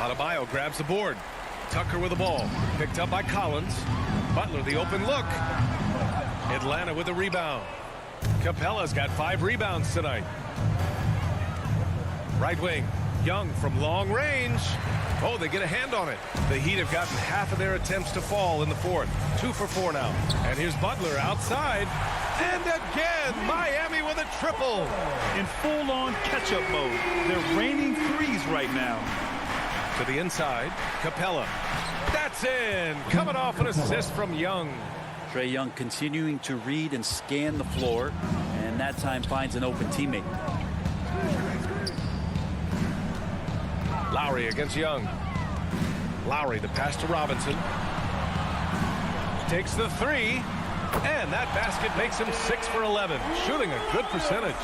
Adebayo grabs the board. Tucker with the ball. Picked up by Collins. Butler the open look. Atlanta with a rebound. Capella's got 5 rebounds tonight. Right wing. Young from long range. Oh, they get a hand on it. The Heat have gotten half of their attempts to fall in the fourth. 2 for 4 now. And here's Butler outside. And again, Miami with a triple. In full-on catch-up mode. They're raining threes right now. To the inside, Capella. That's in. Coming off an assist from Young. Trae Young continuing to read and scan the floor, and that time finds an open teammate. Lowry against Young. Lowry, the pass to Robinson. Takes the three. And that basket makes him 6 for 11, shooting a good percentage.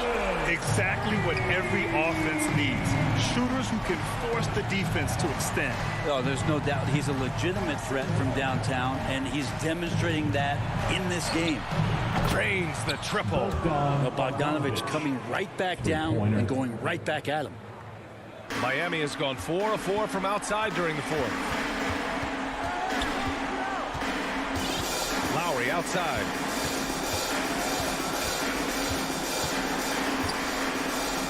Exactly what every offense needs. Shooters who can force the defense to extend. Oh, there's no doubt he's a legitimate threat from downtown, and he's demonstrating that in this game. Drains the triple. Bogdanovich coming right back down and going right back at him. Miami has gone 4 of 4 from outside during the fourth. Lowry outside.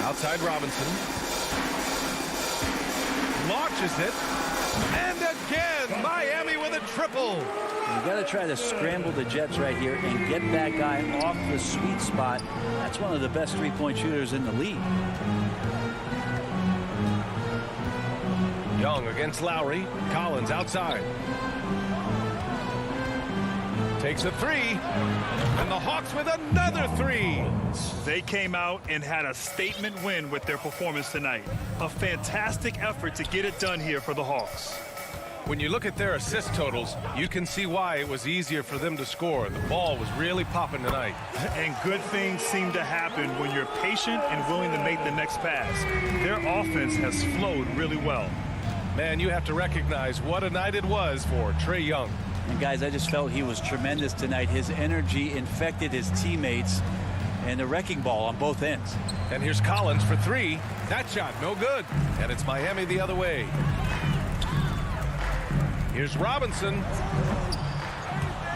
Outside Robinson. Launches it. And again, Miami with a triple. You got to try to scramble the Jets right here and get that guy off the sweet spot. That's one of the best three-point shooters in the league. Young against Lowry. Collins outside. Takes a three, and the Hawks with another three. They came out and had a statement win with their performance tonight. A fantastic effort to get it done here for the Hawks. When you look at their assist totals, you can see why it was easier for them to score. The ball was really popping tonight. And good things seem to happen when you're patient and willing to make the next pass. Their offense has flowed really well. Man, you have to recognize what a night it was for Trae Young. And guys, I just felt he was tremendous tonight. His energy infected his teammates, and a wrecking ball on both ends. And here's Collins for three. That shot, no good. And it's Miami the other way. Here's Robinson.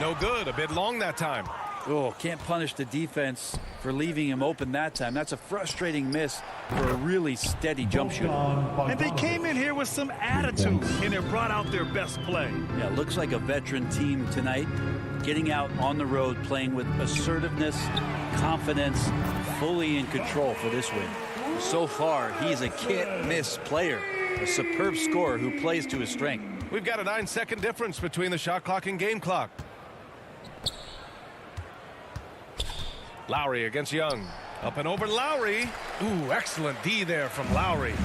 No good, a bit long that time. Oh, can't punish the defense for leaving him open that time. That's a frustrating miss for a really steady jump shooter. And they came in here with some attitude, and it brought out their best play. Yeah, looks like a veteran team tonight, getting out on the road, playing with assertiveness, confidence, fully in control for this win. So far, he's a can't-miss player, a superb scorer who plays to his strength. We've got a 9-second difference between the shot clock and game clock. Lowry against Young. Up and over Lowry. Ooh, excellent D there from Lowry.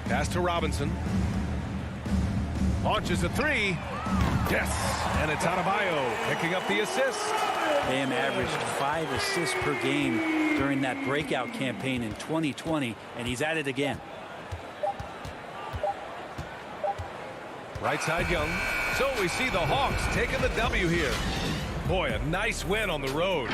Pass to Robinson. Launches a three. Yes, and it's Adebayo picking up the assist. Bam averaged 5 assists per game during that breakout campaign in 2020, and he's at it again. Right side Young. So we see the Hawks taking the W here. Boy, a nice win on the road.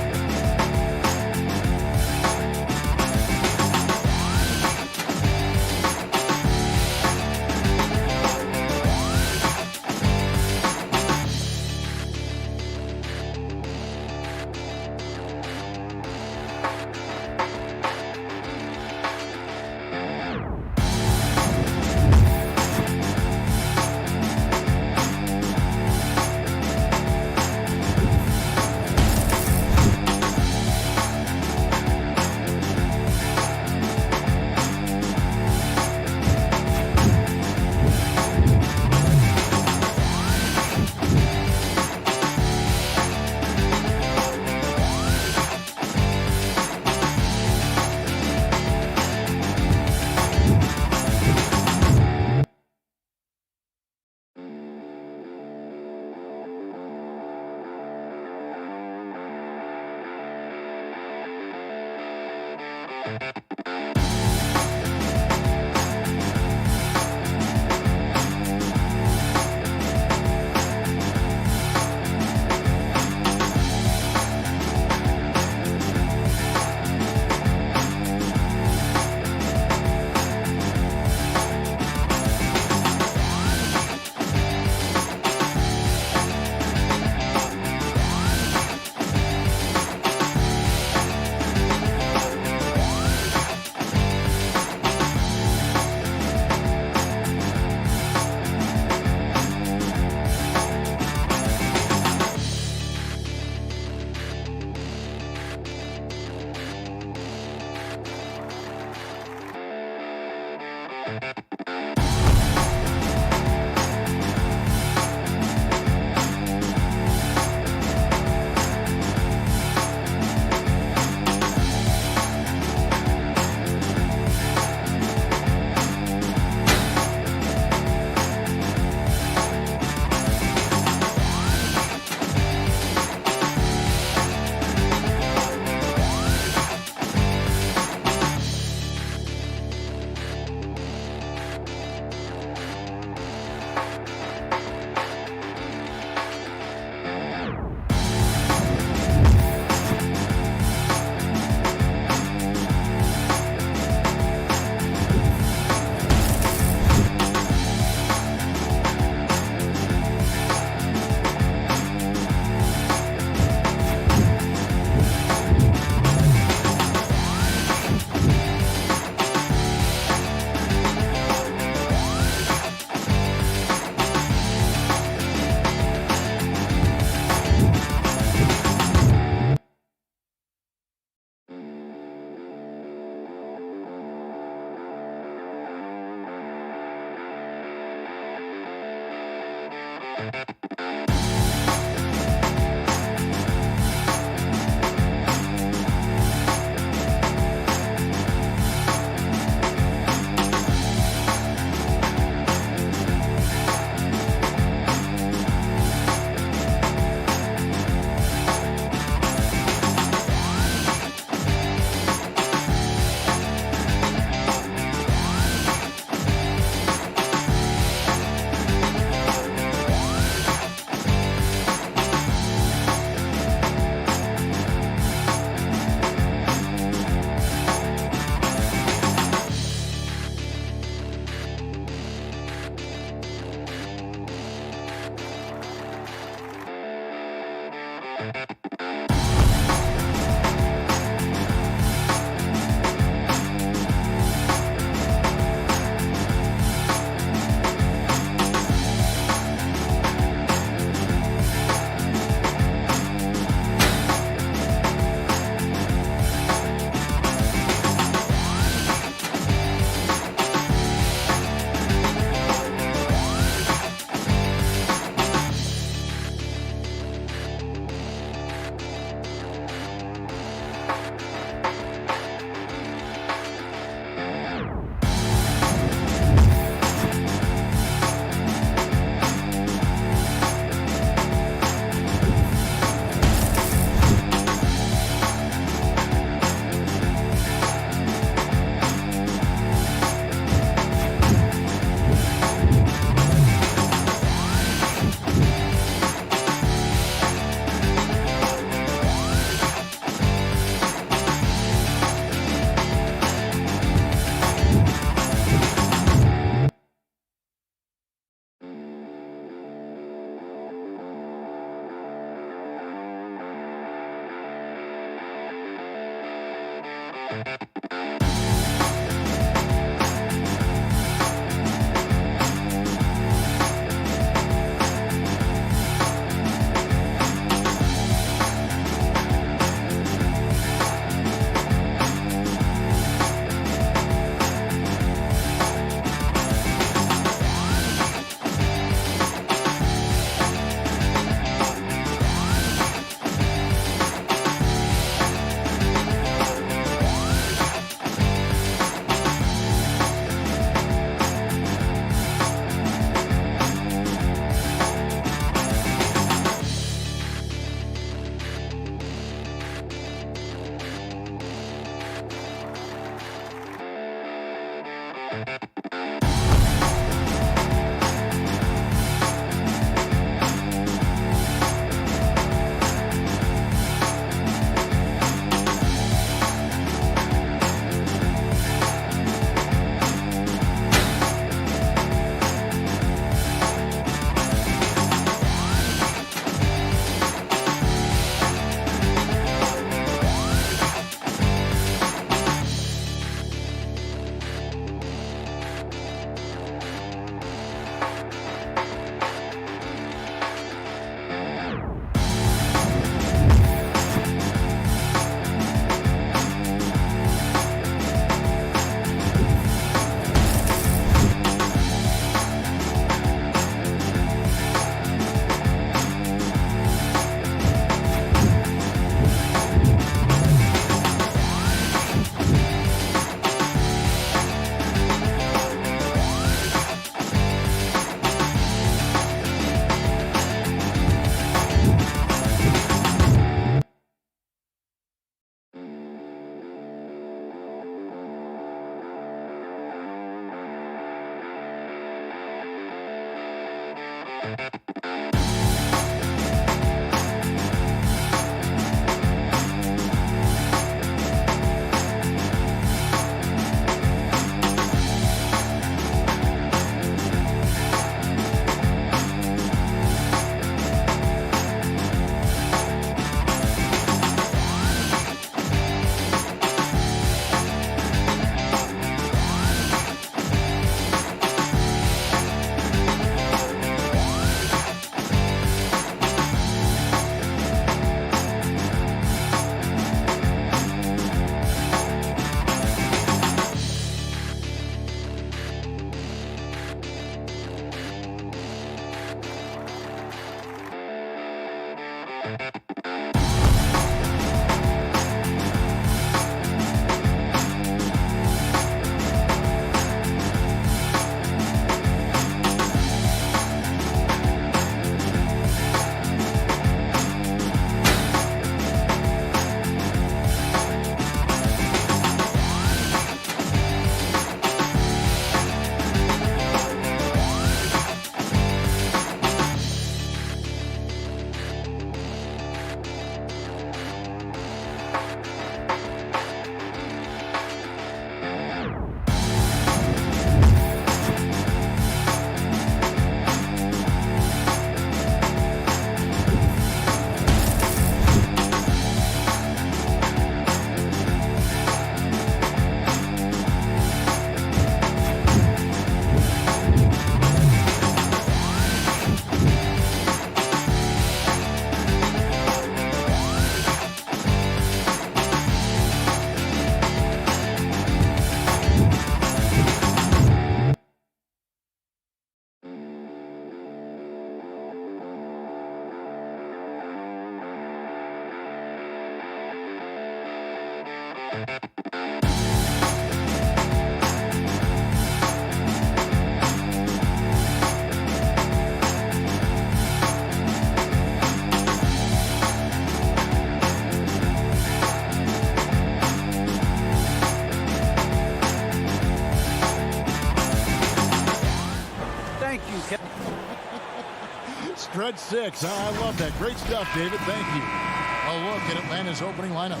Stretch 6. I love that. Great stuff, David. Thank you. A look at Atlanta's opening lineup.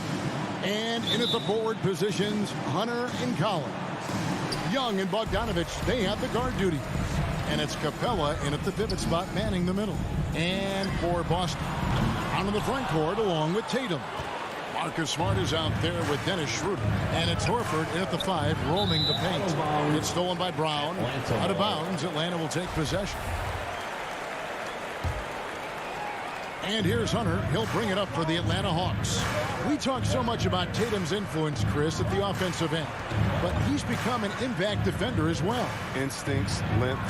And in at the forward positions, Hunter and Collins. Young and Bogdanovich, they have the guard duty. And it's Capella in at the pivot spot, manning the middle. And for Boston, onto the front court along with Tatum. Marcus Smart is out there with Dennis Schroeder. And it's Horford in at the 5, roaming the paint. It's stolen by Brown. Out of bounds, Atlanta will take possession. And here's Hunter. He'll bring it up for the Atlanta Hawks. We talk so much about Tatum's influence, Chris, at the offensive end. But he's become an impact defender as well. Instincts, length.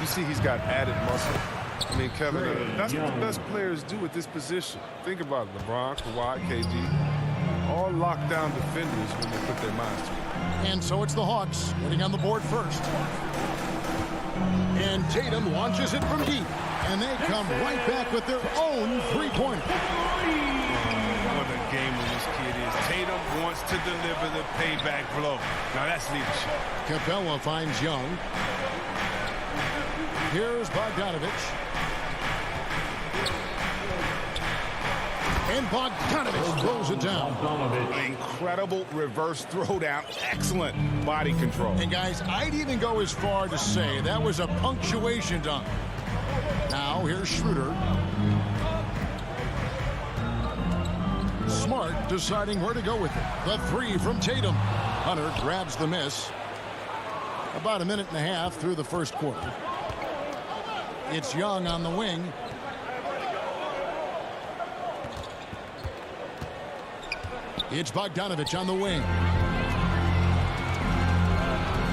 You see he's got added muscle. I mean, Kevin, that's what the best players do at this position. Think about it. LeBron, Kawhi, KD, all lockdown defenders when they put their minds to it. And so it's the Hawks getting on the board first. And Tatum launches it from deep. And they come right back with their own three-pointer. What a gamer this kid is. Tatum wants wants to deliver the payback blow. Now that's leadership. Capella finds Young. Here's Bogdanovich. And Bogdanovich throws it down. Incredible reverse throwdown. Excellent body control. And guys, I'd even go as far to say that was a punctuation dunk. Now here's Schroeder. Smart deciding where to go with it. The three from Tatum. Hunter grabs the miss. About a minute and a half through the first quarter. It's Young on the wing. It's Bogdanovich on the wing.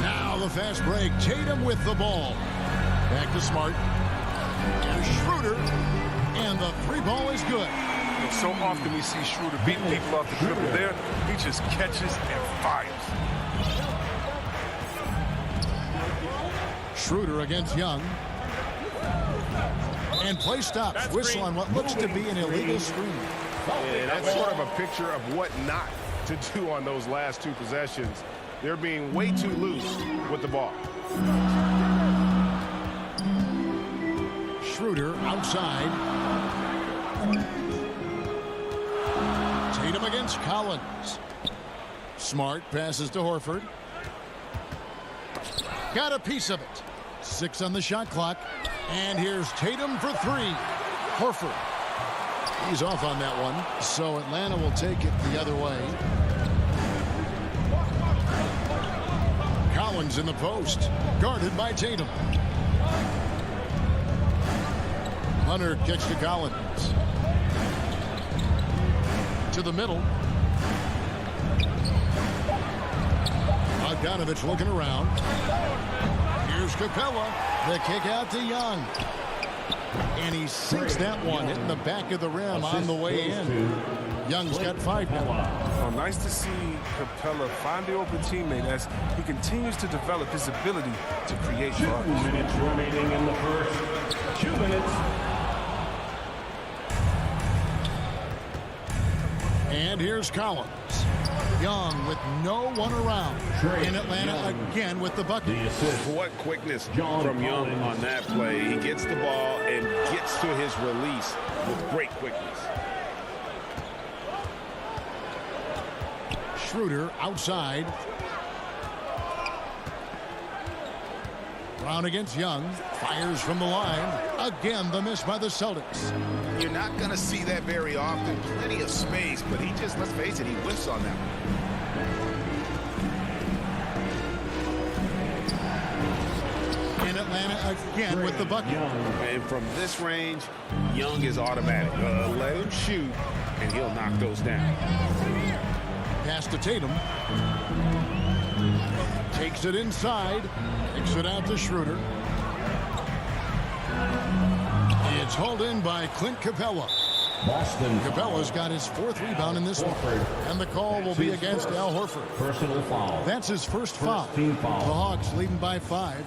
Now the fast break. Tatum with the ball. Back to Smart. Here's Schroeder. And the three ball is good. So often we see Schroeder beating people off the dribble there. He just catches and fires. Schroeder against Young. And play stops. Whistle on what looks to be an illegal screen. Yeah, that's sort of a picture of what not to do on those last two possessions. They're being way too loose with the ball. Schroeder outside. Tatum against Collins. Smart passes to Horford. Got a piece of it. 6 on the shot clock. And here's Tatum for 3. Horford. He's off on that one. So Atlanta will take it the other way. Collins in the post. Guarded by Tatum. Hunter kicks to Collins. To the middle. Bogdanovich looking around. Here's Capella. The kick out to Young. And he sinks that one, hitting the back of the rim on the way in. Young's got 5 now. Oh, nice to see Capella find the open teammate as he continues to develop his ability to create drives. 2 minutes remaining in the first. 2 minutes. And here's Collins. Young with no one around. In Atlanta again with the bucket. What quickness from Young on that play. He gets the ball and gets to his release with great quickness. Schroeder outside. Brown against Young. Fires from the line. Again, the miss by the Celtics. You're not going to see that very often. Plenty of space, but he just, let's face it, he whiffs on that one. In Atlanta again with the bucket. And from this range, Young is automatic. Let him shoot, and he'll knock those down. Pass to Tatum. Takes it inside. Kicks it out to Schroeder. It's hauled in by Clint Capella. Boston. Capella's got his 4th rebound in this one. And the call will be against Al Horford. Personal foul. That's his first foul. Team foul. The Hawks leading by 5.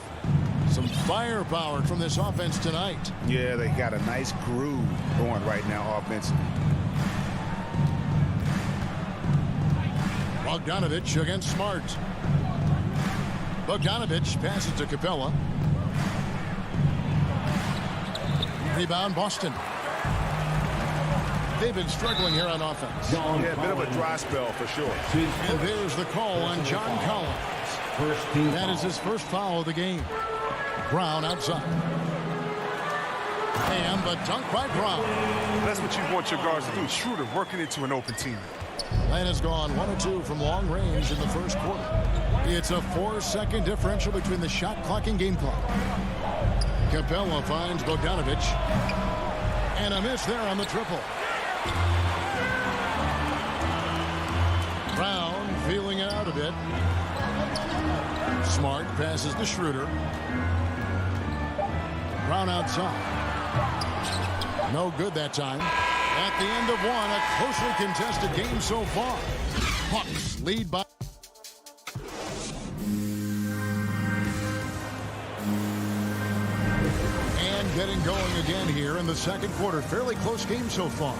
Some firepower from this offense tonight. Yeah, they got a nice groove going right now offensively. Bogdanovich against Smart. Bogdanovich passes to Capella. Rebound Boston. They've been struggling here on offense. Yeah, a bit of a dry spell for sure. And there's the call on John Collins. That is his first foul of the game. Brown outside. And the dunk by Brown. That's what you want your guards to do. Schroeder working into an open team. Atlanta's gone 1 of 2 from long range in the first quarter. It's a 4-second differential between the shot clock and game clock. Capella finds Bogdanovich. And a miss there on the triple. Brown feeling it out a bit. Smart passes to Schroeder. Brown outside. No good that time. At the end of one, a closely contested game so far. Hawks lead by... And getting going again here in the second quarter. Fairly close game so far.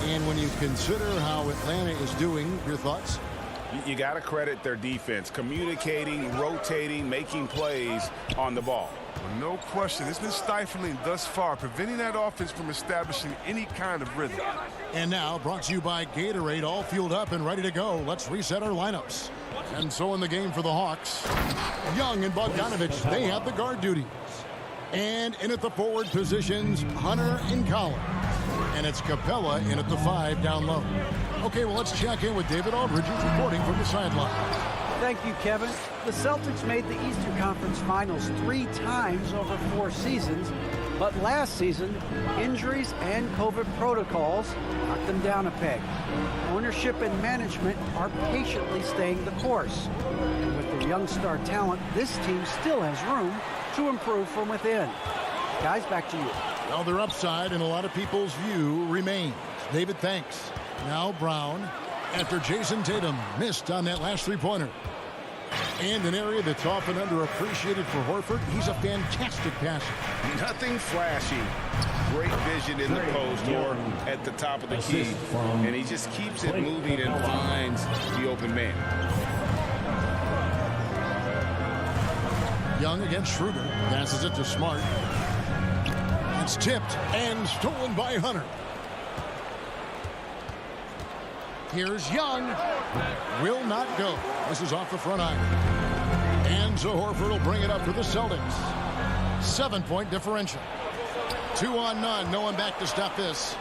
And when you consider how Atlanta is doing, your thoughts? You got to credit their defense, communicating, rotating, making plays on the ball. Well, no question. It's been stifling thus far, preventing that offense from establishing any kind of rhythm. And now, brought to you by Gatorade, all fueled up and ready to go. Let's reset our lineups. And so in the game for the Hawks, Young and Bogdanovich, they have the guard duties. And in at the forward positions, Hunter and Collins. And it's Capella in at the 5 down low. Okay, well, let's check in with David Aldridge, who's reporting from the sideline. Thank you, Kevin. The Celtics made the Eastern Conference Finals 3 times over 4 seasons, but last season, injuries and COVID protocols knocked them down a peg. Ownership and management are patiently staying the course. And with their young star talent, this team still has room to improve from within. Guys, back to you. Well, their upside in a lot of people's view remains. David, thanks. Now Brown, after Jason Tatum missed on that last three-pointer. And an area that's often underappreciated for Horford, he's a fantastic passer. Nothing flashy. Great vision in the post or at the top of the key. And he just keeps it moving and finds the open man. Young against Schroeder. Passes it to Smart. It's tipped and stolen by Hunter. Here's Young. Will not go. This is off the front iron. And so Horford will bring it up for the Celtics. 7-point differential. 2 on none. No one back to stop this.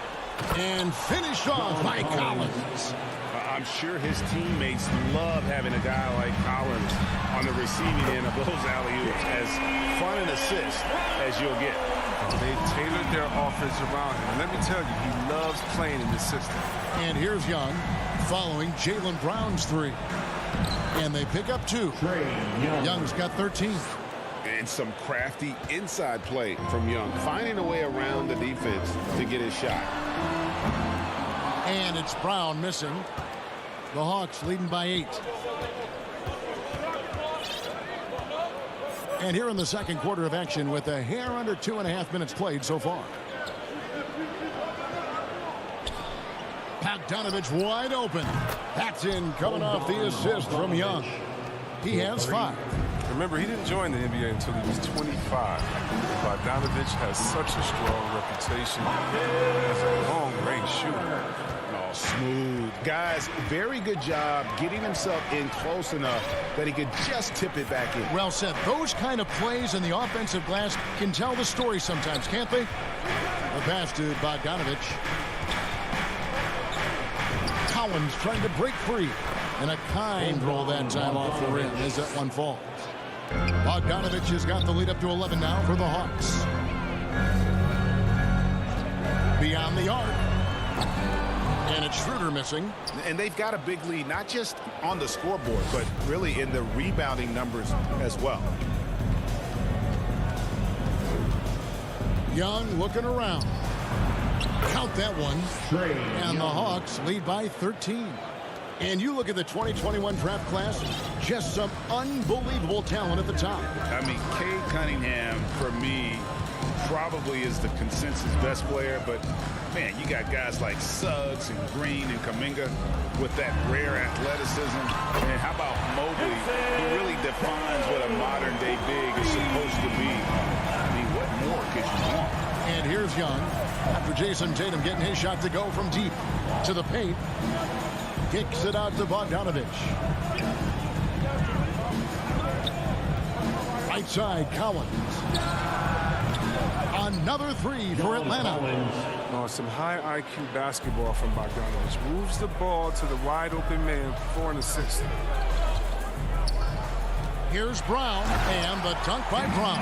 And finished off by Collins. I'm sure his teammates love having a guy like Collins on the receiving end of those alley-oops. As fun an assist as you'll get. They tailored their offense around him. And let me tell you, he loves playing in this system. And here's Young following Jaylen Brown's 3. And they pick up 2. Young's got 13. And some crafty inside play from Young, finding a way around the defense to get his shot. And it's Brown missing. The Hawks leading by 8. And here in the second quarter of action with a hair under 2.5 minutes played so far. Bogdanovich wide open. That's in, coming off the assist from Young. He has 5. Remember, he didn't join the NBA until he was 25. Bogdanovich has such a strong reputation as a long-range shooter. Oh, smooth. Guys, very good job getting himself in close enough that he could just tip it back in. Well said. Those kind of plays in the offensive glass can tell the story sometimes, can't they? The pass to Bogdanovich. Collins trying to break free. And a kind roll that time off the rim as that one falls. Bogdanovich has got the lead up to 11 now for the Hawks. Beyond the arc. And it's Schroeder missing. And they've got a big lead, not just on the scoreboard, but really in the rebounding numbers as well. Young looking around. Count that one. And the Hawks lead by 13. And you look at the 2021 draft class, just some unbelievable talent at the top. I mean, Cade Cunningham, for me, probably is the consensus best player. But, man, you got guys like Suggs and Green and Kuminga with that rare athleticism. And how about Mobley, who really defines what a modern-day big is supposed to be. I mean, what more could you want? And here's Young. After Jason Tatum getting his shot to go from deep to the paint. Kicks it out to Bogdanovich. Right side, Collins. Another 3 for Atlanta. Oh, some high IQ basketball from Bogdanovich. Moves the ball to the wide open man for an assist. Here's Brown, and the dunk by Brown.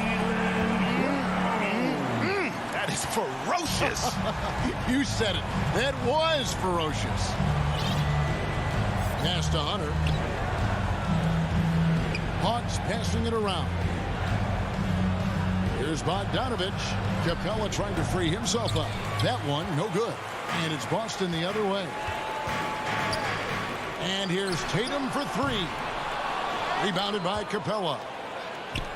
That is ferocious. You said it. That was ferocious. Pass to Hunter. Hawks passing it around. Here's Bogdanovich. Capella trying to free himself up. That one, no good. And it's Boston the other way. And here's Tatum for 3. Rebounded by Capella.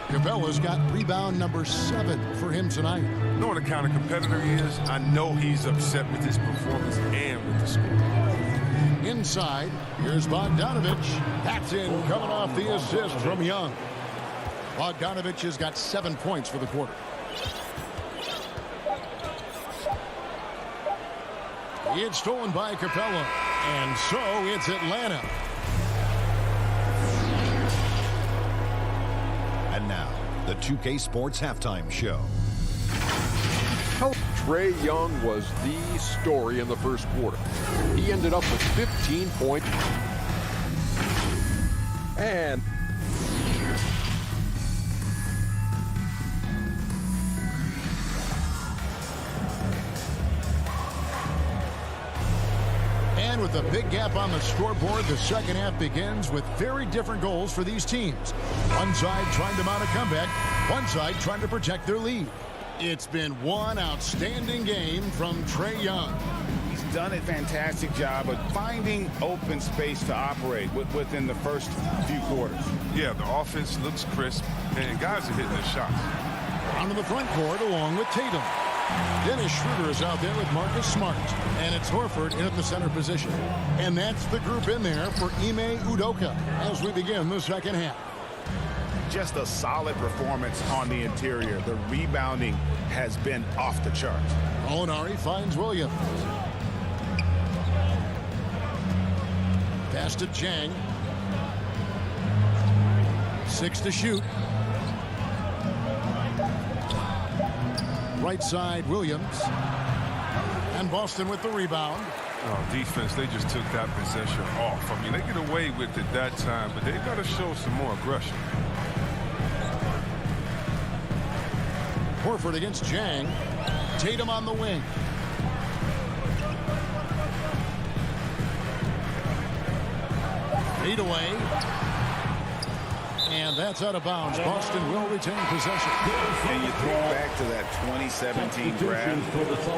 Capella's got rebound number 7 for him tonight. You know what a kind of competitor he is? I know he's upset with his performance and with the score. inside. Here's Bogdanovich. That's in, coming off the assist from Young. Bogdanovich has got 7 points for the quarter. It's stolen by Capella. And so it's Atlanta. And now, the 2K Sports Halftime Show. Trae Young was the story in the first quarter. He ended up with 15 points. And with a big gap on the scoreboard, the second half begins with very different goals for these teams. One side trying to mount a comeback, one side trying to protect their lead. It's been one outstanding game from Trae Young. He's done a fantastic job of finding open space to operate within the first few quarters. Yeah, the offense looks crisp, and guys are hitting their shots. Down to the front court along with Tatum. Dennis Schroeder is out there with Marcus Smart. And it's Horford in at the center position. And that's the group in there for Ime Udoka as we begin the second half. Just a solid performance on the interior. The rebounding has been off the charts. Molinari finds Williams. Pass to Chang. 6 to shoot. Right side, Williams. And Boston with the rebound. Oh, defense, they just took that possession off. I mean, they get away with it that time, but they got to show some more aggression. Horford against Chang. Tatum on the wing. Feed away. And that's out of bounds. Boston will retain possession. And you think back to that 2017 draft.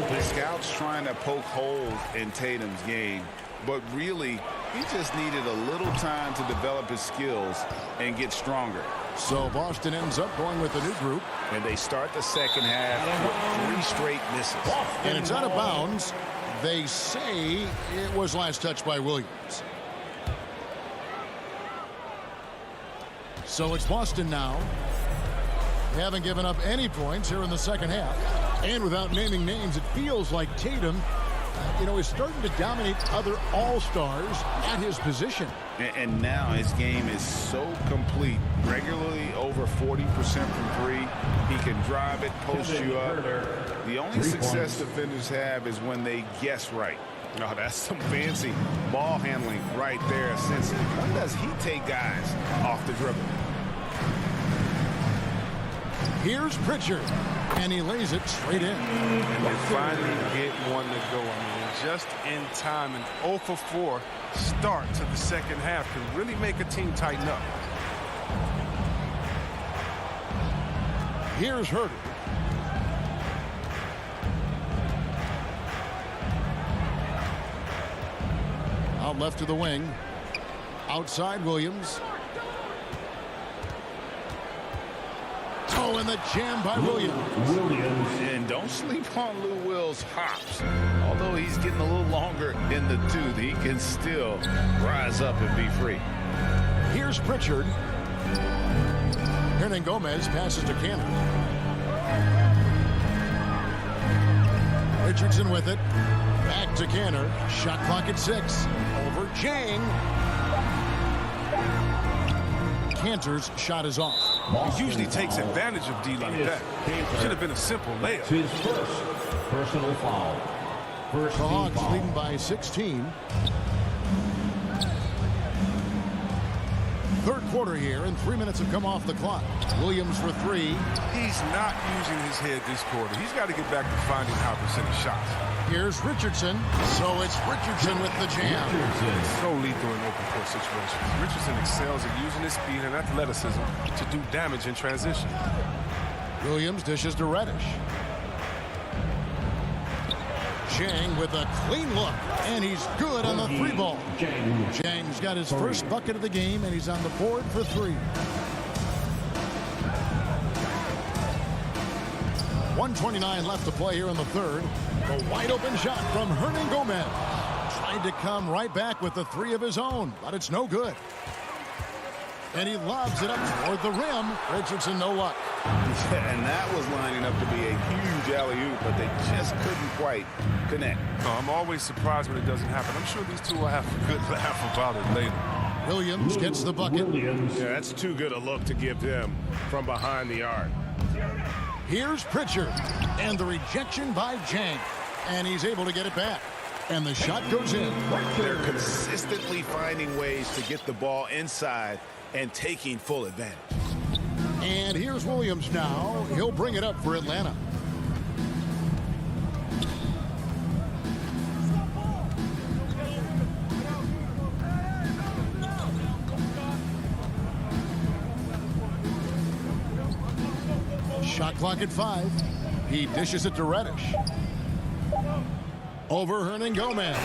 The scouts trying to poke holes in Tatum's game, but really, he just needed a little time to develop his skills and get stronger. So Boston ends up going with the new group. And they start the second half with 3 straight misses. And it's out of bounds. They say it was last touched by Williams. So it's Boston now. They haven't given up any points here in the second half. And without naming names, it feels like Tatum, is starting to dominate other all-stars at his position. And now his game is so complete. Regularly over 40% from 3. He can drive it, post you up. The only success defenders have is when they guess right. Oh, that's some fancy ball handling right there. Since when does he take guys off the dribble? Here's Pritchard, and he lays it straight in. And they finally get one to go. I mean, just in time, an 0 for 4 start to the second half can really make a team tighten up. Here's Herter. Out left to the wing. Outside Williams. Oh, and the jam by Williams. And don't sleep on Lou Will's hops. Although he's getting a little longer in the tooth, he can still rise up and be free. Here's Pritchard. Hernan Gomez passes to Cannon. Richardson with it. Back to Canner. Shot clock at 6. Over Chang. Cantor's shot is off. He usually takes advantage of D like that. Should have been a simple layup. His first personal foul. The Hawks leading by 16. Third quarter here, and 3 minutes have come off the clock. Williams for 3. He's not using his head this quarter. He's got to get back to finding how to percent his shots. Here's Richardson. So it's Richardson with the jam. It's so lethal in open court situations. Richardson excels at using his speed and athleticism to do damage in transition. Williams dishes to Reddish. Chang with a clean look, and he's good on the 3 ball. Chang's got his first bucket of the game, and he's on the board for 3. 1:29 left to play here in the third. The wide open shot from Hernan Gomez. Trying tried to come right back with the three of his own, but it's no good. And he lobs it up toward the rim. Richardson, no luck. And that was lining up to be a huge alley-oop, but they just couldn't quite connect. I'm always surprised when it doesn't happen. I'm sure these two will have a good laugh about it later. Williams gets the bucket. Yeah, that's too good a look to give them from behind the arc. Here's Pritchard, and the rejection by Jang, and he's able to get it back. And the shot goes in. They're consistently finding ways to get the ball inside and taking full advantage. And here's Williams now. He'll bring it up for Atlanta. Shot clock at 5. He dishes it to Reddish. Over Hernan Gomez.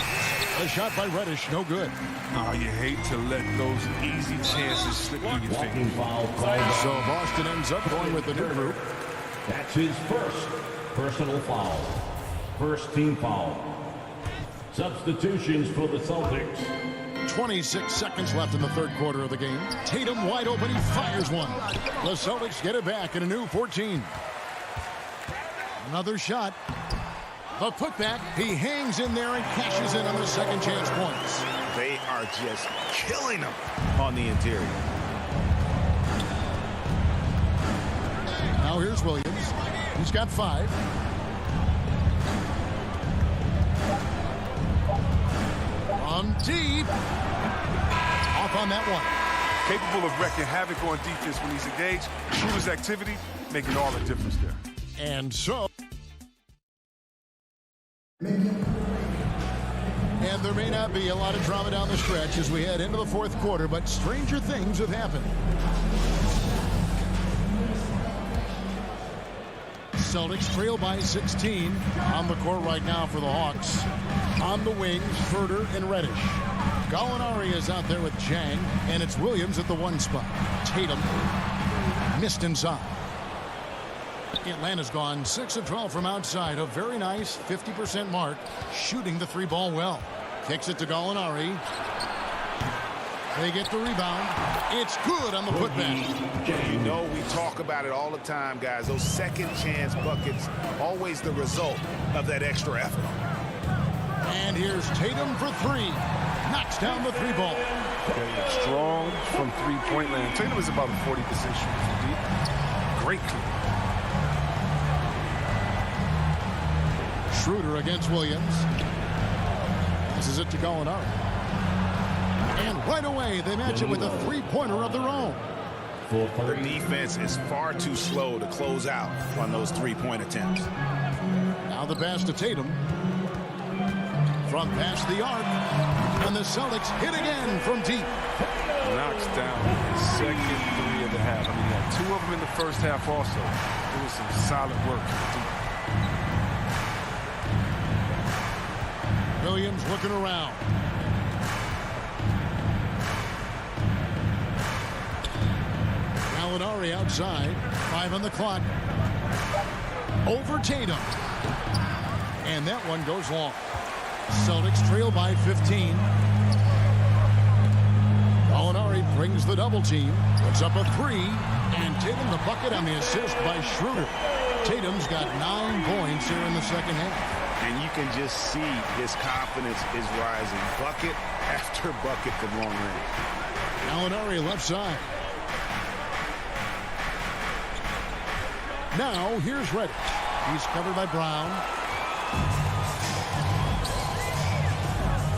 A shot by Reddish, no good. Oh, you hate to let those easy chances slip through your fingers. So Boston ends up going with the new group. That's his first personal foul. First team foul. Substitutions for the Celtics. 26 seconds left in the third quarter of the game. Tatum wide open, he fires one. The Celtics get it back in a new 14. Another shot. The putback, he hangs in there and cashes in on the second chance points. They are just killing them on the interior. Now here's Williams. He's got 5. From deep. Off on that one. Capable of wreaking havoc on defense when he's engaged. Shooter's activity making all the difference there. And so. And there may not be a lot of drama down the stretch as we head into the fourth quarter, but stranger things have happened. Celtics trail by 16. On the court right now for the Hawks. On the wings, Furter and Reddish. Gallinari is out there with Jang, and it's Williams at the 1 spot. Tatum missed inside. Atlanta's gone 6 of 12 from outside. A very nice 50% mark. Shooting the 3-ball well. Kicks it to Gallinari. They get the rebound. It's good on the putback. You know we talk about it all the time, guys. Those second chance buckets, always the result of that extra effort. And here's Tatum for 3. Knocks down the 3-ball. Strong from three-point land. Tatum is about a 40% shooter from deep. Great clean. Schroeder against Williams. Passes it to Gallinari. And right away, they match it with a 3-pointer of their own. The defense is far too slow to close out on those 3-point attempts. Now the pass to Tatum. From past the arc. And the Celtics hit again from deep. Knocks down his second 3 of the half. I mean, he had 2 of them in the first half also. It was some solid work from deep. Williams looking around. Gallinari outside. 5 on the clock. Over Tatum. And that one goes long. Celtics trail by 15. Gallinari brings the double team. Puts up a 3. And Tatum the bucket on the assist by Schroeder. Tatum's got 9 points here in the second half. And you can just see his confidence is rising. Bucket after bucket from long range. Gallinari left side. Now here's Reddish. He's covered by Brown.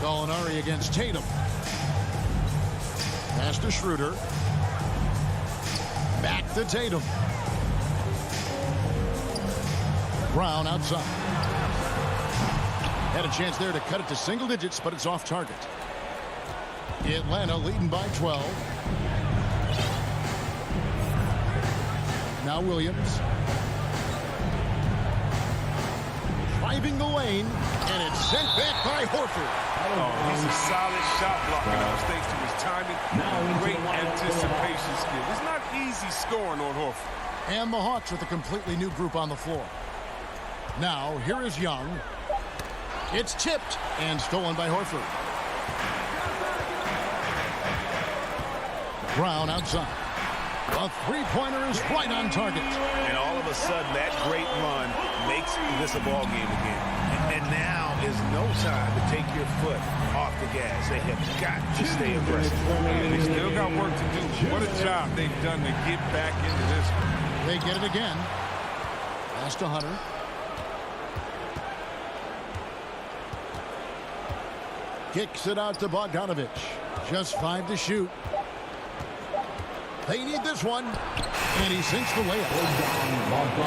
Gallinari against Tatum. Pass to Schroeder. Back to Tatum. Brown outside. Had a chance there to cut it to single digits, but it's off target. Atlanta leading by 12. Now Williams. Driving the lane, and it's sent back by Horford. Oh, he's a solid shot blocker now, thanks to his timing and great anticipation skill. It's not easy scoring on Horford. And the Hawks with a completely new group on the floor. Now, here is Young. It's tipped and stolen by Horford. Brown outside. A three-pointer is right on target. And all of a sudden, that great run makes this a ball game again. And now is no time to take your foot off the gas. They have got to stay aggressive. They still got work to do. What a job they've done to get back into this. They get it again. Pass to Hunter. Kicks it out to Bogdanovich. Just 5 to shoot. They need this one. And he sinks the layup.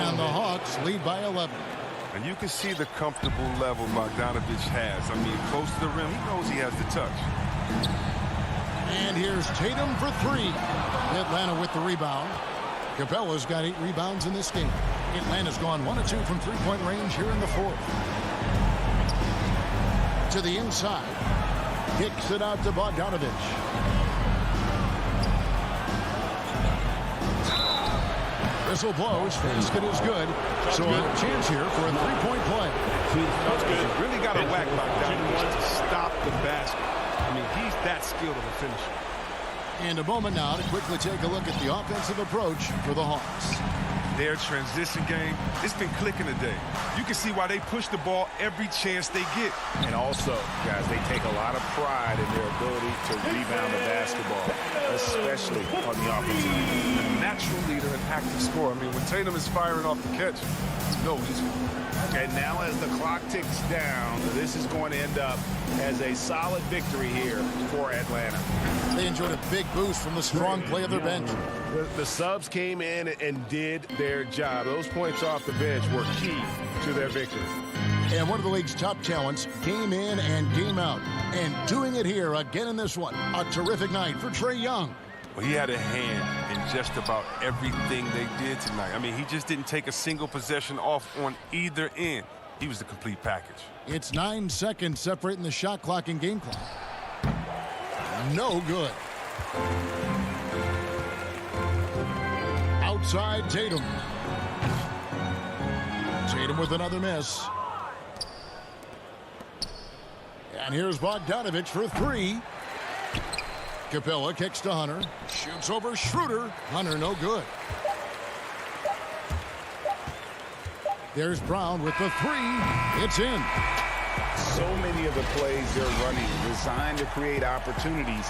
And the Hawks lead by 11. And you can see the comfortable level Bogdanovich has. I mean, close to the rim, he knows he has the touch. And here's Tatum for 3. Atlanta with the rebound. Capella's got 8 rebounds in this game. Atlanta's gone 1 of 2 from three-point range here in the fourth. To the inside. Kicks it out to Bogdanovich. Whistle blows. Basket is good. So a chance here for a three-point play. That's good. Really got to whack Bogdanovich to stop the basket. I mean, he's that skilled of a finisher. And a moment now to quickly take a look at the offensive approach for the Hawks. Their transition game, it's been clicking today. You can see why they push the ball every chance they get. And also, guys, they take a lot of pride in their ability to rebound the basketball, especially on the offensive end. A natural leader and active scorer. I mean, when Tatum is firing off the catch, no, he's... And now as the clock ticks down, this is going to end up as a solid victory here for Atlanta. They enjoyed a big boost from the strong play of their bench. The subs came in and did their job. Those points off the bench were key to their victory. And one of the league's top talents came in and came out. And doing it here again in this one. A terrific night for Trae Young. Well, he had a hand in just about everything they did tonight. I mean, he just didn't take a single possession off on either end. He was the complete package. It's 9 seconds separating the shot clock and game clock. No good. Outside Tatum. Tatum with another miss. And here's Bogdanovich for 3. Capella kicks to Hunter. Shoots over Schroeder. Hunter no good. There's Brown with the 3. It's in. So many of the plays they're running designed to create opportunities.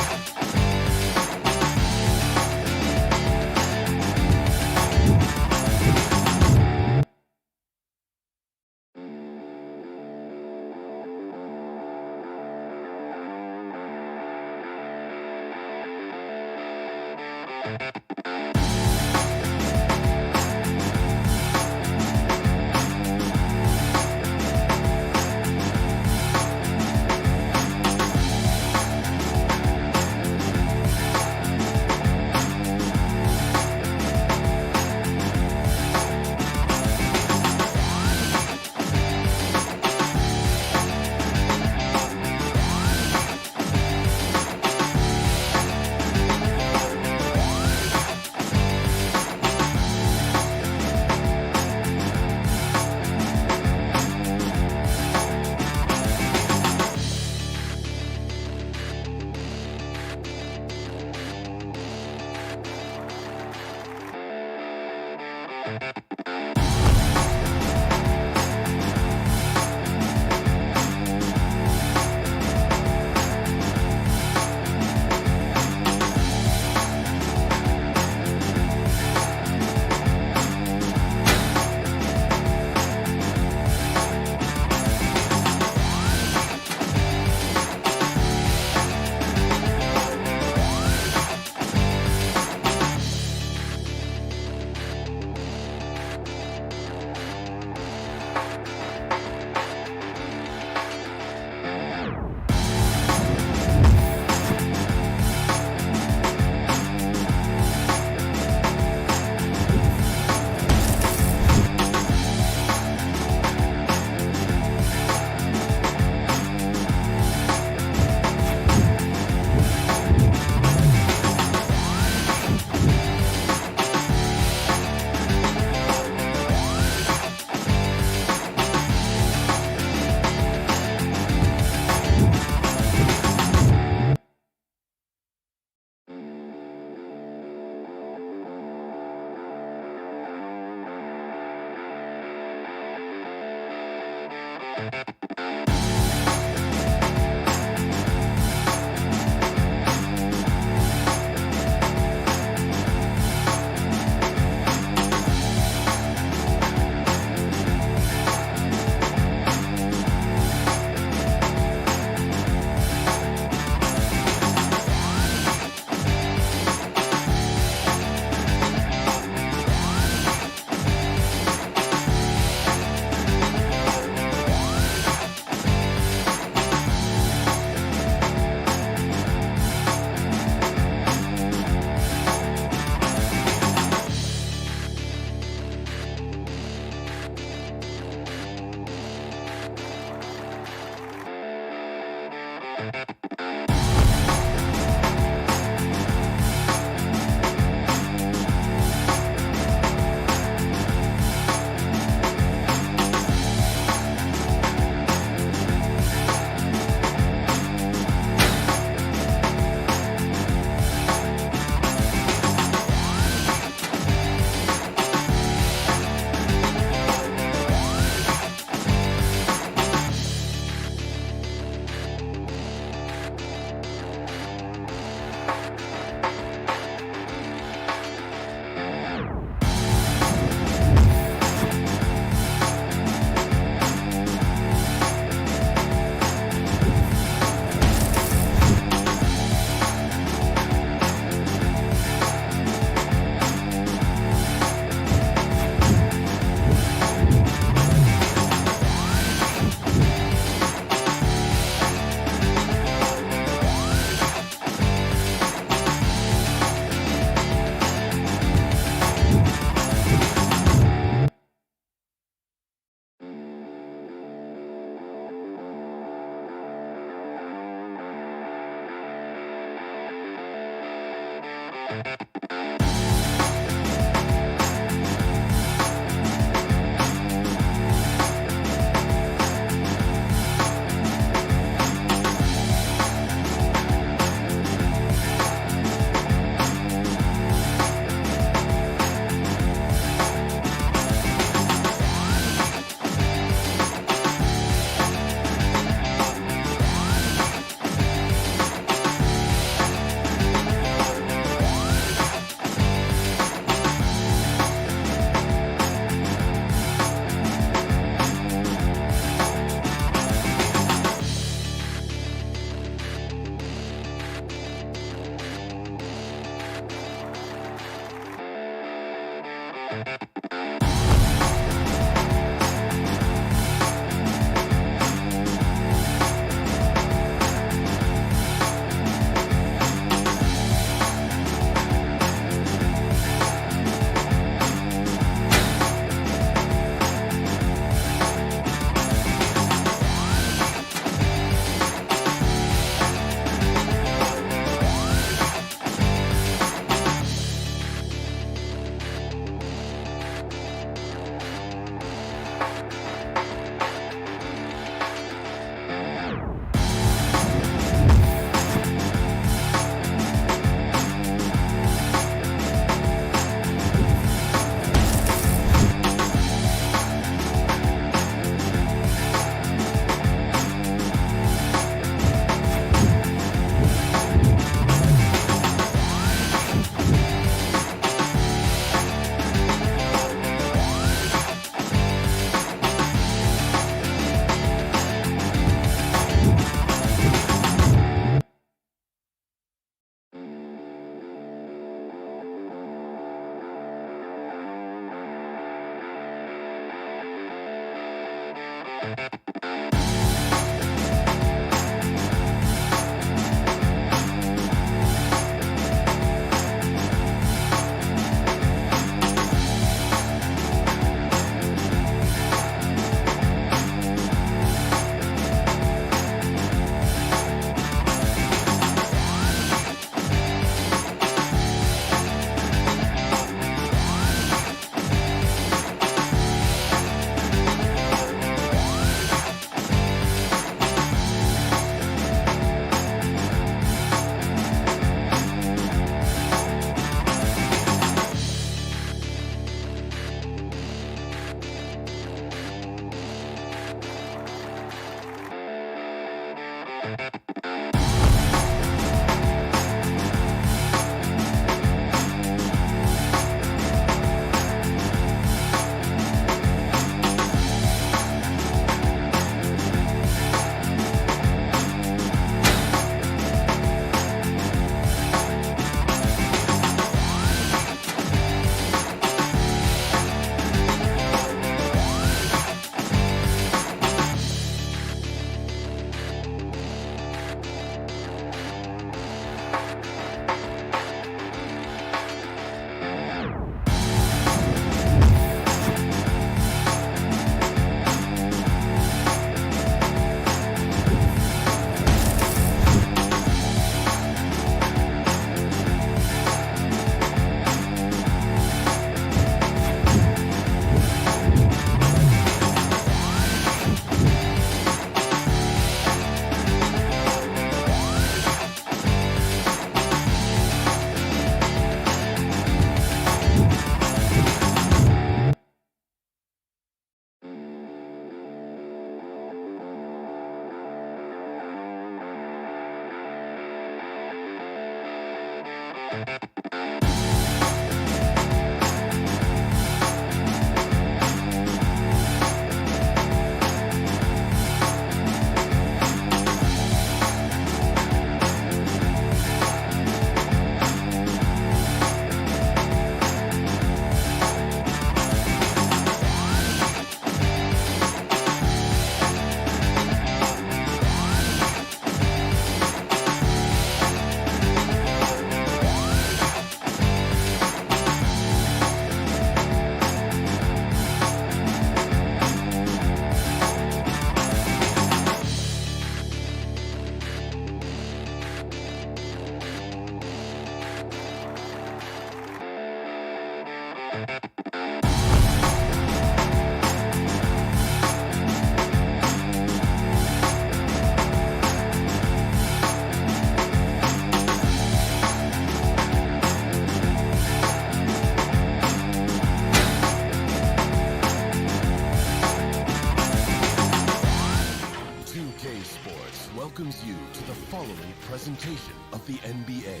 welcomes you to the following presentation of the NBA.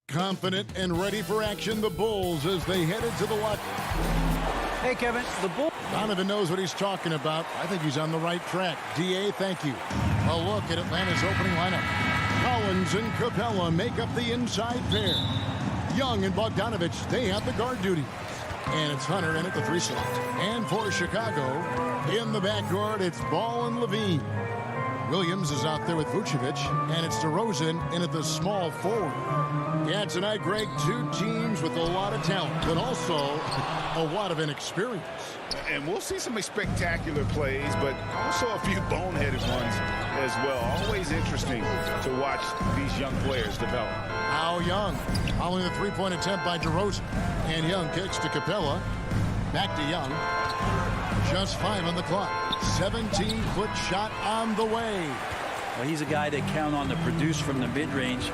Confident and ready for action, the Bulls as they head into the lock. Hey, Kevin, the Bulls. Donovan knows what he's talking about. I think he's on the right track. DA, thank you. A look at Atlanta's opening lineup. Collins and Capella make up the inside pair. Young and Bogdanovich, they have the guard duty. And it's Hunter in at the 3 slot. And for Chicago, in the backcourt, it's Ball and Levine. Williams is out there with Vucevic, and it's DeRozan in at the small forward. Yeah, tonight, Greg, 2 teams with a lot of talent, but also a lot of inexperience. And we'll see some spectacular plays, but also a few boneheaded ones as well. Always interesting to watch these young players develop. Now Young, following the 3-point attempt by DeRozan. And Young kicks to Capella. Back to Young. Just 5 on the clock. 17-foot shot on the way. Well, he's a guy that count on to produce from the mid-range.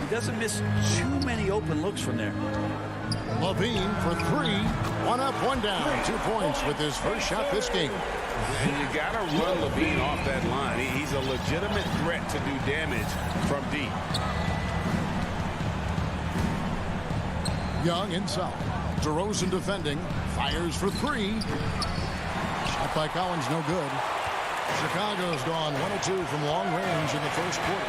He doesn't miss too many open looks from there. Levine for 3. 1 up, 1 down. 2 points with his first shot this game. And you got to run Levine off that line. He's a legitimate threat to do damage from deep. Young inside. DeRozan defending. Fires for 3. Shot by Collins, no good. Chicago's gone 1 of 2 from long range in the first quarter.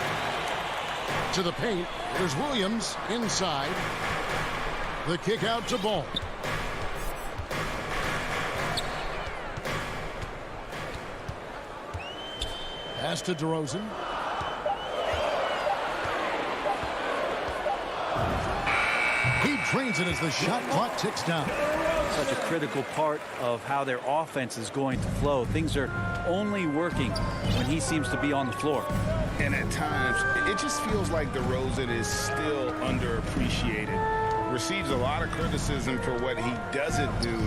To the paint. There's Williams inside. The kick out to Ball. Pass to DeRozan. He drains it as the shot clock ticks down. Such a critical part of how their offense is going to flow. Things are only working when he seems to be on the floor. And at times, it just feels like DeRozan is still underappreciated. Receives a lot of criticism for what he doesn't do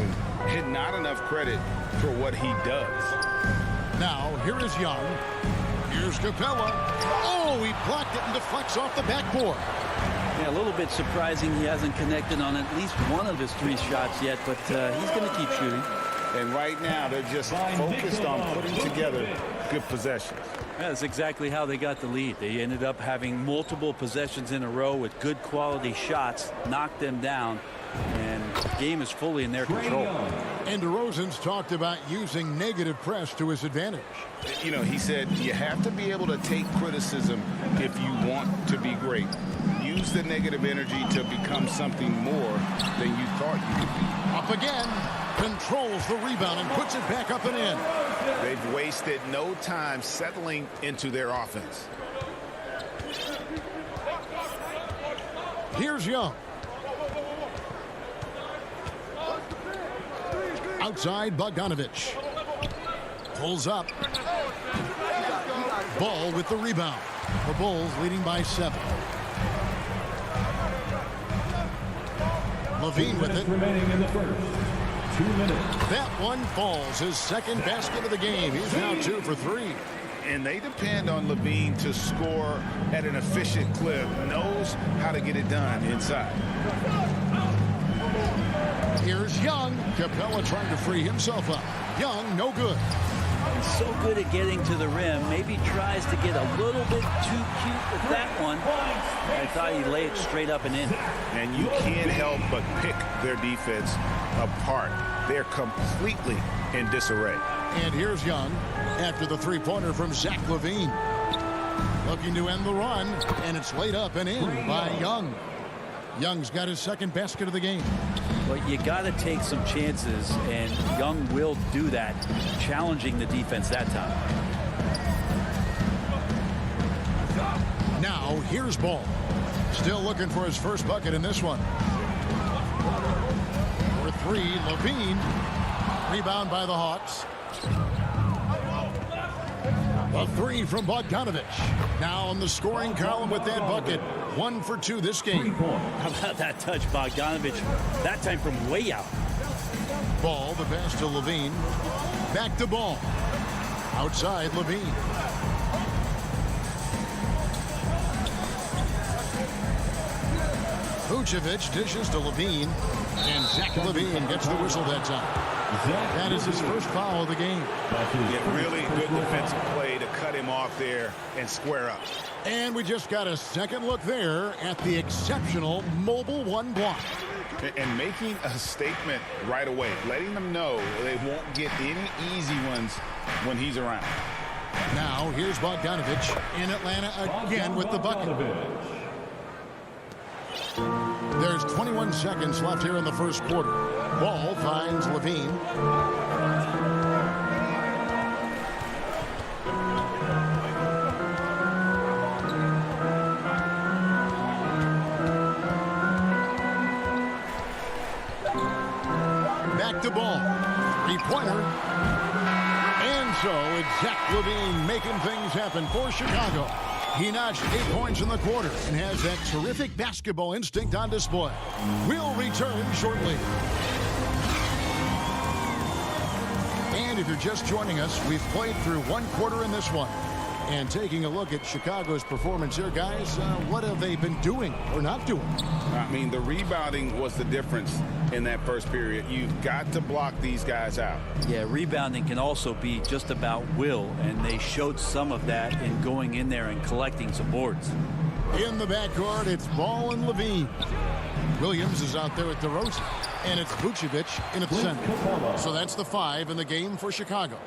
and not enough credit for what he does. Now, here is Young. Here's Capella. Oh, he blocked it and deflects off the backboard. Yeah, a little bit surprising he hasn't connected on at least one of his 3 shots yet, but he's going to keep shooting. And right now, they're just focused on putting together good possessions. Yeah, that's exactly how they got the lead. They ended up having multiple possessions in a row with good quality shots, knocked them down, and the game is fully in their control. And DeRozan's talked about using negative press to his advantage. You know, he said you have to be able to take criticism if you want to be great. Use the negative energy to become something more than you thought you could be. Up again. Controls the rebound and puts it back up and in. They've wasted no time settling into their offense. Here's Young. Outside, Bogdanovich. Pulls up. Ball with the rebound. The Bulls leading by 7. Levine with it. Remaining in the first. 2 minutes. That one falls. His second basket of the game. He's now 2 for 3. And they depend on Levine to score at an efficient clip. Knows how to get it done inside. Here's Young. Capella trying to free himself up. Young, no good. He's so good at getting to the rim. Maybe tries to get a little bit too cute with that one. I thought he'd lay it straight up and in. And you can't help but pick their defense apart. They're completely in disarray. And here's Young after the 3-pointer from Zach LaVine. Looking to end the run, and it's laid up and in by Young. Young's got his second basket of the game. But you got to take some chances, and Young will do that, challenging the defense that time. Now, here's Ball. Still looking for his first bucket in this one. For 3, Levine. Rebound by the Hawks. A 3 from Bogdanovich. Now on the scoring column with that bucket. 1 for 2 this game. How about that touch, Bogdanovich? That time from way out. Ball, the pass to Levine. Back to Ball. Outside, Levine. Vucevic dishes to Levine. And Zach LaVine gets the whistle that time. That is his first foul of the game. Yeah, really good defensive play to cut him off there and square up. And we just got a second look there at the exceptional mobile 1 block. And making a statement right away, letting them know they won't get any easy ones when he's around. Now here's Bogdanovich in Atlanta again with the bucket. There's 21 seconds left here in the first quarter. Ball finds Levine. Back to Ball. Three-pointer. And so it's Zach Levine making things happen for Chicago. He notched 8 points in the quarter and has that terrific basketball instinct on display. We'll return shortly. And if you're just joining us, we've played through one quarter in this one. And taking a look at Chicago's performance here, guys, what have they been doing or not doing? I mean, the rebounding was the difference in that first period. You've got to block these guys out. Yeah, rebounding can also be just about will, and they showed some of that in going in there and collecting some boards. In the backcourt, it's Ball and Levine. Williams is out there with DeRozan, and it's Vucevic in at the center. So that's the 5 in the game for Chicago.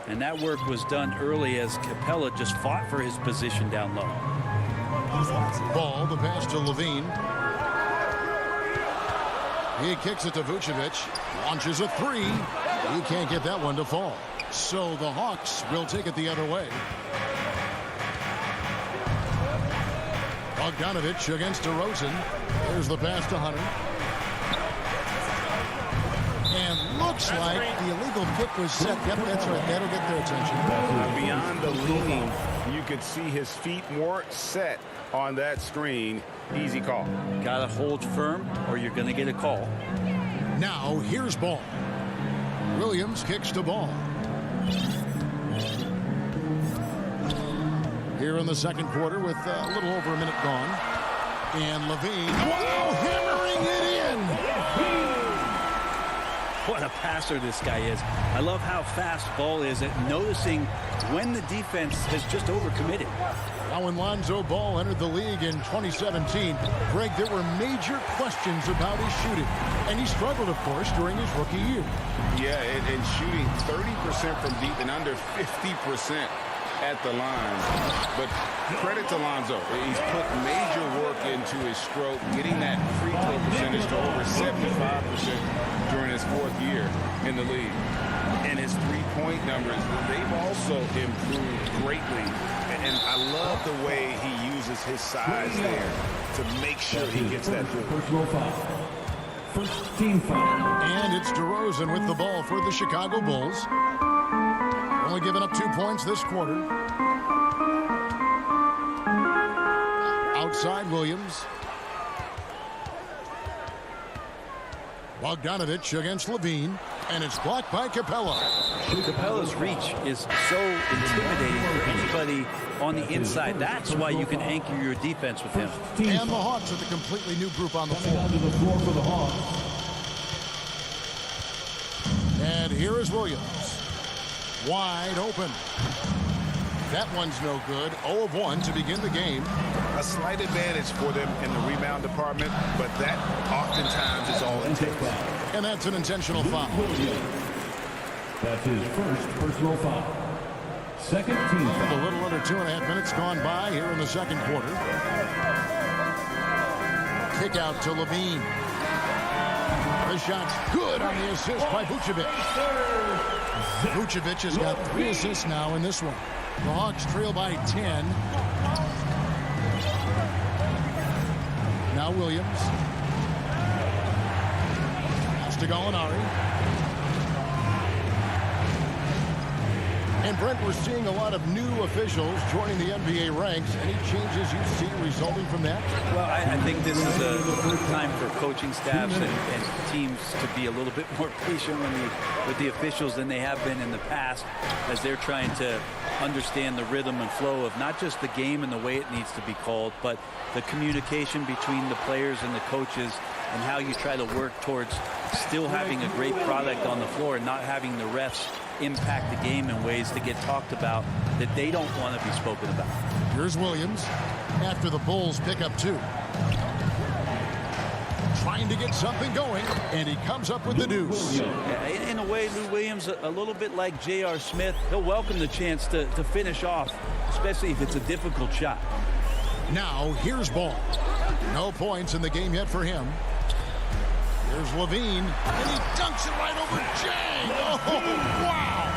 And that work was done early as Capella just fought for his position down low. Ball, the pass to Levine. He kicks it to Vucevic. Launches a 3. He can't get that one to fall. So the Hawks will take it the other way. Bogdanovich against DeRozan. There's the pass to Hunter. And looks like the illegal kick was set. Yep, that's right. That'll get their attention. Beyond the leaning, you could see his feet weren't set on that screen. Easy call. Got to hold firm or you're going to get a call. Now here's Ball. Williams kicks to Ball. Here in the second quarter with a little over a minute gone. And Levine, wow, hammering it in. What a passer this guy is. I love how fast Ball is at noticing when the defense has just overcommitted. Now when Lonzo Ball entered the league in 2017, Greg, there were major questions about his shooting. And he struggled, of course, during his rookie year. Yeah, and shooting 30% from deep and under 50% at the line. But credit to Lonzo. He's put major work into his stroke, getting that free throw percentage to over 75% during his 4th year in the league. And his three-point numbers, they've also improved greatly. And I love the way he uses his size there to make sure he gets that through. First team foul. And it's DeRozan with the ball for the Chicago Bulls. Only giving up 2 points this quarter. Outside Williams. Bogdanovich against Levine. And it's blocked by Capella. Capella's reach is so intimidating for anybody on the inside. That's why you can anchor your defense with him. And the Hawks with a completely new group on the floor. Onto the floor for the Hawks. And here is Williams. Wide open. That one's no good. 0 of 1 to begin the game. A slight advantage for them in the rebound department, but that oftentimes is all it takes. And that's an intentional foul. That's his first personal foul. Second team foul. A little under 2.5 minutes gone by here in the second quarter. Kick out to Levine. The shot's good on the assist by Vucevic. Vucevic has got 3 assists now in this one. The Hawks trail by 10. Now Williams. Pass to Gallinari. And Brent, we're seeing a lot of new officials joining the NBA ranks. Any changes you see resulting from that? Well, I think this is a time for coaching staffs and teams to be a little bit more patient with the officials than they have been in the past, as they're trying to understand the rhythm and flow of not just the game and the way it needs to be called, but the communication between the players and the coaches and how you try to work towards still having a great product on the floor and not having the refs impact the game in ways that get talked about that they don't want to be spoken about. Here's Williams after the Bulls pick up 2. trying to get something going, and he comes up with the deuce. In a way, Lou Williams, a little bit like J.R. Smith, he'll welcome the chance to finish off, especially if it's a difficult shot. Now, here's Ball. No points in the game yet for him. Here's Levine, and he dunks it right over Jang. Oh, wow!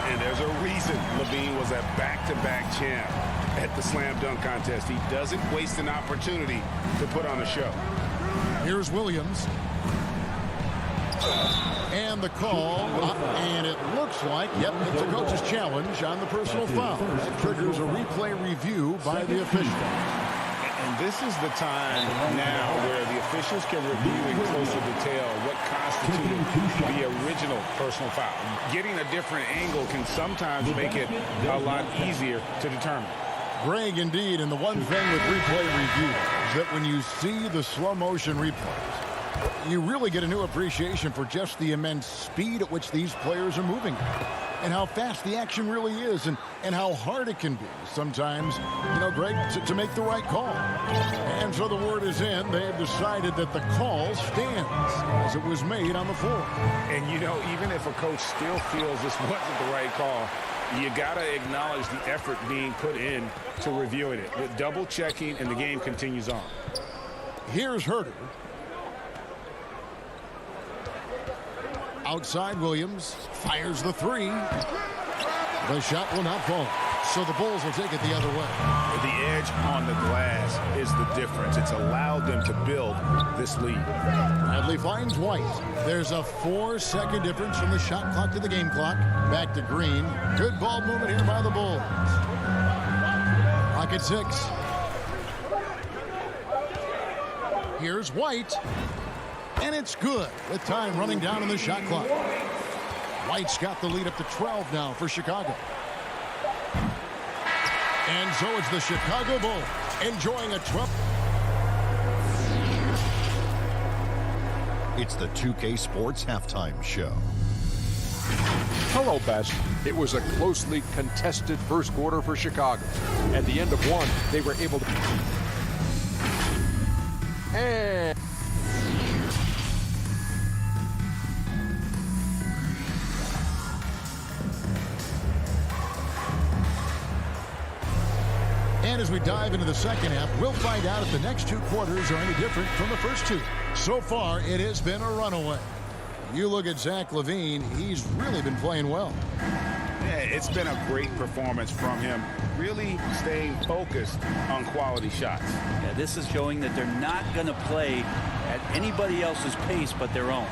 And there's a reason Levine was a back-to-back champ at the slam dunk contest. He doesn't waste an opportunity to put on a show. Here's Williams. And the call, and it looks like, yep, it's a coach's challenge on the personal foul. It triggers a replay review by the official. And this is the time now where the officials can review in closer detail what constituted the original personal foul. Getting a different angle can sometimes make it a lot easier to determine. Greg, indeed, and the one thing with replay review is that when you see the slow motion replays, you really get a new appreciation for just the immense speed at which these players are moving and how fast the action really is and how hard it can be sometimes, you know, Greg, to make the right call. And so the word is in. They have decided that the call stands as it was made on the floor. And, you know, even if a coach still feels this wasn't the right call, you got to acknowledge the effort being put in to reviewing it. With double checking, and the game continues on. Here's Herter. Outside, Williams fires the three. The shot will not fall, so the Bulls will take it the other way. The edge on the glass is the difference. It's allowed them to build this lead. Bradley finds White. There's a 4-second difference from the shot clock to the game clock. Back to Green. Good ball movement here by the Bulls. Clock at 6. Here's White. And it's good with time running down in the shot clock. White's got the lead up to 12 now for Chicago. And so it's the Chicago Bulls enjoying a 12. It's the 2K Sports Halftime Show. Hello, Best. It was a closely contested first quarter for Chicago. At the end of one, they were able to... And... And as we dive into the second half, we'll find out if the next two quarters are any different from the first two. So far, it has been a runaway. You look at Zach LaVine, he's really been playing well. Yeah, it's been a great performance from him, really staying focused on quality shots. Yeah, this is showing that they're not going to play at anybody else's pace but their own.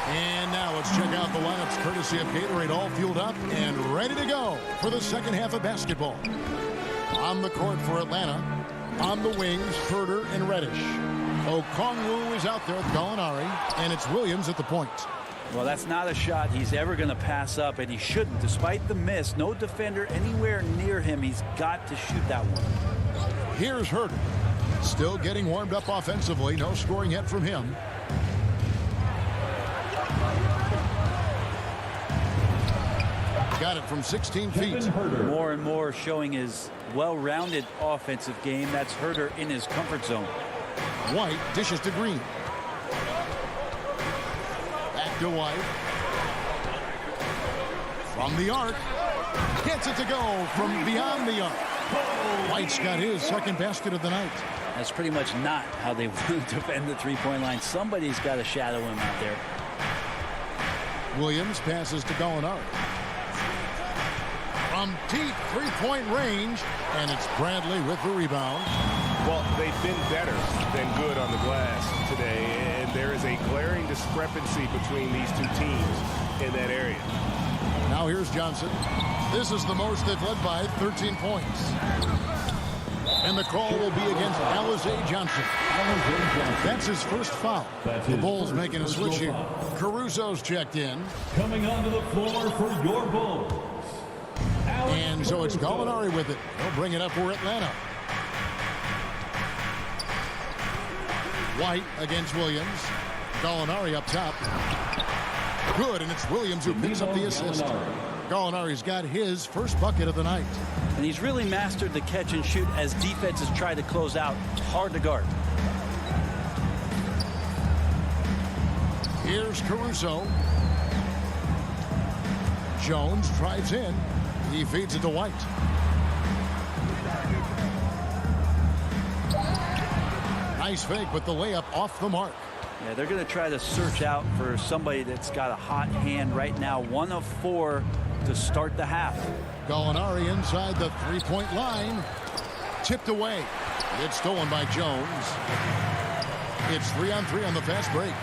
And now let's check out the lineups courtesy of Gatorade, all fueled up and ready to go for the second half of basketball. On the court for Atlanta, on the wings, Herter and Reddish. Okongwu is out there with Gallinari, and it's Williams at the point. Well, that's not a shot he's ever going to pass up, and he shouldn't. Despite the miss, no defender anywhere near him. He's got to shoot that one. Here's Herter. Still getting warmed up offensively. No scoring yet from him. Got it from 16 feet. More and more showing his well-rounded offensive game. That's Herter in his comfort zone. White dishes to Green. Back to White. From the arc. Gets it to go from beyond the arc. White's got his second basket of the night. That's pretty much not how they want to defend the three-point line. Somebody's got to shadow him out there. Williams passes to Gallinari. From deep three-point range, and it's Bradley with the rebound. Well, they've been better than good on the glass today, and there is a glaring discrepancy between these two teams in that area. Now here's Johnson. This is the most they've led by 13 points. And the call will be against Alizé Johnson. That's his first foul. The Bulls making a switch here. Caruso's checked in. Coming onto the floor for your Bulls. And so it's Gallinari with it. He'll bring it up for Atlanta. White against Williams. Gallinari up top. Good, and it's Williams who picks up the assist. Gallinari's got his first bucket of the night. And he's really mastered the catch and shoot as defenses try to close out. Hard to guard. Here's Caruso. Jones drives in. He feeds it to White. Nice fake, but the layup off the mark. Yeah, they're going to try to search out for somebody that's got a hot hand right now. 1 of 4 to start the half. Gallinari inside the three-point line. Tipped away. It's stolen by Jones. It's 3-on-3 on the fast break.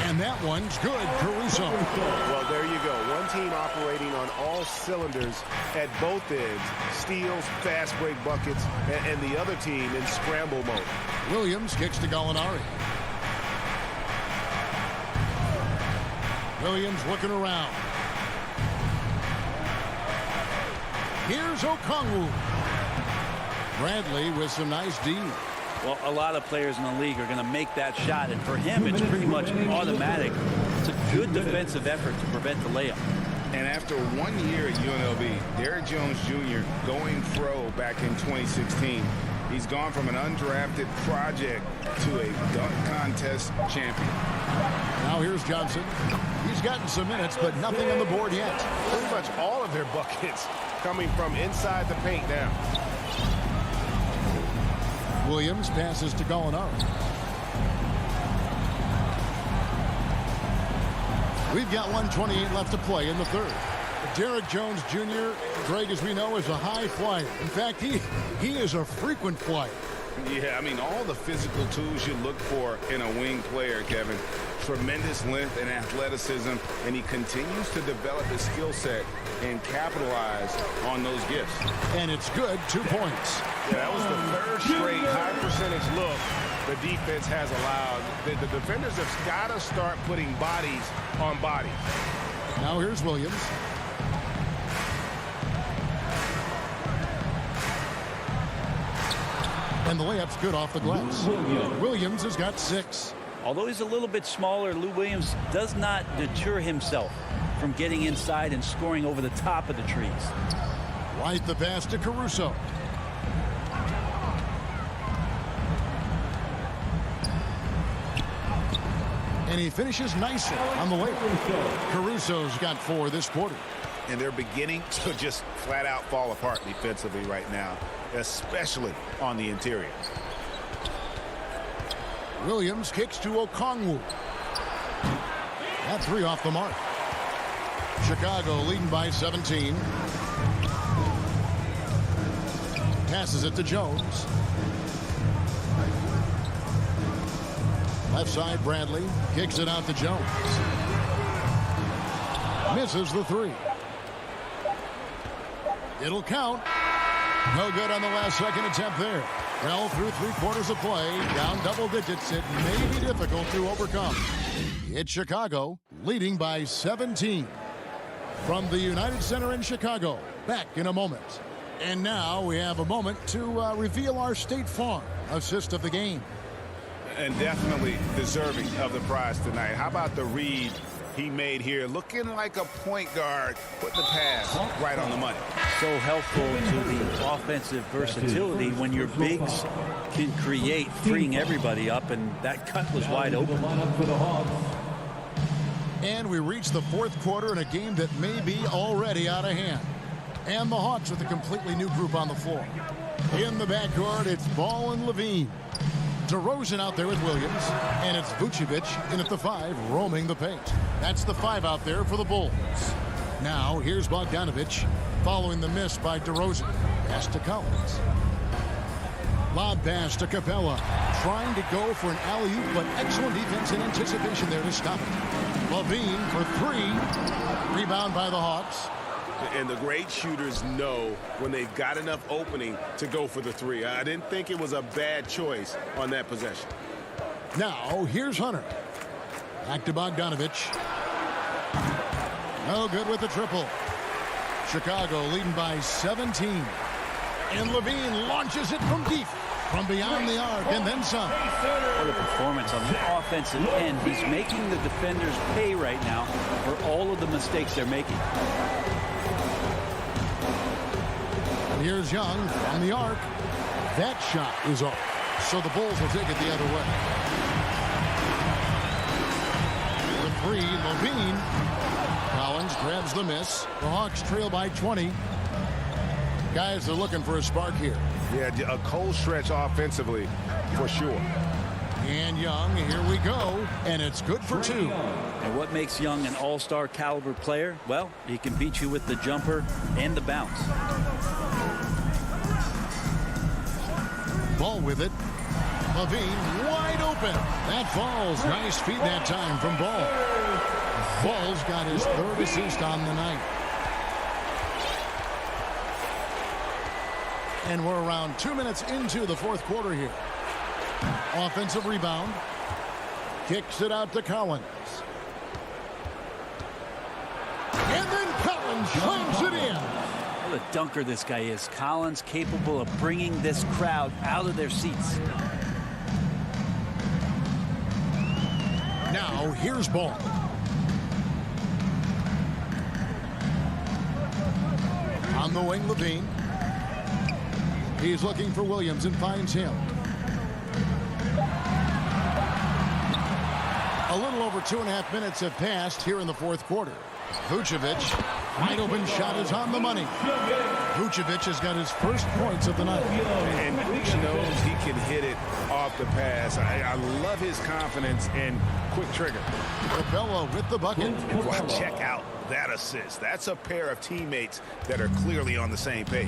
And that one's good. Caruso. Well, there you go. One team operating on all cylinders at both ends. Steals, fast break buckets, and the other team in scramble mode. Williams kicks to Gallinari. Williams looking around. Here's Okongwu. Bradley with some nice D. Well, a lot of players in the league are going to make that shot, and for him, it's pretty much automatic. It's a good defensive effort to prevent the layup. And after 1 year at UNLV, Derrick Jones Jr. going pro back in 2016. He's gone from an undrafted project to a dunk contest champion. Now here's Johnson. He's gotten some minutes, but nothing on the board yet. Pretty much all of their buckets coming from inside the paint now. Williams passes to Gallinari. We've got 1:28 left to play in the third. Derrick Jones Jr., Greg, as we know, is a high flyer. In fact, he is a frequent flyer. Yeah, I mean, all the physical tools you look for in a wing player, Kevin. Tremendous length and athleticism, and he continues to develop his skill set and capitalize on those gifts. And it's good, 2 points. Yeah, that was the third straight high percentage look the defense has allowed. The defenders have got to start putting bodies on bodies. Now here's Williams. And the layup's good off the glass. Williams has got 6. Although he's a little bit smaller, Lou Williams does not deter himself from getting inside and scoring over the top of the trees. Right the pass to Caruso. And he finishes nicely on the layup. Caruso's got 4 this quarter. And they're beginning to just flat out fall apart defensively right now, especially on the interior. Williams kicks to Okongwu. That 3 off the mark. Chicago leading by 17. Passes it to Jones. Left side, Bradley kicks it out to Jones. Misses the 3. It'll count. No good on the last second attempt there. Well, through 3/4 of play, down double digits, it may be difficult to overcome. It's Chicago leading by 17. From the United Center in Chicago, back in a moment. And now we have a moment to reveal our State Farm assist of the game. And definitely deserving of the prize tonight. How about the read he made here? Looking like a point guard. Put the pass right on the money. So helpful to the offensive versatility when your bigs can create, freeing everybody up, and that cut was wide open. And we reach the 4th quarter in a game that may be already out of hand. And the Hawks with a completely new group on the floor. In the backcourt, it's Ball and Levine. DeRozan out there with Williams, and it's Vucevic in at the 5, roaming the paint. That's the 5 out there for the Bulls. Now, here's Bogdanovich, following the miss by DeRozan. Pass to Collins. Lob pass to Capella, trying to go for an alley-oop, but excellent defense and anticipation there to stop it. Levine for 3. Rebound by the Hawks. And the great shooters know when they've got enough opening to go for the 3. I didn't think it was a bad choice on that possession. Now, here's Hunter. Back to Bogdanovich. No good with the triple. Chicago leading by 17. And Levine launches it from deep, from beyond the arc, and then some. What a performance on the offensive end. He's making the defenders pay right now for all of the mistakes they're making. Here's Young from the arc. That shot is off. So the Bulls will take it the other way. The three, Levine. Collins grabs the miss. The Hawks trail by 20. Guys are looking for a spark here. Yeah, a cold stretch offensively, for sure. And Young, here we go, and it's good for two. And what makes Young an all-star caliber player? Well, he can beat you with the jumper and the bounce. Ball with it. Levine wide open. That falls. Nice feed that time from Ball. Ball's got his third assist on the night. And we're around 2 minutes into the fourth quarter here. Offensive rebound. Kicks it out to Collins. And then Collins slams it in. What a dunker this guy is. Collins capable of bringing this crowd out of their seats. Now here's Ball. On the wing, Levine. He's looking for Williams and finds him. A little over 2.5 minutes have passed here in the fourth quarter. Vucevic, wide open shot is on the money. Vucevic has got his first points of the night. And Vooch knows he can hit it off the pass. I love his confidence and quick trigger. Capella with the bucket. Well, check out that assist. That's a pair of teammates that are clearly on the same page.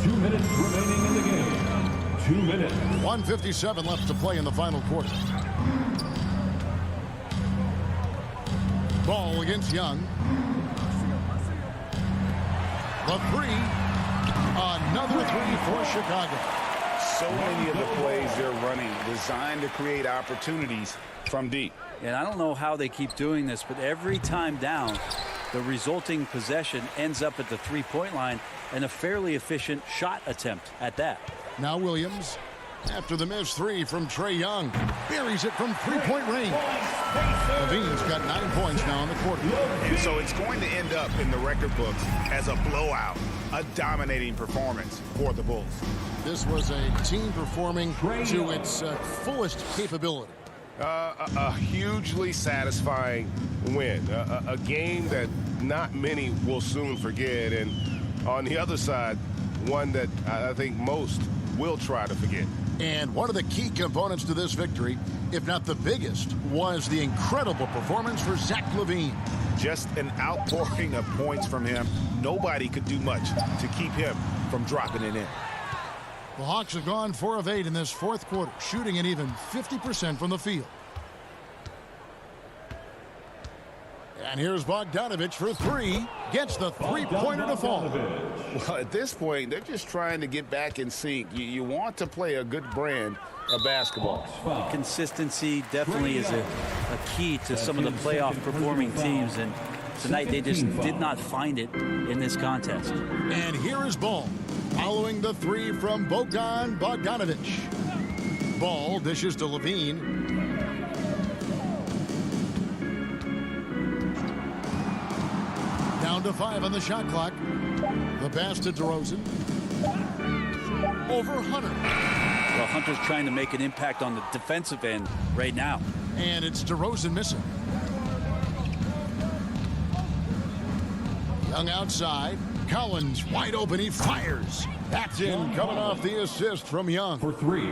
2 minutes remaining in the game. 2 minutes. 1:57 left to play in the final quarter. Ball against Young. The three. Another three for Chicago. So many of the plays they're running designed to create opportunities from deep. And I don't know how they keep doing this, but every time down, the resulting possession ends up at the three-point line and a fairly efficient shot attempt at that. Now Williams, after the missed three from Trae Young, buries it from three-point range. Levine's got 9 points now in the quarter. And so it's going to end up in the record books as a blowout, a dominating performance for the Bulls. This was a team performing to its fullest capability. A hugely satisfying win. A game that not many will soon forget. And on the other side, one that I think most will try to forget. And one of the key components to this victory, if not the biggest, was the incredible performance for Zach LaVine. Just an outpouring of points from him. Nobody could do much to keep him from dropping it in. The Hawks have gone 4 of 8 in this fourth quarter, shooting an even 50% from the field. And here's Bogdanovich for three. Gets the three-pointer to fall. Well, at this point, they're just trying to get back in sync. You want to play a good brand of basketball. Consistency definitely is a key to some of the playoff performing teams, and tonight they just did not find it in this contest. And here is Ball, following the three from Bogdanovich. Ball dishes to Levine. Down to 5 on the shot clock. The pass to DeRozan. Over Hunter. Well, Hunter's trying to make an impact on the defensive end right now. And it's DeRozan missing. Young outside. Collins wide open. He fires. That's in, coming off the assist from Young. For three.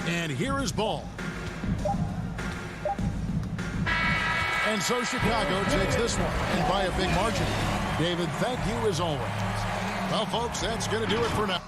And here is Ball. And so Chicago takes this one, and by a big margin. David, thank you as always. Well, folks, that's going to do it for now.